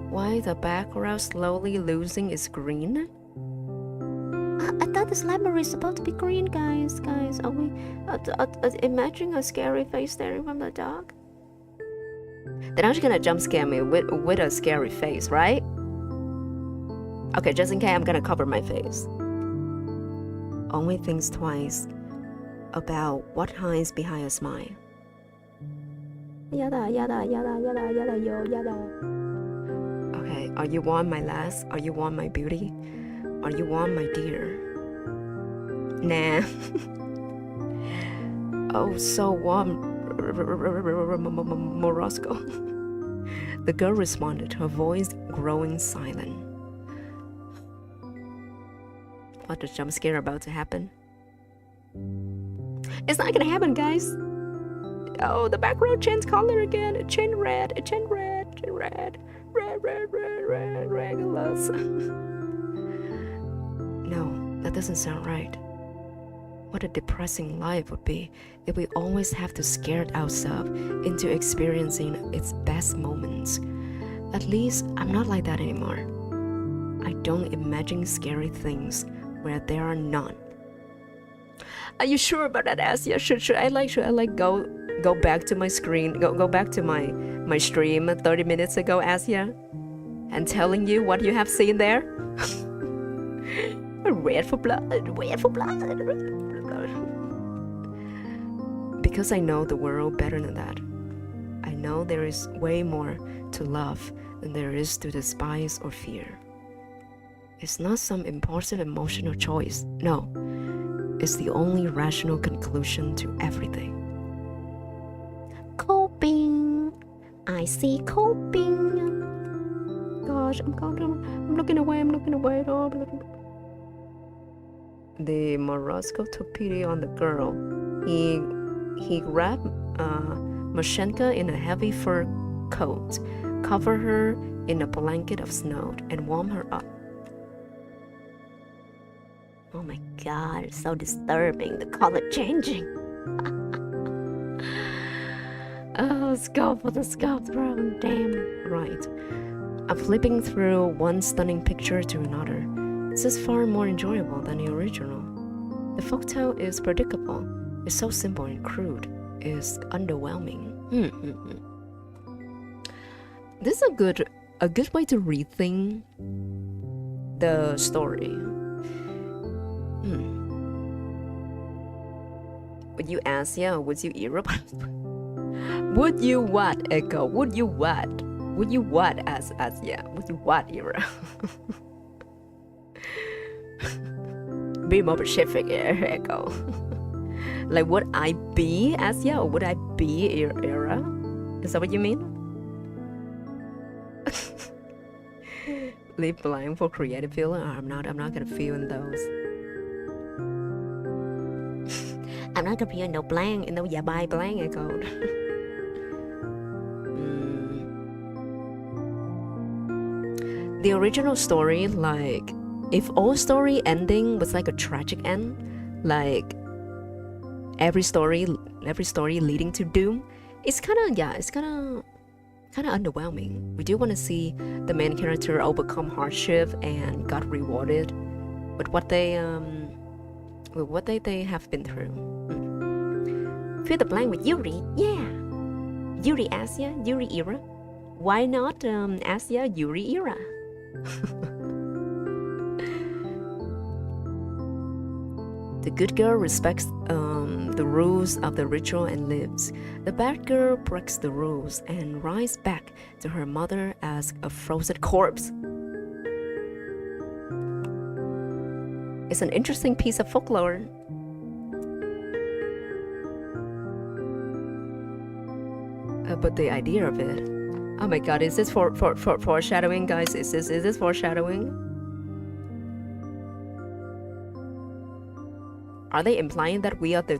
Speaker 1: why the background slowly losing its green? I thought this library is supposed to be green, guys. Are we imagine a scary face staring from the dark? They're not gonna jump scare me with a scary face, right? Okay, just in case, I'm gonna cover my face. Only thinks twice about what hides behind a smile. Yada yada yada yada yada yo yada. Okay, are you warm, my lass? Are you warm, my beauty? Are you warm, my dear? Nah. Oh, so warm, Morosco. The girl responded, her voice growing silent. What, the jump scare about to happen? It's not gonna happen, guys. Oh, the background changed color again. It changed red. It changed red. Red. Regulars. No, that doesn't sound right. What a depressing life would be if we always have to scare ourselves into experiencing its best moments. At least I'm not like that anymore. I don't imagine scary things where there are none. Are you sure about that, Asia? Should I go back to my screen, go back to my stream 30 minutes ago, Asia, and telling you what you have seen there? Red for blood. Because I know the world better than that. I know there is way more to love than there is to despise or fear. It's not some impulsive emotional choice. No, it's the only rational conclusion to everything. Coping. I see coping. Gosh, I'm looking away. The Morosco took pity on the girl. He grabbed Mashenka in a heavy fur coat, covered her in a blanket of snow, and warmed her up. Oh my god, it's so disturbing, the color changing. Oh, scope for the scope, bro. Damn. Right. I'm flipping through one stunning picture to another. This is far more enjoyable than the original. The folktale is predictable. It's so simple and crude. It's underwhelming. This is a good way to rethink the story. Would you Asia or would you Europe? Would you what, Echo? Would you what? Would you what as Asia? Would you what, Era? Be more specific, Echo. Like, would I be Asia or would I be Era? Is that what you mean? Leave blank for creative feeling. I'm not gonna feel in those. I'm not gonna feel no blank, no yeah by blank, Echo. The original story, like, if all story ending was like a tragic end, like every story leading to doom, it's kind of underwhelming. We do want to see the main character overcome hardship and got rewarded with what they have been through. Fill the blank with Yuri, yeah. Yuri Asia, Yuri Era. Why not Asia, Yuri Era? The good girl respects the rules of the ritual and lives. The bad girl breaks the rules and rises back to her mother as a frozen corpse. It's an interesting piece of folklore. But the idea of it, oh my god, is this for foreshadowing, guys? Is this foreshadowing? Are they implying that we are the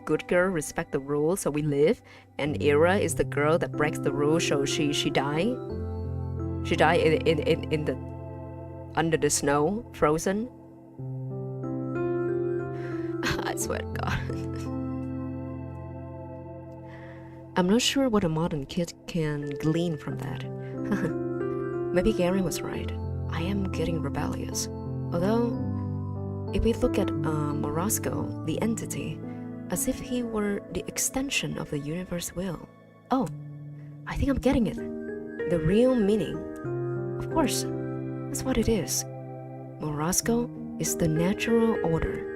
Speaker 1: good girl, respect the rules, so we live, and Era is the girl that breaks the rules, so she die? She died in the under the snow, frozen. Swear to God. I'm not sure what a modern kid can glean from that. Maybe Gary was right. I am getting rebellious. Although, if we look at Morosco, the entity, as if he were the extension of the universe will. Oh, I think I'm getting it. The real meaning. Of course, that's what it is. Morosco is the natural order.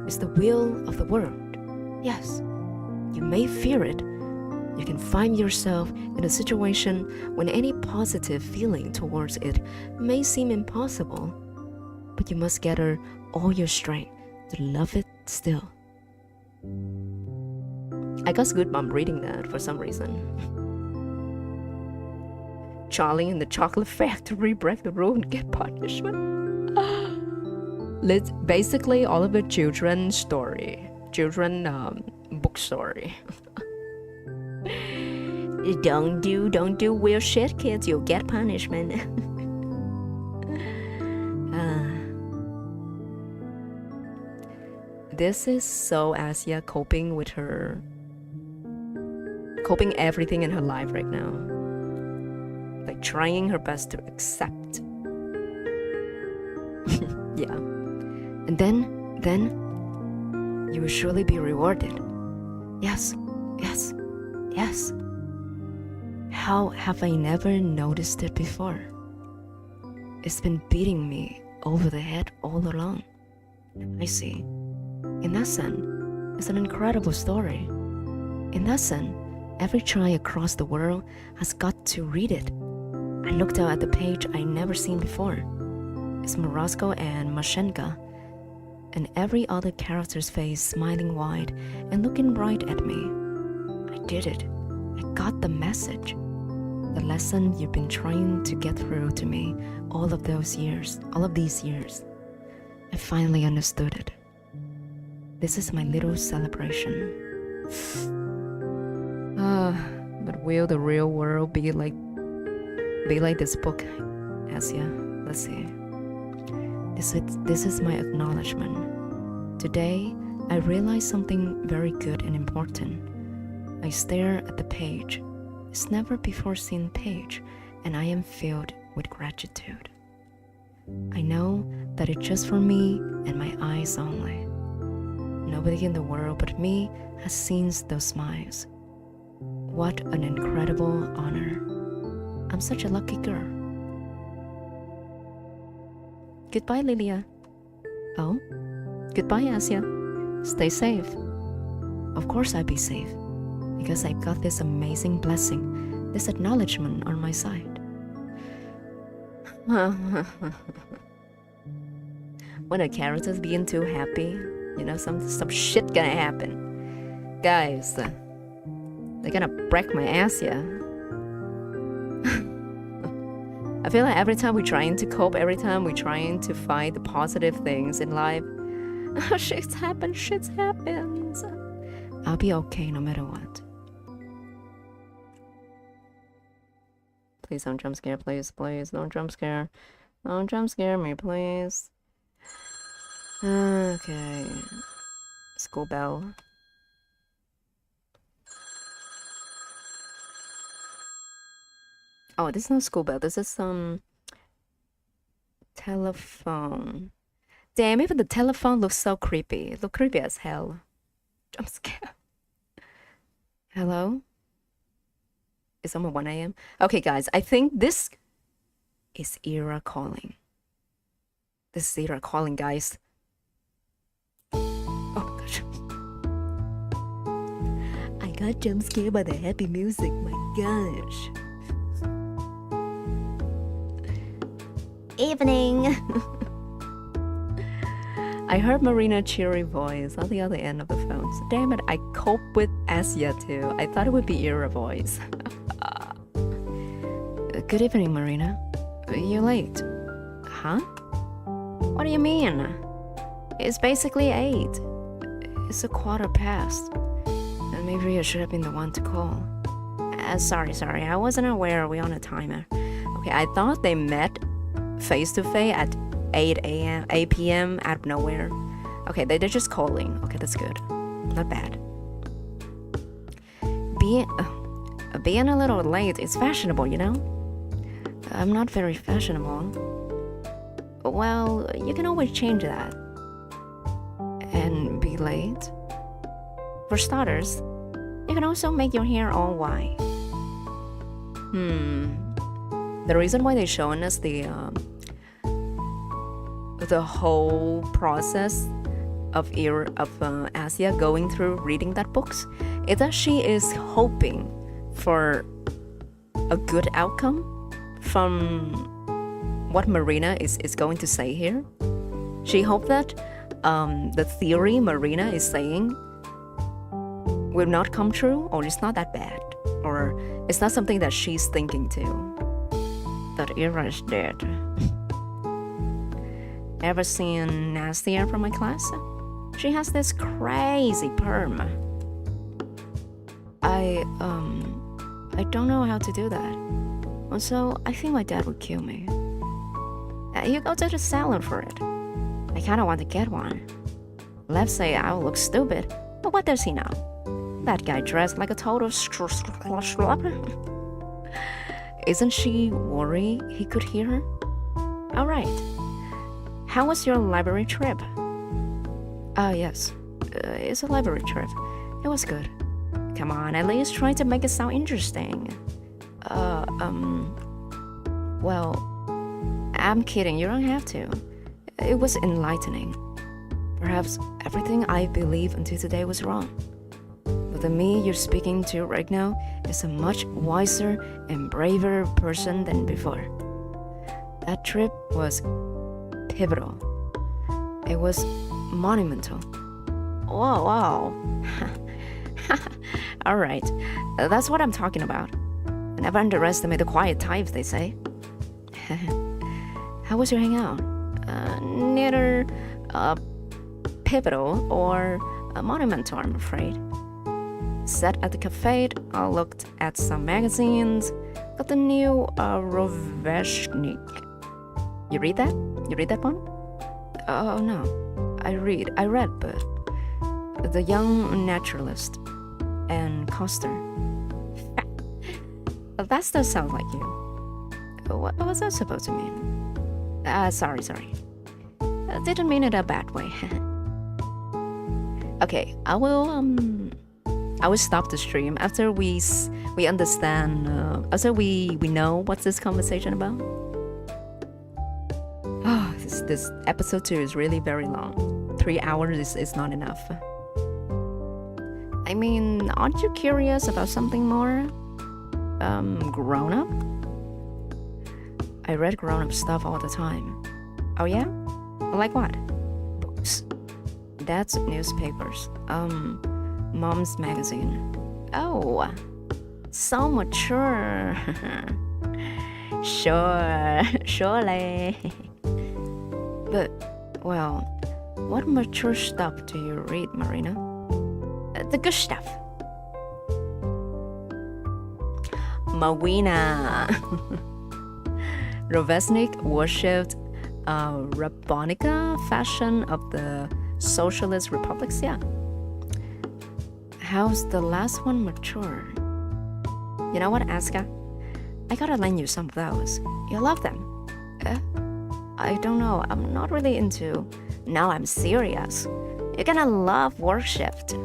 Speaker 1: It's the will of the world. Yes, you may fear it. You can find yourself in a situation when any positive feeling towards it may seem impossible, but you must gather all your strength to love it still. I got goosebumps reading that for some reason. Charlie and the Chocolate Factory break the rule and get punishment. It's basically all of a children's story, book story. Don't do weird shit, kids. You'll get punishment. This is so Asia coping everything in her life right now. Like trying her best to accept. Yeah. And then you will surely be rewarded. Yes. How have I never noticed it before? It's been beating me over the head all along. I see. In that sense, it's an incredible story. In that sense, every child across the world has got to read it. I looked out at the page I'd never seen before. It's Morosco and Mashenka, and every other character's face smiling wide and looking right at me. I did it. I got the message. The lesson you've been trying to get through to me all of these years. I finally understood it. This is my little celebration. But will the real world be like this book, Asia? Let's see. This is my acknowledgement. Today, I realized something very good and important. I stare at the page. It's never before seen page, and I am filled with gratitude. I know that it's just for me and my eyes only. Nobody in the world but me has seen those smiles. What an incredible honor. I'm such a lucky girl. Goodbye, Lilia. Oh, goodbye, Asia. Stay safe. Of course I'll be safe, because I've got this amazing blessing, this acknowledgement on my side. When the characters begin too happy, some shit gonna happen. Guys, they're gonna break my ass, yeah. I feel like every time we're trying to cope, every time we're trying to find the positive things in life, shit happens. I'll be okay no matter what. Please don't jump scare, please don't jump scare. Don't jump scare me, please. Okay. School bell. Oh, this is not school bell. This is some telephone. Damn, even the telephone looks so creepy. It looks creepy as hell. Jump scare. Hello? It's almost 1 a.m. Okay, guys, I think this is Era calling. This is Era calling, guys. Oh, gosh. I got jump scared by the happy music. My gosh. Evening. I heard Marina's cheery voice on the other end of the phone. So damn it, I cope with Asia too. I thought it would be Era voice. Good evening, Marina. You're late. Huh? What do you mean? It's basically 8. It's a quarter past. And maybe I should have been the one to call. Sorry. I wasn't aware we're on a timer. Okay, I thought they met face to face at 8 p.m. out of nowhere. Okay, they're just calling. Okay, that's good. Not bad. Being a little late is fashionable, you know? I'm not very fashionable. Well, you can always change that. And be late. For starters, you can also make your hair all white. The reason why they're showing us the whole process of Asia going through reading that books is that she is hoping for a good outcome from what Marina is going to say here. She hoped that the theory Marina is saying will not come true, or it's not that bad, or it's not something that she's thinking too. That Ira is dead. Ever seen Nastia from my class? She has this crazy perm. I don't know how to do that. Also, I think my dad would kill me. You go to the salon for it. I kinda want to get one. Let's say I will look stupid, but what does he know? That guy dressed like a total Isn't she worried he could hear her? Alright. How was your library trip? Yes. It's a library trip. It was good. Come on, at least try to make it sound interesting. Well, I'm kidding, you don't have to. It was enlightening. Perhaps everything I believed until today was wrong. But the me you're speaking to right now is a much wiser and braver person than before. That trip was pivotal. It was monumental. Wow. Alright, that's what I'm talking about. Never underestimate the quiet types, they say. How was your hangout? Neither pivotal or monumental, I'm afraid. Sat at the cafe, I looked at some magazines, got the new Roveshnik. You read that? You read that one? Oh no, I read, but The Young Naturalist and Coster. That still sounds like you. What was that supposed to mean? Sorry. Didn't mean it a bad way. Okay, I will stop the stream after we understand, after we know what's this conversation about. Oh, this episode 2 is really very long. 3 hours is not enough. I mean, aren't you curious about something more grown up? I read grown up stuff all the time. Oh yeah? Like what? Books. Dad's newspapers. Mom's magazine. Oh, so mature. Surely. But, well, what mature stuff do you read, Marina? The good stuff. Marina. Rovesnik worshipped Rabbonica fashion of the socialist republics, yeah. How's the last one mature? You know what, Aska? I gotta lend you some of those. You love them. I don't know, I'm not really into... Now I'm serious. You're gonna love Work Shift.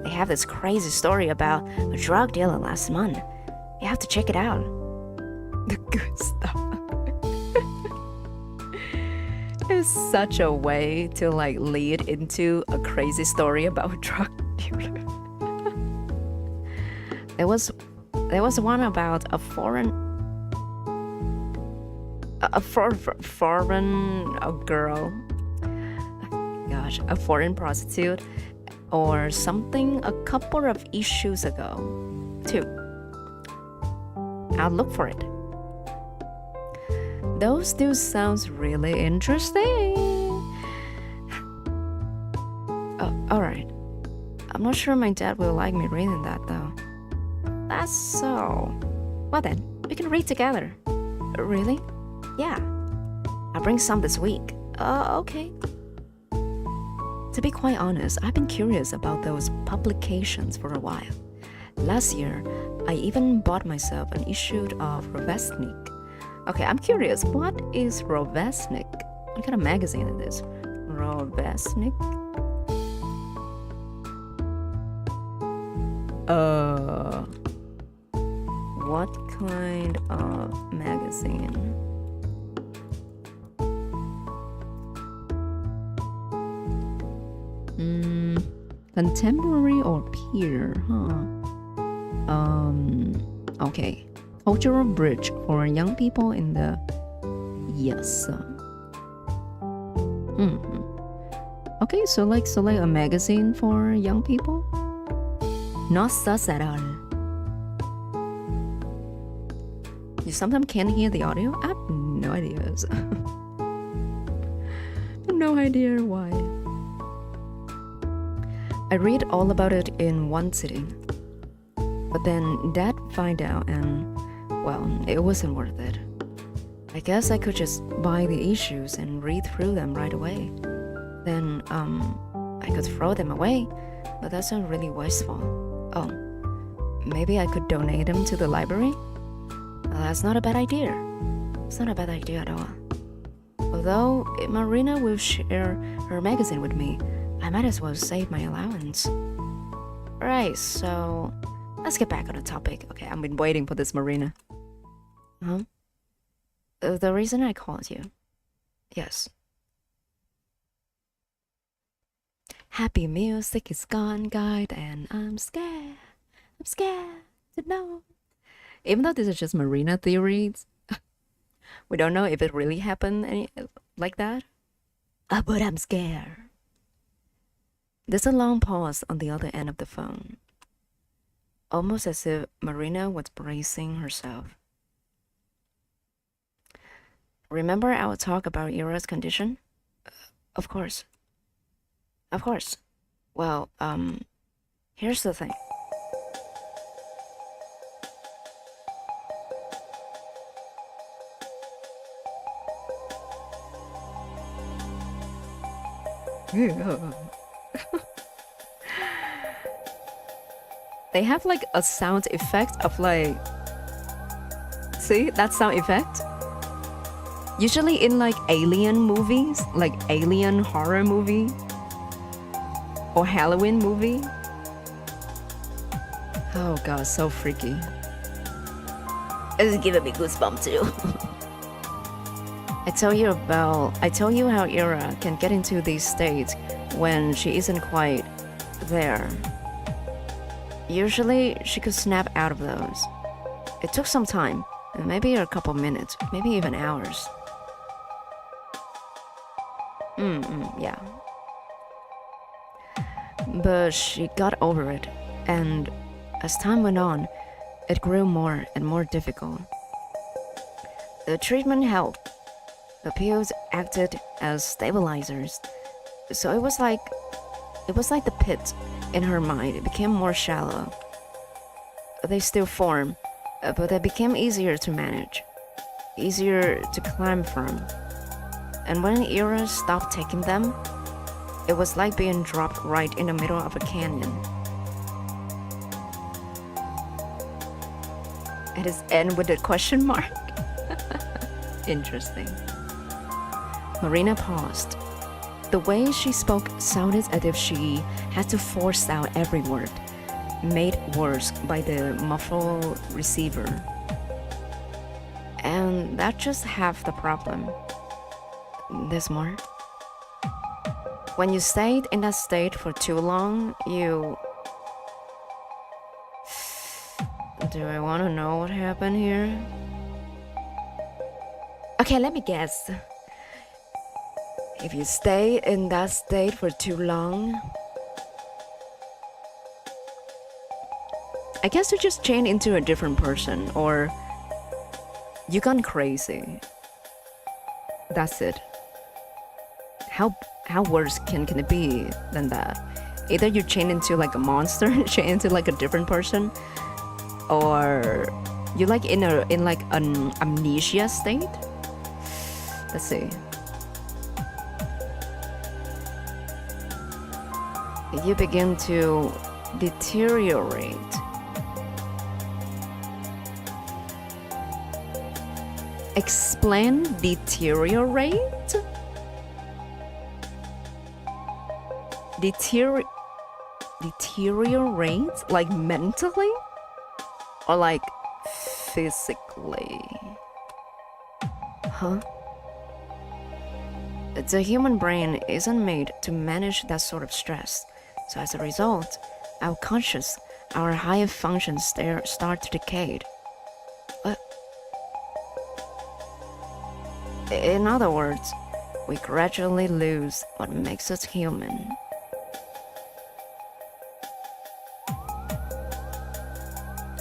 Speaker 1: They have this crazy story about a drug dealer last month. You have to check it out. The good stuff. It's such a way to like lead into a crazy story about a drug dealer. There was one about a foreign girl. Gosh, a foreign prostitute or something a couple of issues ago, too. I'll look for it. Those two sounds really interesting. Alright. I'm not sure my dad will like me reading that though. That's so. Well then, we can read together. Really? Yeah. I'll bring some this week. Okay. To be quite honest, I've been curious about those publications for a while. Last year, I even bought myself an issue of Rovesnik. Okay, I'm curious, what is Rovesnik? What kind of magazine is this? Rovesnik? What kind of magazine? Contemporary or peer, huh? Okay. Cultural bridge for young people in the... Yes. Okay, so like a magazine for young people? Not sus at all. You sometimes can't hear the audio? I have no ideas. No idea why. I read all about it in one sitting. But then Dad found out and, well, it wasn't worth it. I guess I could just buy the issues and read through them right away. Then, I could throw them away, but that's not really wasteful. Oh, maybe I could donate them to the library? That's not a bad idea. It's not a bad idea at all. Although, if Marina will share her magazine with me, I might as well save my allowance. Right, so let's get back on the topic. Okay, I've been waiting for this, Marina. Huh? The reason I called you. Yes. Happy music is gone, guide, and I'm scared. I'm scared to know. Even though this is just Marina theories, we don't know if it really happened like that. But I'm scared. There's a long pause on the other end of the phone, almost as if Marina was bracing herself. Remember our talk about Ira's condition? Of course. Of course. Well, here's the thing. They have like a sound effect of like, see that sound effect? Usually in like alien movies, like alien horror movie or Halloween movie. Oh god, so freaky. It's giving me goosebumps too. I tell you how Ira can get into these states when she isn't quite there. Usually, she could snap out of those. It took some time, maybe a couple minutes, maybe even hours. Yeah. But she got over it, and as time went on, it grew more and more difficult. The treatment helped. The pills acted as stabilizers. So it was like the pit in her mind. It became more shallow. They still form, but they became easier to manage, easier to climb from. And when Ira stopped taking them, it was like being dropped right in the middle of a canyon. It is end with a question mark. Interesting. Marina paused. The way she spoke sounded as if she had to force out every word, made worse by the muffled receiver. And that's just half the problem. There's more. When you stayed in that state for too long, you... Do I want to know what happened here? Okay, let me guess. If you stay in that state for too long, I guess you just change into a different person, or you gone crazy. That's it. How worse can it be than that? Either you change into like a monster, change into like a different person, or you like in like an amnesia state. Let's see. you begin to deteriorate. Explain deteriorate? Deteriorate? Like mentally? Or like physically? Huh? The human brain isn't made to manage that sort of stress. So as a result, our conscious, our higher functions start to decay. In other words, we gradually lose what makes us human.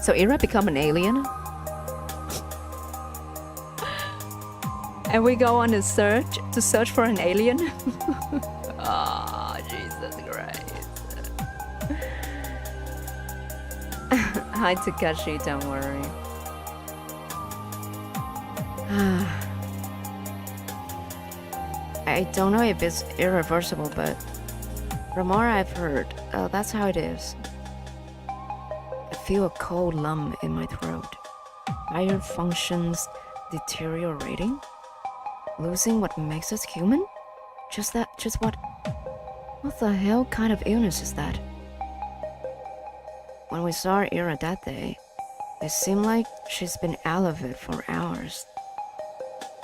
Speaker 1: So Ira become an alien? And we go on a search for an alien? Oh, Jesus Christ. Hi Takashi, don't worry. I don't know if it's irreversible, but from more I've heard, that's how it is. I feel a cold lump in my throat. Higher functions deteriorating? Losing what makes us human? Just what? What the hell kind of illness is that? When we saw Ira that day, it seemed like she's been out of it for hours.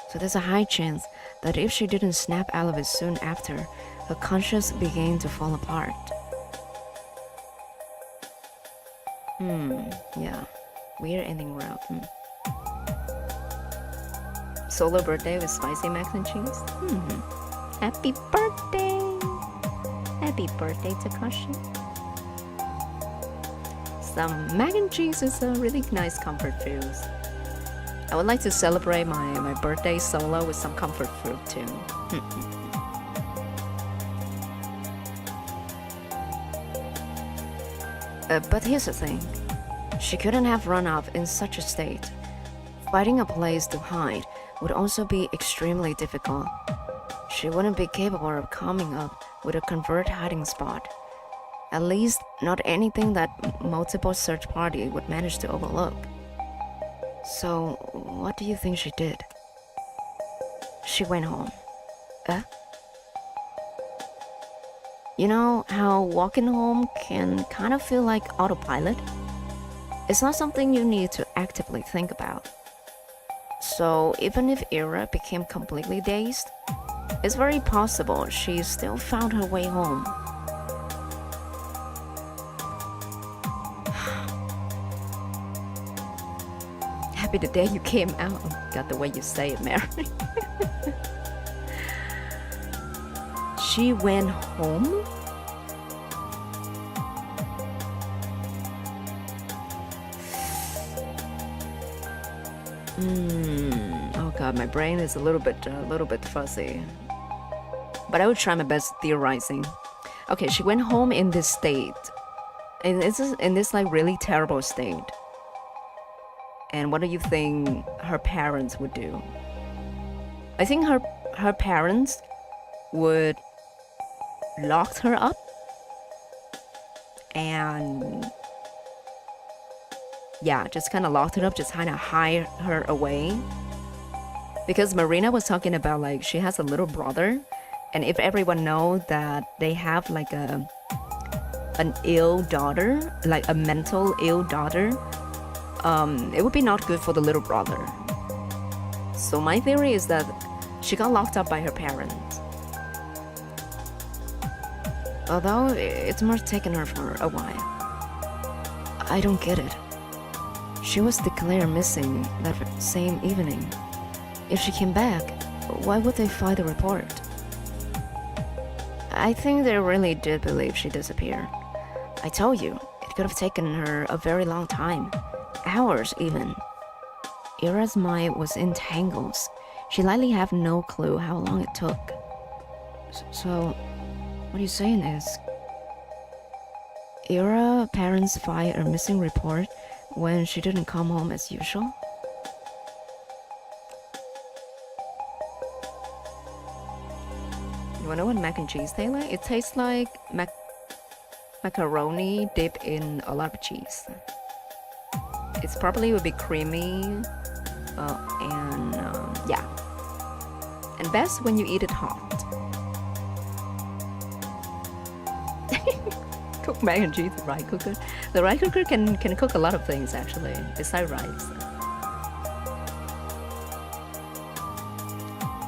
Speaker 1: So there's a high chance that if she didn't snap out of it soon after, her conscience began to fall apart. Yeah. Weird ending route. Solo birthday with spicy mac and cheese? Happy birthday! Happy birthday, Takashi. Some mac and cheese is a really nice comfort food. I would like to celebrate my birthday solo with some comfort food too. But here's the thing. She couldn't have run off in such a state. Finding a place to hide would also be extremely difficult. She wouldn't be capable of coming up with a convenient hiding spot. At least not anything that multiple search parties would manage to overlook. So, what do you think she did? She went home. You know how walking home can kind of feel like autopilot? It's not something you need to actively think about. So, even if Ira became completely dazed, it's very possible she still found her way home. Happy the day you came out. Oh, God, the way you say it, Mary. She went home? Oh God, my brain is a little bit fuzzy. But I will try my best theorizing. Okay, she went home in this state. In this like really terrible state. And what do you think her parents would do? I think her parents would lock her up and yeah, just kind of locked her up, just kind of hide her away. Because Marina was talking about like she has a little brother, and if everyone knows that they have like an ill daughter, like a mental ill daughter, it would be not good for the little brother. So my theory is that she got locked up by her parents. Although it's must have taken her for a while. I don't get it. She was declared missing that same evening. If she came back, why would they file the report? I think they really did believe she disappeared. I told you, it could have taken her a very long time. Hours even. Ira's mind was in tangles. She likely had no clue how long it took. So, what you're saying is, Ira's parents filed a missing report when she didn't come home as usual? You wanna know what mac and cheese tastes like? It tastes like macaroni dipped in a lot of cheese. It's probably would be creamy, and yeah, and best when you eat it hot. Cook mac and cheese, rice cooker. The rice cooker can cook a lot of things actually, besides rice.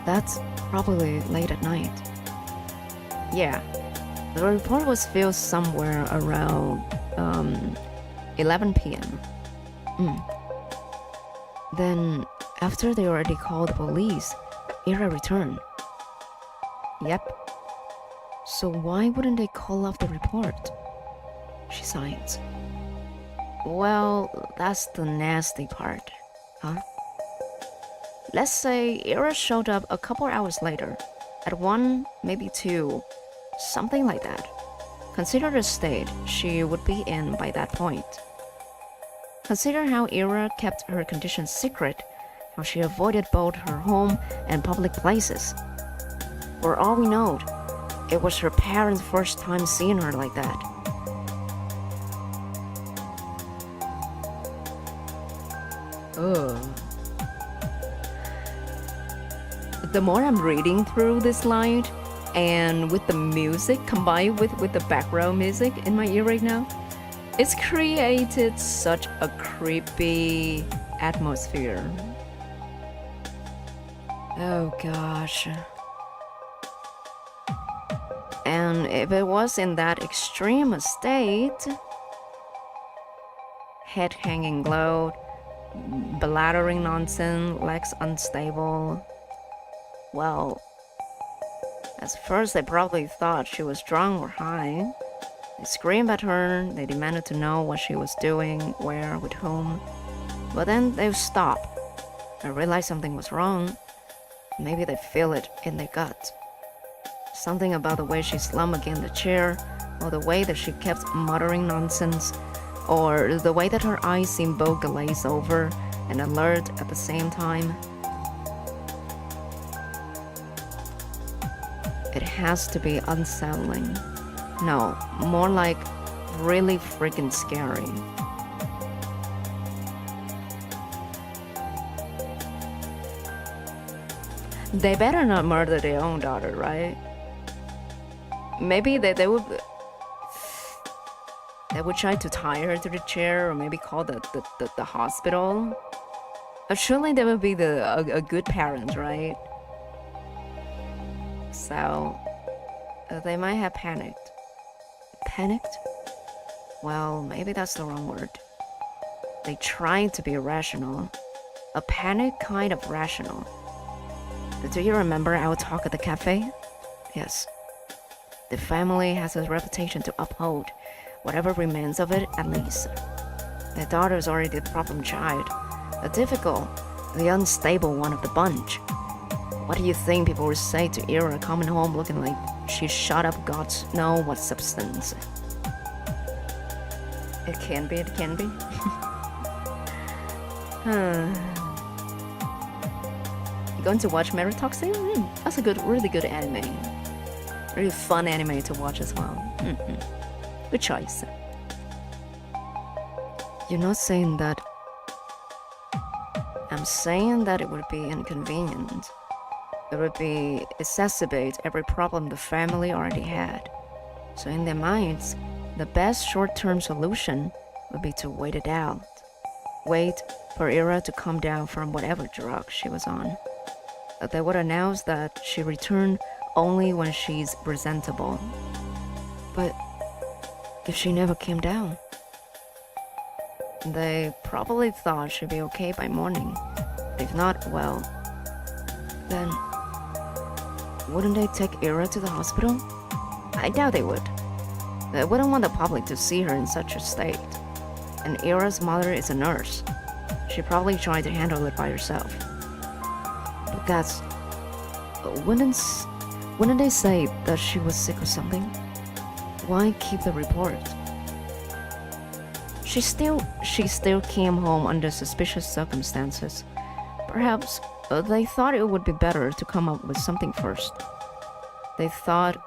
Speaker 1: That's probably late at night. Yeah, the report was filed somewhere around 11 p.m. Then, after they already called the police, Ira returned. Yep. So why wouldn't they call off the report? She sighed. Well, that's the nasty part, huh? Let's say Ira showed up a couple hours later, at 1, maybe 2, something like that. Consider the state she would be in by that point. Consider how Ira kept her condition secret, how she avoided both her home and public places. For all we know, it was her parents' first time seeing her like that. Ugh. The more I'm reading through this line, and with the music combined with the background music in my ear right now, it's created such a creepy atmosphere. Oh gosh. And if it was in that extreme state, head hanging low, blathering nonsense, legs unstable, well, at first they probably thought she was drunk or high. They screamed at her, they demanded to know what she was doing, where, with whom. But then they stopped and realized something was wrong. Maybe they feel it in their gut. Something about the way she slumped against the chair, or the way that she kept muttering nonsense, or the way that her eyes seemed both glazed over and alert at the same time. It has to be unsettling. No, more like really freaking scary. They better not murder their own daughter, right? Maybe they would try to tie her to the chair, or maybe call the hospital. Surely they would be a good parent, right? So they might have panicked. Panicked? Well, maybe that's the wrong word. They tried to be rational. A panic kind of rational. Do you remember our talk at the cafe? Yes. The family has a reputation to uphold, whatever remains of it at least. Their daughter is already the problem child, the difficult, the unstable one of the bunch. What do you think people would say to Ira coming home looking like she shot up God's know what substance? It can be. You going to watch Meritocracy? That's a really good anime. Really fun anime to watch as well. Good choice. You're not saying that. I'm saying that it would be inconvenient. It would be exacerbate every problem the family already had. So in their minds, the best short-term solution would be to wait it out. Wait for Ira to come down from whatever drug she was on. They would announce that she returned only when she's presentable. But if she never came down? They probably thought she'd be okay by morning. If not, well, then wouldn't they take Ira to the hospital? I doubt they would. They wouldn't want the public to see her in such a state. And Ira's mother is a nurse. She probably tried to handle it by herself. But that's... Wouldn't they say that she was sick or something? Why keep the report? She still came home under suspicious circumstances. Perhaps they thought it would be better to come up with something first. They thought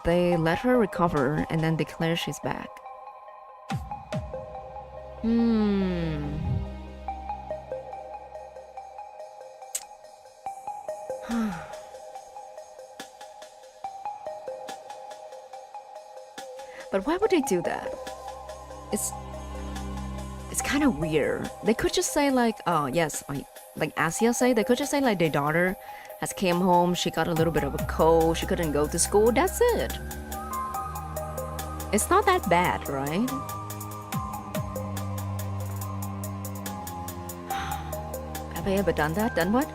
Speaker 1: They let her recover and then declare she's back. But why would they do that? It's kind of weird. They could just say like, oh yes, like Asia say, they could just say like their daughter has came home, she got a little bit of a cold, she couldn't go to school, that's it. It's not that bad, right? Have I ever done that? Done what?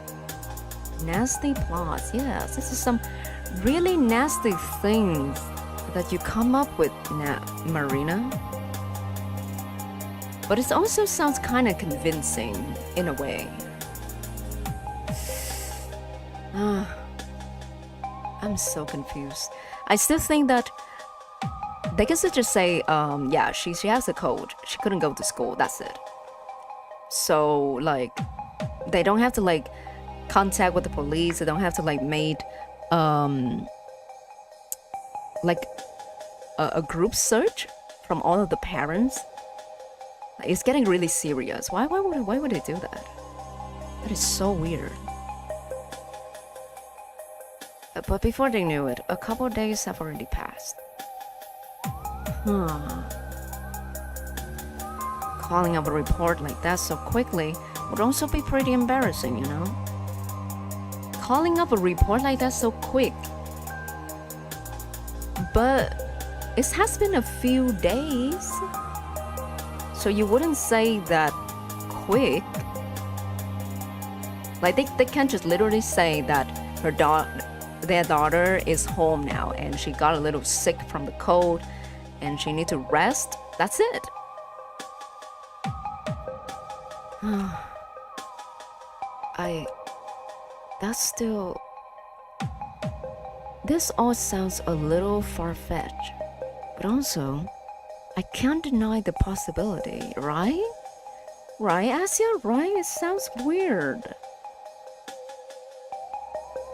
Speaker 1: Nasty plots, yes. This is some really nasty things that you come up with, Marina. But it also sounds kind of convincing in a way. I'm so confused. I still think that they can just say, yeah, she has a cold. She couldn't go to school. That's it. So like, they don't have to like contact with the police. They don't have to like make like a group search from all of the parents. It's getting really serious. Why would they do that? That is so weird. But before they knew it, a couple of days have already passed. Calling up a report like that so quickly would also be pretty embarrassing, you know? Calling up a report like that so quick. But it has been a few days. So you wouldn't say that quick. Like they can't just literally say that their daughter is home now and she got a little sick from the cold and she needs to rest. That's it. This all sounds a little far-fetched, but also I can't deny the possibility, right? Right, Asia? Right? It sounds weird.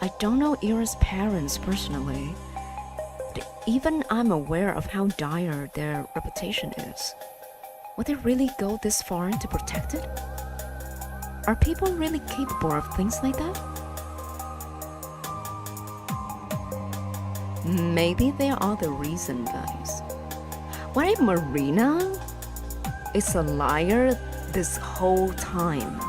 Speaker 1: I don't know Ira's parents personally, but even I'm aware of how dire their reputation is. Would they really go this far to protect it? Are people really capable of things like that? Maybe they are the reason, guys. What if Marina is a liar this whole time?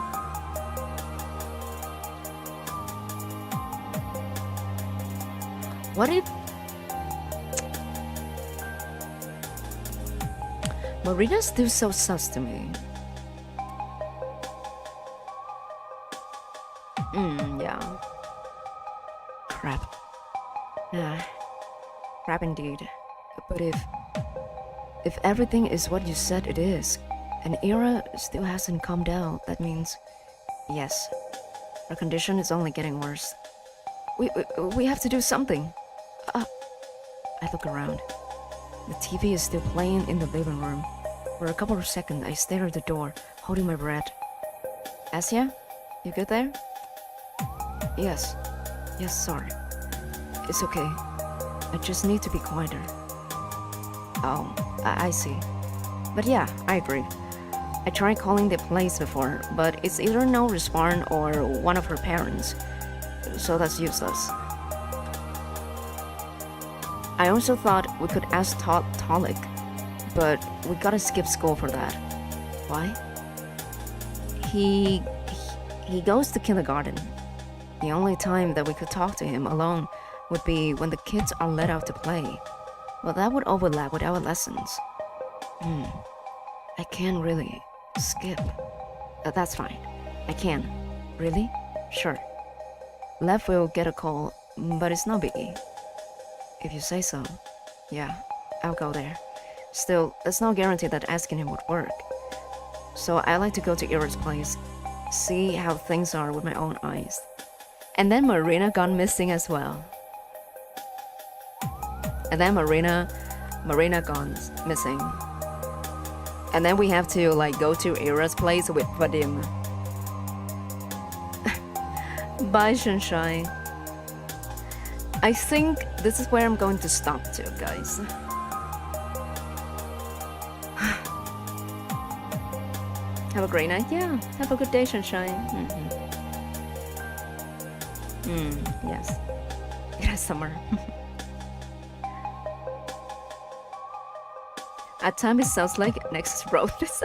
Speaker 1: What if Marina's still so sus to me? Yeah. Crap. Crap indeed. But if everything is what you said it is, and Ira still hasn't calmed down, that means, yes, her condition is only getting worse. We have to do something. I look around. The TV is still playing in the living room. For a couple of seconds, I stare at the door, holding my breath. Asia, you good there? Yes, sorry. It's okay. I just need to be quieter. Oh, I see. But yeah, I agree. I tried calling the police before, but it's either no response or one of her parents. So that's useless. I also thought we could ask Tolik, but we gotta skip school for that. Why? He goes to kindergarten. The only time that we could talk to him alone would be when the kids are let out to play. Well, that would overlap with our lessons. I can't really skip. That's fine. I can. Really? Sure. Lev will get a call, but it's no biggie. If you say so, yeah, I'll go there. Still, there's no guarantee that asking him would work. So I like to go to Ira's place, see how things are with my own eyes. And then Marina gone missing as well. And then Marina gone missing. And then we have to like go to Ira's place with Vadim. Bye, Sunshine. I think this is where I'm going to stop too, guys. Have a great night. Yeah, have a good day, sunshine. Yes, it is summer. At times it sounds like Nexus wrote this.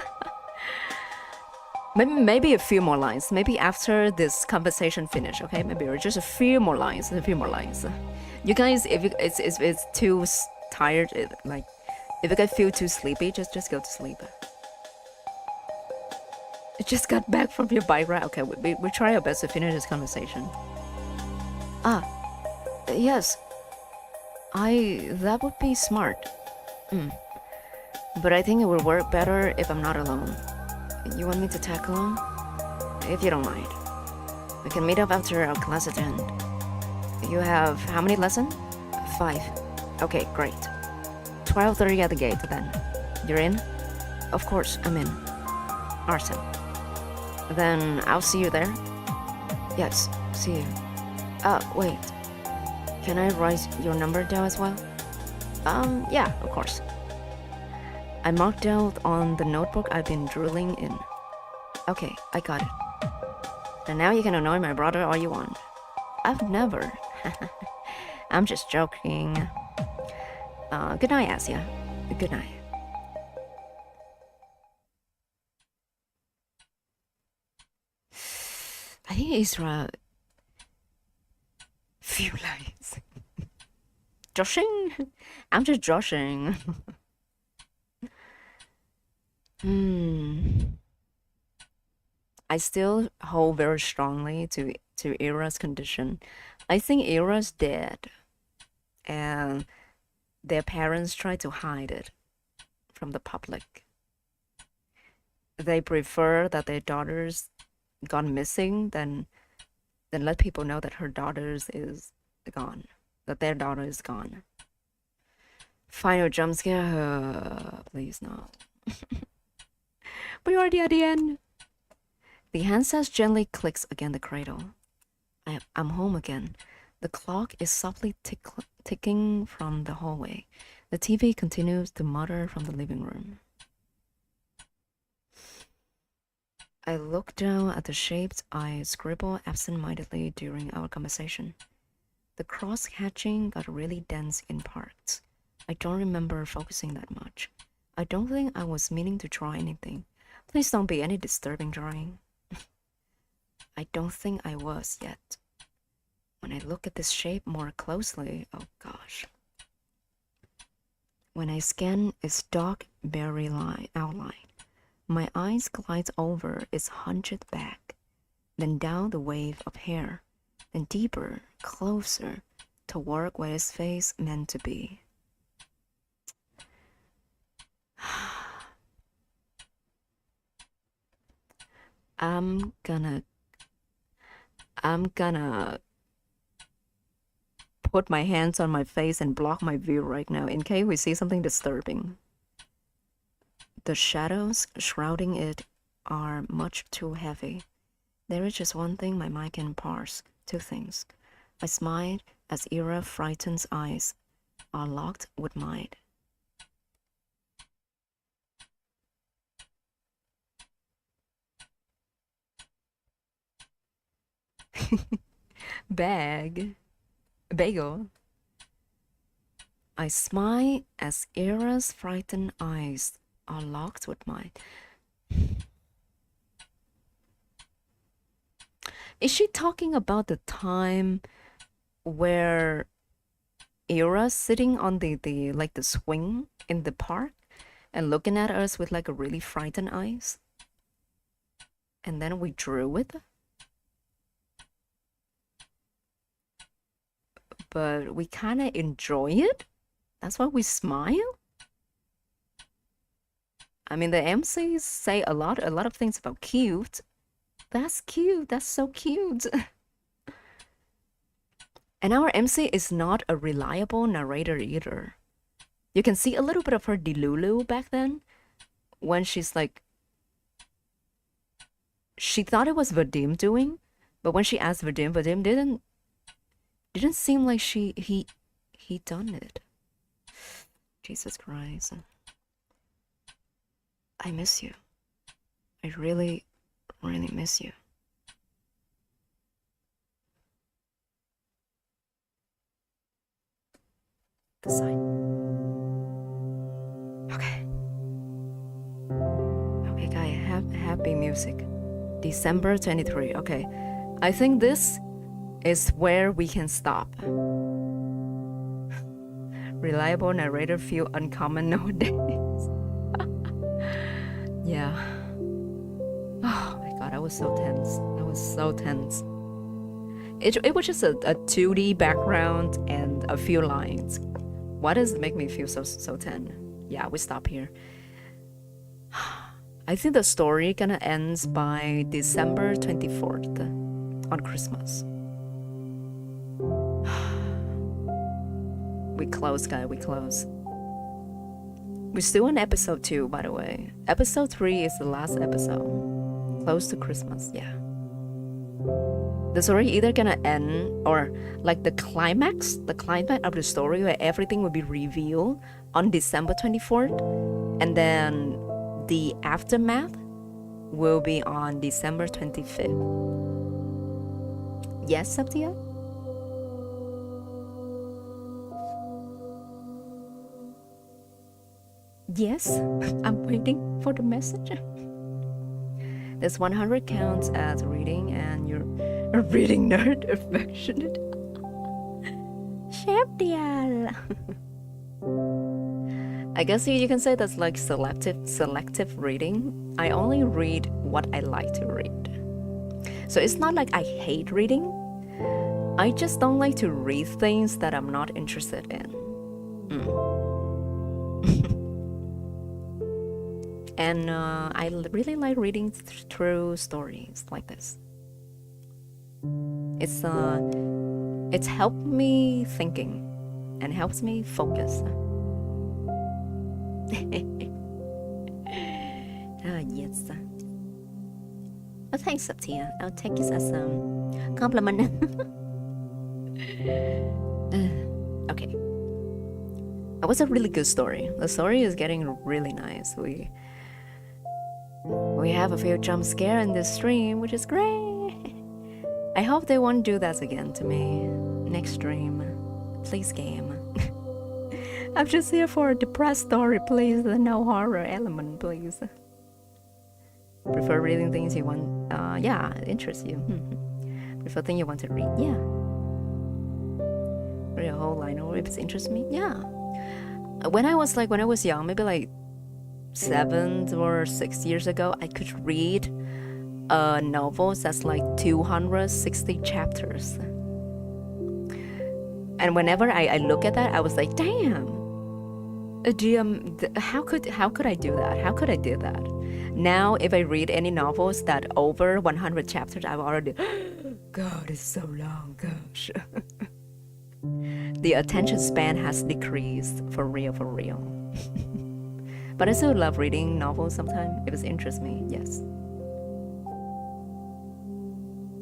Speaker 1: maybe a few more lines. Maybe after this conversation finish, okay? Maybe just a few more lines. You guys, if it's too tired, like if you guys feel too sleepy, just go to sleep. You just got back from your bike ride. Okay, we try our best to finish this conversation. Yes. That would be smart. But I think it would work better if I'm not alone. You want me to tag along? If you don't mind. We can meet up after our class at end. You have how many lessons? 5. Okay, great. 12:30 at the gate then. You're in? Of course, I'm in. Awesome. Then I'll see you there? Yes, see you. Wait. Can I write your number down as well? Yeah, of course. I marked out on the notebook I've been drooling in. Okay, I got it. And now you can annoy my brother all you want. I've never. I'm just joking. Good night, Asia. Good night. I think Isra... few lines. Joshing? I'm just joshing. I still hold very strongly to Ira's condition. I think Ira's dead, and their parents try to hide it from the public. They prefer that their daughters gone missing than let people know that her daughters is gone, that their daughter is gone. Final jump scare, please no. We're already at the end. The handset gently clicks against the cradle. I'm home again. The clock is softly ticking from the hallway. The TV continues to mutter from the living room. I look down at the shapes I scribbled absent-mindedly during our conversation. The cross-hatching got really dense in parts. I don't remember focusing that much. I don't think I was meaning to draw anything. Please don't be any disturbing drawing. I don't think I was yet. When I look at this shape more closely, oh gosh. When I scan its dark berry outline, my eyes glide over its hunched back, then down the wave of hair, then deeper, closer, toward where its face meant to be. I'm gonna put my hands on my face and block my view right now in case we see something disturbing. The shadows shrouding it are much too heavy. There is just one thing my mind can parse, 2 things. I smiled as Ira Frightened's eyes are locked with mine. Bagel. I smile as Ira's frightened eyes are locked with mine. Is she talking about the time where Ira's sitting on the swing in the park and looking at us with like a really frightened eyes? And then we drew it? But we kind of enjoy it? That's why we smile? I mean, the MCs say a lot of things about cute. That's cute. That's so cute. And our MC is not a reliable narrator either. You can see a little bit of her delulu back then when she's like... She thought it was Vadim doing, but when she asked Vadim, Vadim didn't Didn't seem like he done it. Jesus Christ. I miss you. I really, really miss you. The sign. Okay. Okay, guys, happy music. December 23. Okay. I think this is where we can stop. Reliable narrator feel uncommon nowadays. Yeah. Oh my god, I was so tense. I was so tense. It was just a 2D background and a few lines. Why does it make me feel so tense? Yeah, we stop here. I think the story gonna ends by December 24th on Christmas. We close, guys, we close. We're still on episode 2, by the way. Episode 3 is the last episode. Close to Christmas, yeah. The story either gonna end or like the climax of the story where everything will be revealed on December 24th, and then the aftermath will be on December 25th. Yes, Satya? Yes, I'm waiting for the message. This 100 counts as reading, and you're a reading nerd affectionate. Chef Dial. I guess you can say that's like selective reading. I only read what I like to read. So it's not like I hate reading. I just don't like to read things that I'm not interested in. And I really like reading through stories like this. It's helped me thinking and helps me focus. Yes. Oh, thanks, Satya. I'll take it as a compliment. Okay. That was a really good story. The story is getting really nice. We have a few jump scare in this stream, which is great. I hope they won't do that again to me next stream. Please, game. I'm just here for a depressed story, please. No horror element, please. Prefer reading things you want, yeah, interests you. Prefer things you want to read, yeah. Read a whole line or if it interests me, yeah. When I was young, maybe like 7 or 6 years ago, I could read novels that's like 260 chapters. And whenever I look at that, I was like, damn. How could I do that? How could I do that? Now, if I read any novels that over 100 chapters, I've already, God, it's so long, gosh. The attention span has decreased, for real. But I still love reading novels sometimes, if it interests me, yes.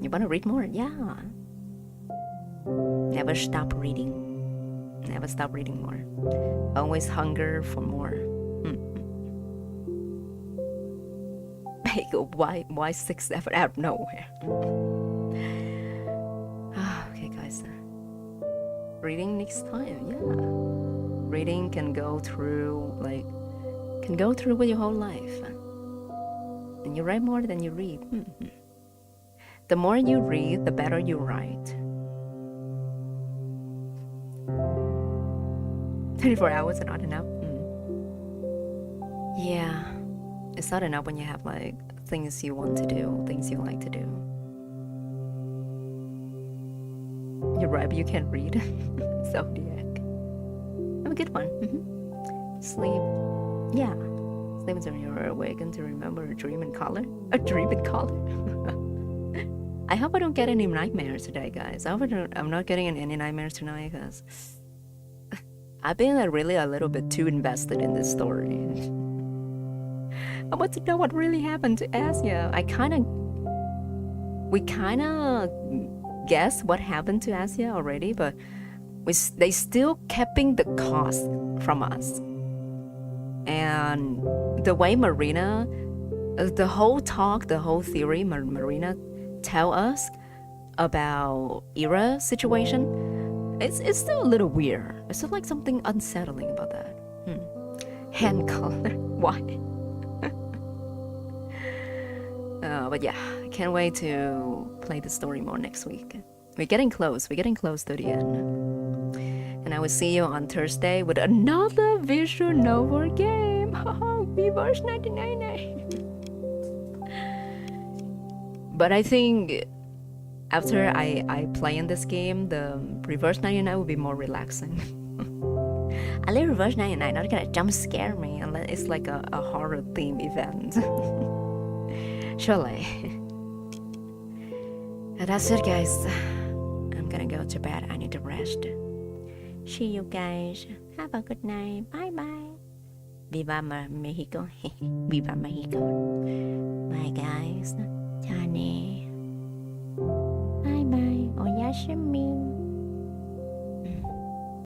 Speaker 1: You want to read more? Yeah. Never stop reading. Never stop reading more. Always hunger for more. Why 6 7 out of nowhere? Okay, guys. Reading next time, yeah. Reading can go through with your whole life. And you write more than you read. The more you read, the better you write. 24 hours are not enough. Yeah, it's not enough when you have like things you want to do, things you like to do. You're right, but you can't read. Zodiac. Have a good one. Sleep. Yeah. Sleep until you're awakened to remember a dream in color. A dream in color. I hope I don't get any nightmares today, guys. I hope I'm not getting any nightmares tonight, because I've been really a little bit too invested in this story. I want to know what really happened to Asia. We kind of guess what happened to Asia already, but they still keeping the cost from us. And the way Marina, the whole talk, the whole theory Marina tell us about era situation, it's still a little weird. It's still like something unsettling about that. Hand color, why? But yeah, I can't wait to play the story more next week. We're getting close to the end. And I will see you on Thursday with another visual novel game. Reverse 1999. But I think after I play in this game, the Reverse 99 will be more relaxing. I like Reverse 99, not gonna jump scare me unless it's like a horror theme event. Surely. And that's it, guys. I'm gonna go to bed. I need to rest. See you guys. Have a good night. Bye bye. Viva Mexico. Viva Mexico. Bye, guys. Johnny. Bye bye. Oyashimi.